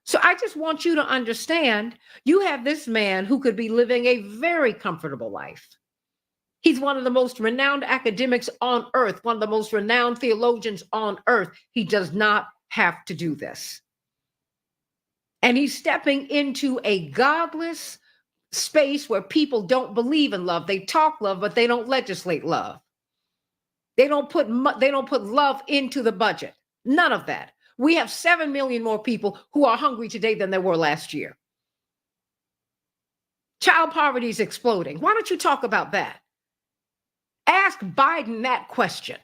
So I just want you to understand, you have this man who could be living a very comfortable life. He's one of the most renowned academics on earth, one of the most renowned theologians on earth. He does not have to do this. And he's stepping into a godless space where people don't believe in love. They talk love, but they don't legislate love. They don't put love into the budget. None of that. We have 7 million more people who are hungry today than there were last year. Child poverty is exploding. Why don't you talk about that? Ask Biden that question.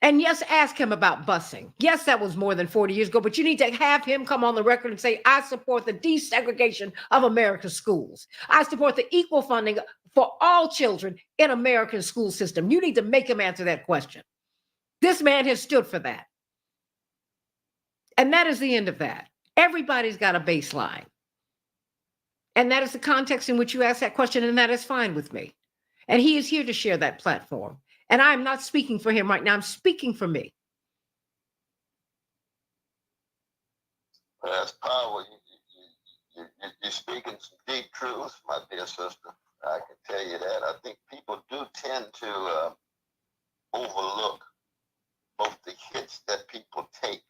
And yes, ask him about busing. Yes, that was more than 40 years ago, but you need to have him come on the record and say, I support the desegregation of America's schools. I support the equal funding for all children in American school system. You need to make him answer that question. This man has stood for that. And that is the end of that. Everybody's got a baseline. And that is the context in which you ask that question, and that is fine with me. And he is here to share that platform. And I'm not speaking for him right now. I'm speaking for me. That's power. You're speaking some deep truths, my dear sister. I can tell you that. I think people do tend to overlook both the hits that people take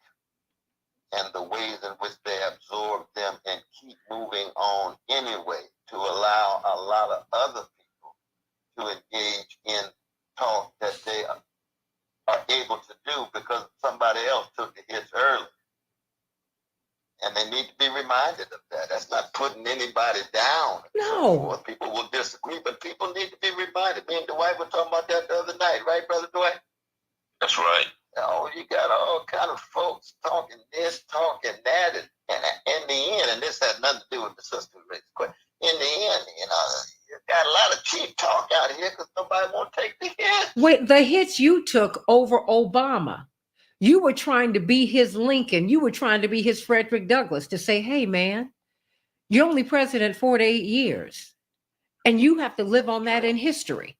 and the ways in which they absorb them and keep moving on anyway, to allow a lot of other people to engage in talk that they are able to do because somebody else took the hits early. And they need to be reminded of that. That's not putting anybody down. No. People will disagree, but people need to be reminded. Me and Dwight were talking about that the other night, right, Brother Dwight? That's right. cheap talk out here because nobody won't take the hit. Wait, the hits you took over Obama. You were trying to be his Lincoln. You were trying to be his Frederick Douglass to say, hey, man, you're only president 4 to 8 years. And you have to live on that in history.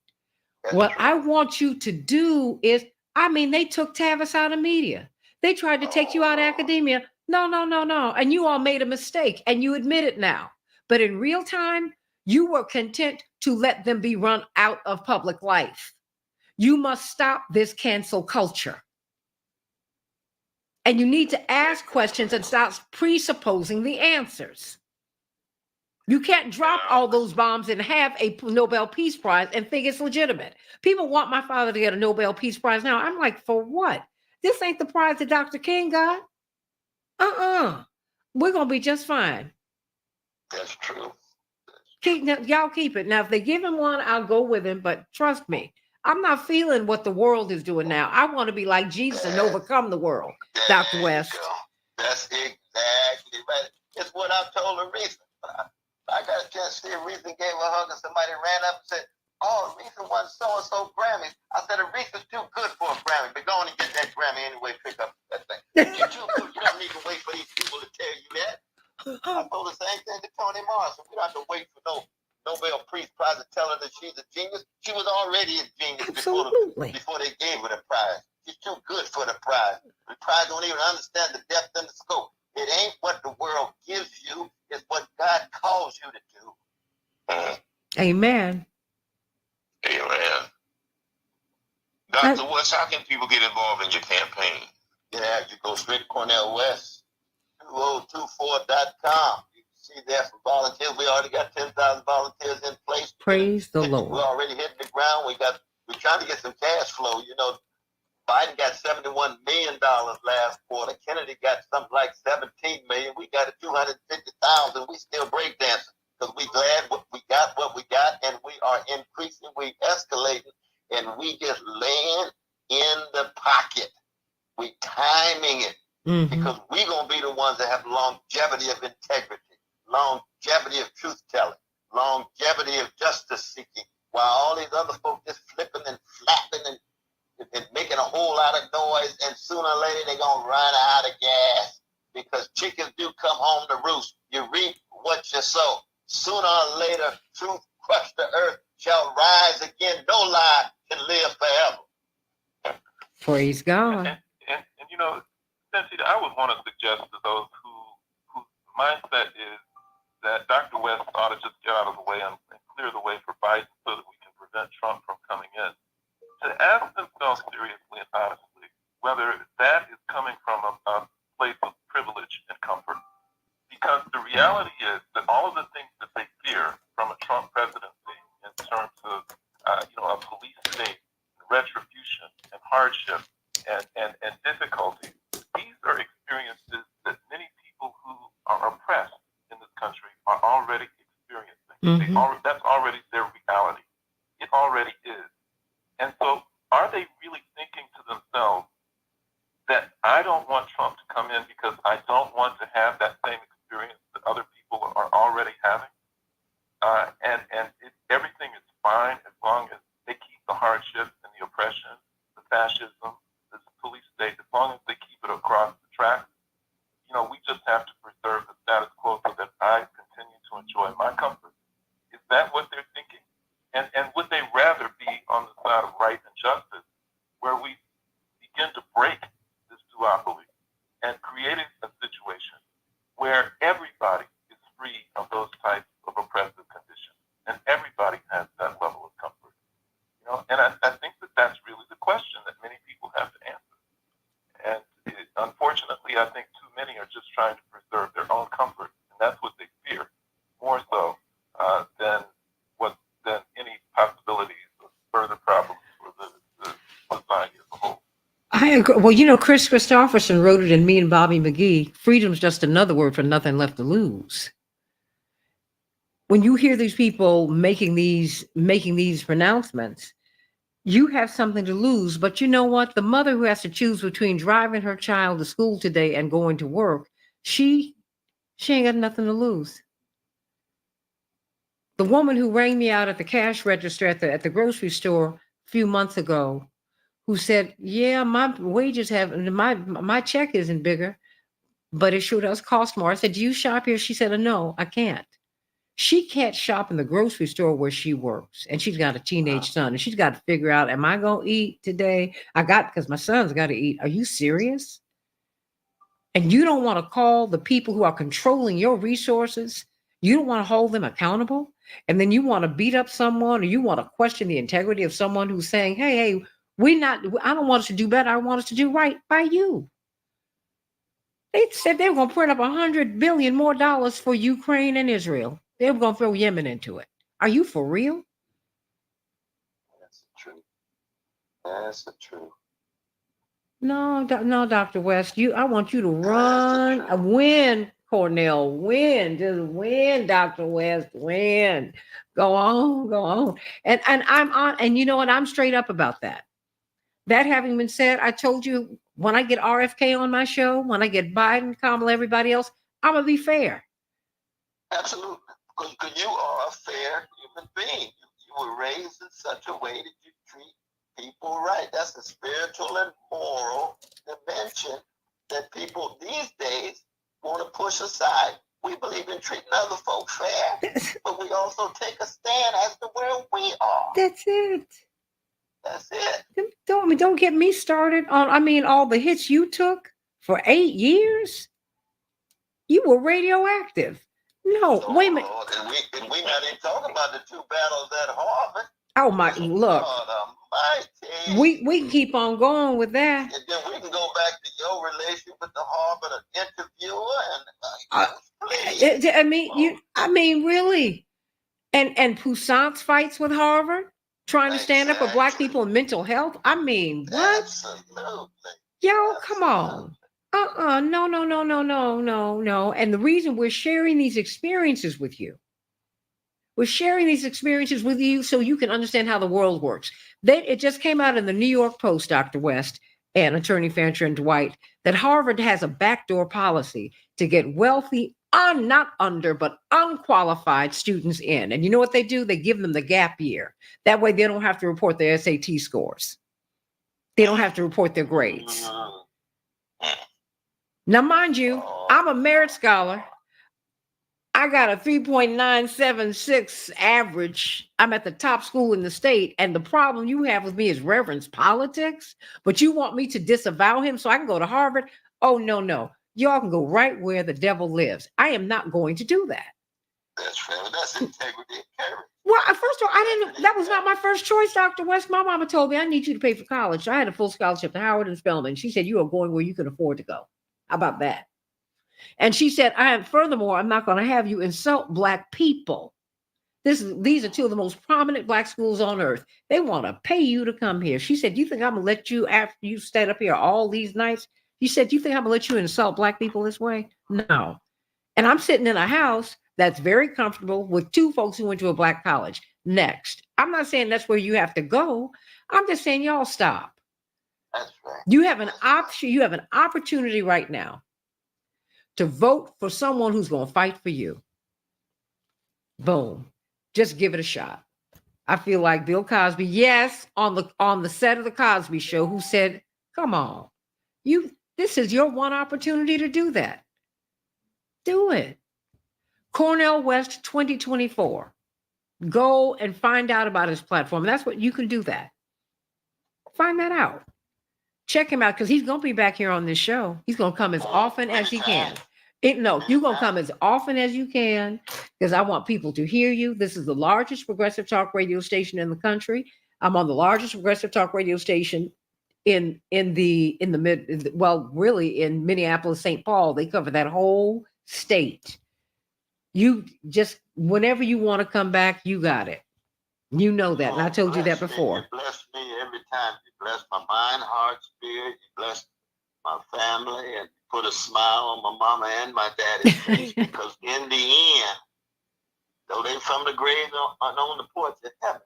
What I want you to do is, I mean, they took Tavis out of media. They tried to take you out of academia. No, no, no, no. And you all made a mistake and you admit it now. But in real time, you were content to let them be run out of public life. You must stop this cancel culture. And you need to ask questions and stop presupposing the answers. You can't drop all those bombs and have a Nobel Peace Prize and think it's legitimate. People want my father to get a Nobel Peace Prize now. I'm like, for what? This ain't the prize that Dr. King got. We're going to be just fine. That's true. Y'all keep it. Now, if they give him one, I'll go with him. But trust me, I'm not feeling what the world is doing now. I want to be like Jesus and overcome the world, Dr. West. That's exactly right. It's what I told Aretha. I got a chance to see Aretha gave her a hug and somebody ran up and said, oh, Aretha won so-and-so Grammys. I said, Aretha's too good for a Grammy, but go on and get that Grammy anyway, pick up that thing. You're too good. You don't need to wait for these people to tell you that. I told the same thing to Toni Morrison. We don't have to wait for no Nobel Peace Prize to tell her that she's a genius. She was already a genius before they gave her the prize. She's too good for the prize. The prize don't even understand the depth and the scope. It ain't what the world gives you, it's what God calls you to do. Amen. Amen. Dr. West, how can people get involved in your campaign? Yeah, you go straight to Cornell West, 2024.com. You can see there for volunteers. We already got 10,000 volunteers in place. Praise the Lord. We're already hitting the ground. We're trying to get some cash flow. You know, Biden got $71 million last quarter. Kennedy got something like $17 million. We got $250,000. We still breakdancing because we glad we got, and we are increasing. We escalating, and we just laying in the pocket. We timing it because we gonna be the ones that have longevity of integrity, longevity of truth telling, longevity of justice seeking, while all these other folks just flipping and flapping and making a whole lot of noise, and sooner or later they're going to run out of gas because chickens do come home to roost. You reap what you sow. Sooner or later, truth crushed the earth shall rise again. No lie can live forever. Praise God. And you know, Santita, I would want to suggest to those whose mindset is that Dr. West ought to just get out of the way and clear the way for Biden so that we can prevent Trump from coming in, to ask themselves seriously and honestly whether that is coming from a place of privilege and comfort. Because the reality is that all of the things that they fear from a Trump presidency in terms of a police state, retribution and hardship and difficulty, these are experiences that many people who are oppressed in this country are already experiencing. That's already their reality. It already is. And so are they really thinking to themselves that I don't want Trump to come in because I don't want to have that same experience that other people are already having? Everything is fine as long as they keep the hardships and the oppression, the fascism, the police state, as long as they keep it across the tracks. You know, we just have to preserve the status quo so that I continue to enjoy my comfort. Is that what they're thinking? And would they rather be on the side of right and justice, where we begin to break this duopoly and creating a situation where everybody is free of those types of oppressive conditions and everybody has that level of comfort? You know, and I think that that's really the question that many people have to answer. And unfortunately, I think too many are just trying to preserve their own comfort, and that's what they fear more so than any possibilities of further problems for the society as a whole. I agree. Well, you know, Chris Christopherson wrote it in Me and Bobby McGee. Freedom's just another word for nothing left to lose. When you hear these people making these pronouncements, you have something to lose. But you know what? The mother who has to choose between driving her child to school today and going to work, she ain't got nothing to lose. The woman who rang me out at the cash register at the grocery store a few months ago, who said, "Yeah, my wages have my check isn't bigger, but it sure does cost more." I said, "Do you shop here?" She said, "No, I can't." She can't shop in the grocery store where she works, and she's got a teenage son, and she's got to figure out, am I going to eat today? Because my son's got to eat. Are you serious? And you don't want to call the people who are controlling your resources. You don't want to hold them accountable. And then you want to beat up someone, or you want to question the integrity of someone who's saying, hey, I don't want us to do better. I want us to do right by you. They said they were going to print up $100 billion more for Ukraine and Israel. They were going to throw Yemen into it. Are you for real? That's the truth. That's the truth. No, Dr. West. I want you to run, win, Cornell, win, just win, Dr. West, win. Go on. And I'm on, and you know what? I'm straight up about that. That having been said, I told you when I get RFK on my show, when I get Biden, Kamala, everybody else, I'm gonna be fair. Absolutely, because you are a fair human being. You were raised in such a way that you treat people right. That's a spiritual and moral dimension that people these days want to push aside. We believe in treating other folks fair, but we also take a stand as to where we are. That's it. That's it. Don't get me started on, all the hits you took for 8 years. You were radioactive. No, wait a minute. And we not even talking about the 2 battles at Harvard. Oh my, look. We can keep on going with that. And then we can go back to your relation with the Harvard interviewer and really. And Poussin's fights with Harvard, trying to stand up for Black people and mental health. What? Absolutely. Yo, come on. No. And the reason we're sharing these experiences with you, so you can understand how the world works. It just came out in the New York Post, Dr. West and Attorney Fancher and Dwight, that Harvard has a backdoor policy to get wealthy, not under, but unqualified students in. And you know what they do? They give them the gap year. That way they don't have to report their SAT scores. They don't have to report their grades. Now, mind you, I'm a merit scholar. I got a 3.976 average. I'm at the top school in the state. And the problem you have with me is reverence politics. But you want me to disavow him so I can go to Harvard? Oh, no. Y'all can go right where the devil lives. I am not going to do that. That's fair. That's integrity and character. Well, first of all, that was not my first choice, Dr. West. My mama told me I need you to pay for college. I had a full scholarship to Howard and Spelman. She said, you are going where you can afford to go. How about that? And she said, furthermore, I'm not going to have you insult Black people. These are 2 of the most prominent Black schools on earth. They want to pay you to come here. She said, you think I'm going to let you, after you stayed up here all these nights? She said, you think I'm going to let you insult Black people this way? No. And I'm sitting in a house that's very comfortable with 2 folks who went to a Black college. Next. I'm not saying that's where you have to go. I'm just saying y'all stop. That's right. You have an option. You have an opportunity right now to vote for someone who's going to fight for you. Boom. Just give it a shot. I feel like Bill Cosby, yes, on the set of the Cosby Show, who said, come on, this is your one opportunity to do that. Do it. Cornell West 2024. Go and find out about his platform. That's what you can do that. Find that out. Check him out because he's going to be back here on this show. He's going to come as often as he can. You're going to come as often as you can because I want people to hear you. This is the largest progressive talk radio station in the country. I'm on the largest progressive talk radio station in Minneapolis, St. Paul. They cover that whole state. You just, whenever you want to come back, you got it. You know that. And I told you that before. You bless me every time. You bless my mind, heart, spirit. You bless my family and put a smile on my mama and my daddy's face because in the end, though they from the grave and on the porch of heaven,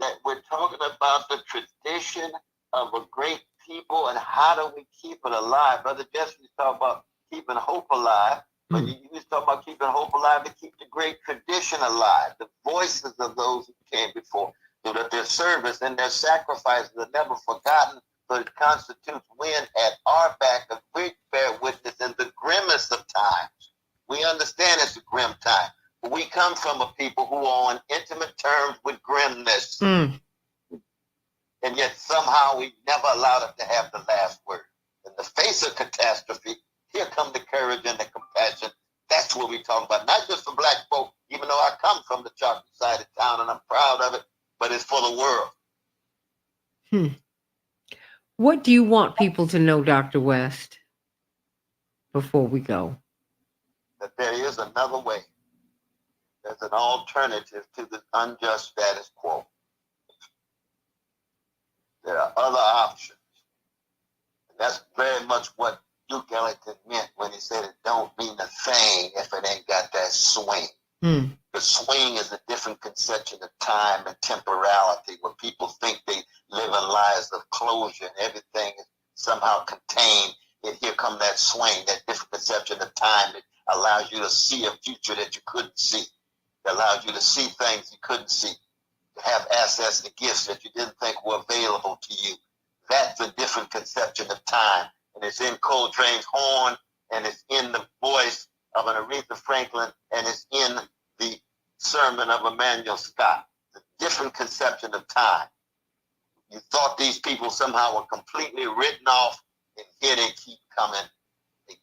that we're talking about the tradition of a great people and how do we keep it alive. Brother Jesse was talking about keeping hope alive, but you was talking about keeping hope alive to keep the great tradition alive, the voices of those who came before, so that their service and their sacrifices are never forgotten. So it constitutes when at our back as we bear witness in the grimmest of times. We understand it's a grim time, but we come from a people who are on intimate terms with grimness. And yet somehow we never allowed it to have the last word. In the face of catastrophe, here come the courage and the compassion. That's what we're talking about. Not just for black folk, even though I come from the chocolate side of town and I'm proud of it, but it's for the world. What do you want people to know, Dr. West, before we go? That there is another way. There's an alternative to the unjust status quo. There are other options. And that's very much what Duke Ellington meant when he said it don't mean a thing if it ain't got that swing. The swing is a different conception of time and temporality, where people think they live in lives of closure and everything is somehow contained. And here come that swing, that different conception of time that allows you to see a future that you couldn't see, that allows you to see things you couldn't see, to have access to gifts that you didn't think were available to you. That's a different conception of time. And it's in Coltrane's horn, and it's in the voice of an Aretha Franklin, and it's in the sermon of Emmanuel Scott. It's a different conception of time. You thought these people somehow were completely written off, and here they keep coming. They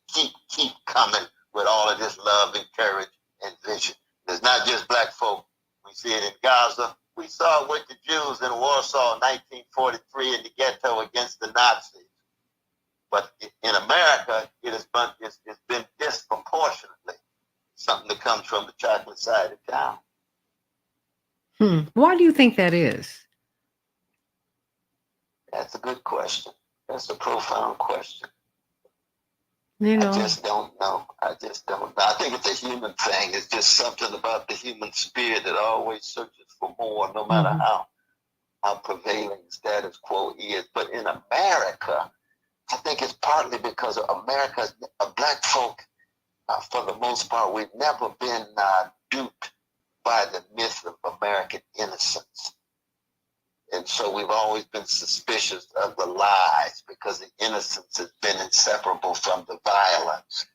keep coming with all of this love and courage and vision. It's not just black folk. We see it in Gaza. We saw it with the Jews in Warsaw in 1943 in the ghetto against the Nazis. But in America, it's been disproportionately something that comes from the chocolate side of town. Why do you think that is? That's a good question. That's a profound question. You know, I just don't know. I think it's a human thing. It's just something about the human spirit that always searches for more, no matter how prevailing status quo is. But in America, I think it's partly because of America, black folk, for the most part, we've never been duped by the myth of American innocence. And so we've always been suspicious of the lies because the innocence has been inseparable from the violence.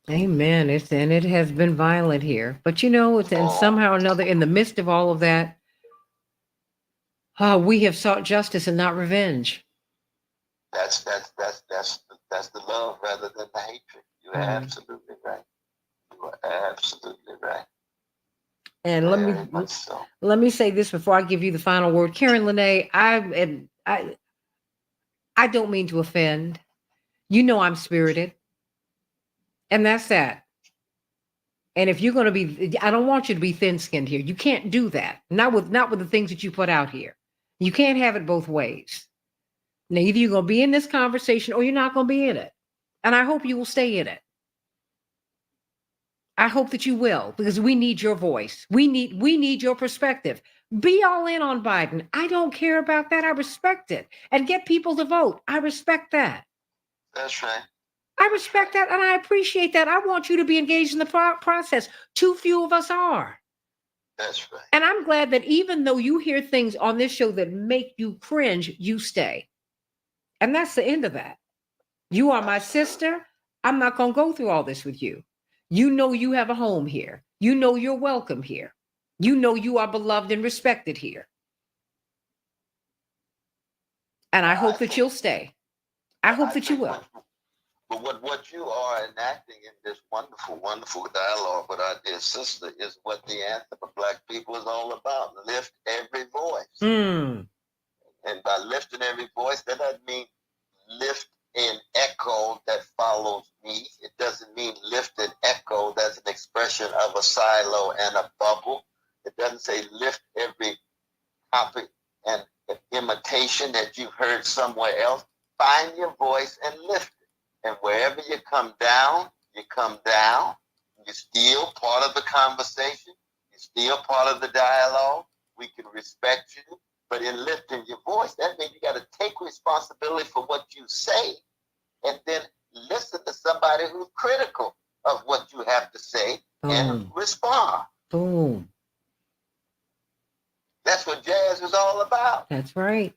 Amen. And it has been violent here. But you know, and somehow or another, in the midst of all of that, we have sought justice and not revenge. That's the love rather than the hatred. You're absolutely right. You are absolutely right. And let me say this before I give you the final word, Karen Lene. I don't mean to offend. You know I'm spirited, and that's that. And if you're going to be, I don't want you to be thin-skinned here. You can't do that. Not with the things that you put out here. You can't have it both ways. Now, either you're going to be in this conversation or you're not going to be in it. And I hope you will stay in it. I hope that you will, because we need your voice. We need your perspective. Be all in on Biden. I don't care about that. I respect it. And get people to vote. I respect that. That's right. I respect that and I appreciate that. I want you to be engaged in the process. Too few of us are. That's right. And I'm glad that even though you hear things on this show that make you cringe, you stay. And that's the end of that. You are my sister. I'm not going to go through all this with you. You know you have a home here. You know you're welcome here. You know you are beloved and respected here. And I hope that you'll stay. I hope that you will. But what you are enacting in this wonderful, wonderful dialogue with our dear sister is what the anthem of Black people is all about. Lift every voice. And by lifting every voice, that doesn't mean lift an echo that follows me. It doesn't mean lift an echo that's an expression of a silo and a bubble. It doesn't say lift every copy and imitation that you've heard somewhere else. Find your voice and lift it. And wherever you come down, you come down. You're still part of the conversation. You're still part of the dialogue. We can respect you. But in lifting your voice, that means you got to take responsibility for what you say and then listen to somebody who's critical of what you have to say and Boom. respond. Boom. That's what jazz is all about. That's right.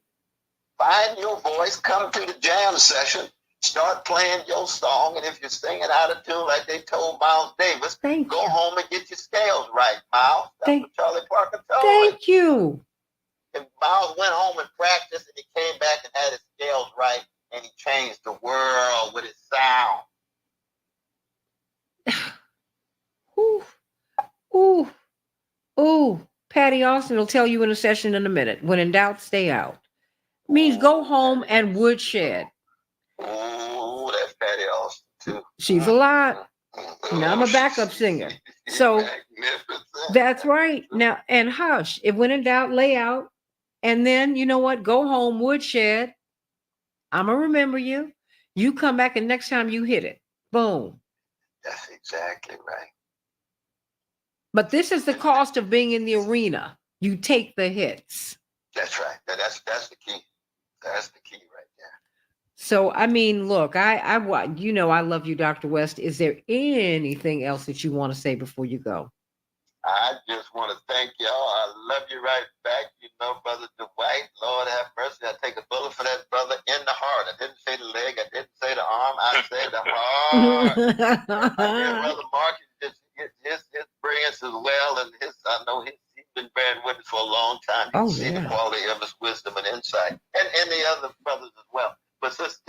Find your voice, come to the jam session, start playing your song, and if you're singing out of tune like they told Miles Davis, go home and get your scales right, Miles. That's what Charlie Parker told him. Thank you. If Miles went home and practiced and he came back and had his scales right and he changed the world with his sound. Ooh. Ooh. Ooh. Patty Austin will tell you in a session in a minute. When in doubt, stay out. Means go home and woodshed. Ooh, that's Patty Austin too. She's a lot. Now I'm a backup singer. So that's right. Now, and hush. If when in doubt, lay out. And then, you know what? Go home, woodshed. I'm going to remember you. You come back and next time you hit it. Boom. That's exactly right. But this is the cost of being in the arena. You take the hits. That's right. That's the key. That's the key right there. So, I mean, look, I love you, Dr. West. Is there anything else that you want to say before you go? I just want to thank y'all. I love you right back. You know, Brother Dwight, Lord have mercy. I take a bullet for that brother in the heart. I didn't say the leg. I didn't say the arm. I said the heart. Brother Mark, his brilliance as well. And I know he's been bearing witness for a long time. You can see the quality of his wisdom and insight. And the other brothers as well. But Sister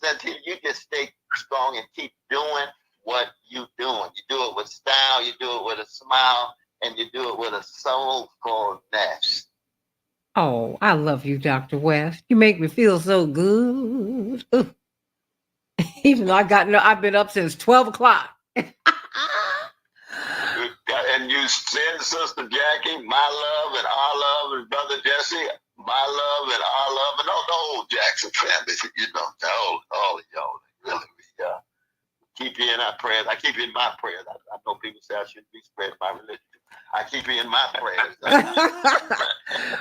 Santita, you just stay strong and keep doing what you doing. You do it with style, you do it with a smile, and you do it with a soulfulness. Oh, I love you, Dr. West. You make me feel so good. Ooh. Even though I've been up since 12 o'clock. And you send Sister Jackie my love and our love, and Brother Jesse my love and our love, and all the whole Jackson family. You know, all of y'all. Really, keep you in our prayers. I keep you in my prayers. I know people say I shouldn't be spreading my religion. I keep you in my prayers.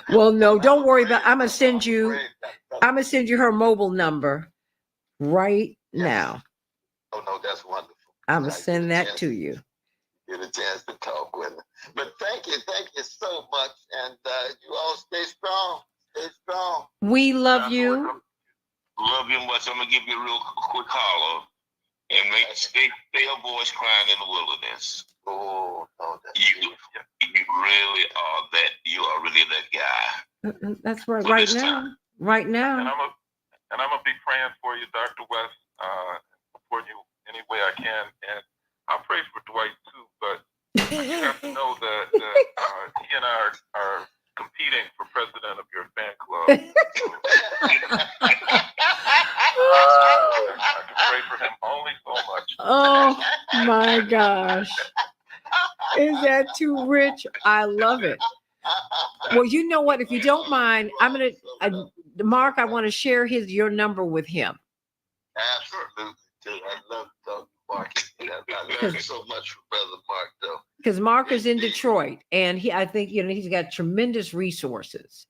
Well, no, don't worry about. I'm gonna send you her mobile number right now. Oh no, that's wonderful. I'm gonna send that to you. Get a chance to talk with her. But thank you so much, and you all stay strong. Stay strong. We love you. Love you much. I'm gonna give you a real quick holler. And stay a voice crying in the wilderness. Oh, you really are that. You are really that guy. That's right. Right now. Right now. And I'm gonna be praying for you, Dr. West. Support you any way I can, and I'll pray for Dwight too. But you have to know that he and I are competing for president of your fan club. I can pray for him only so much. Oh my gosh. Is that too rich? I love it. Well, you know what? If you don't mind, I'm going to, Mark, I want to share your number with him. Absolutely. I love to talk to Mark. I learned so much from Brother Mark, though. Because Mark is in Detroit, and I think he's got tremendous resources.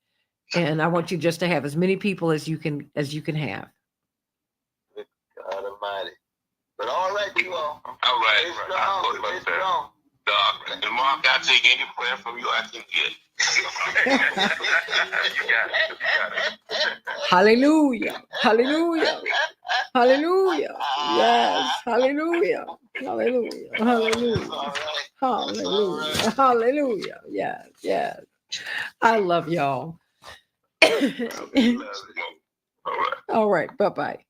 And I want you just to have as many people as you can have. God Almighty. But all right, you all. All right. Stay strong. And Mark, I'll take any prayer from you I can get. You got it. Hallelujah. Hallelujah. Hallelujah. Yes. Hallelujah. Hallelujah. Hallelujah. Hallelujah. Hallelujah. Yes. Yes. I love y'all. All right. Bye-bye.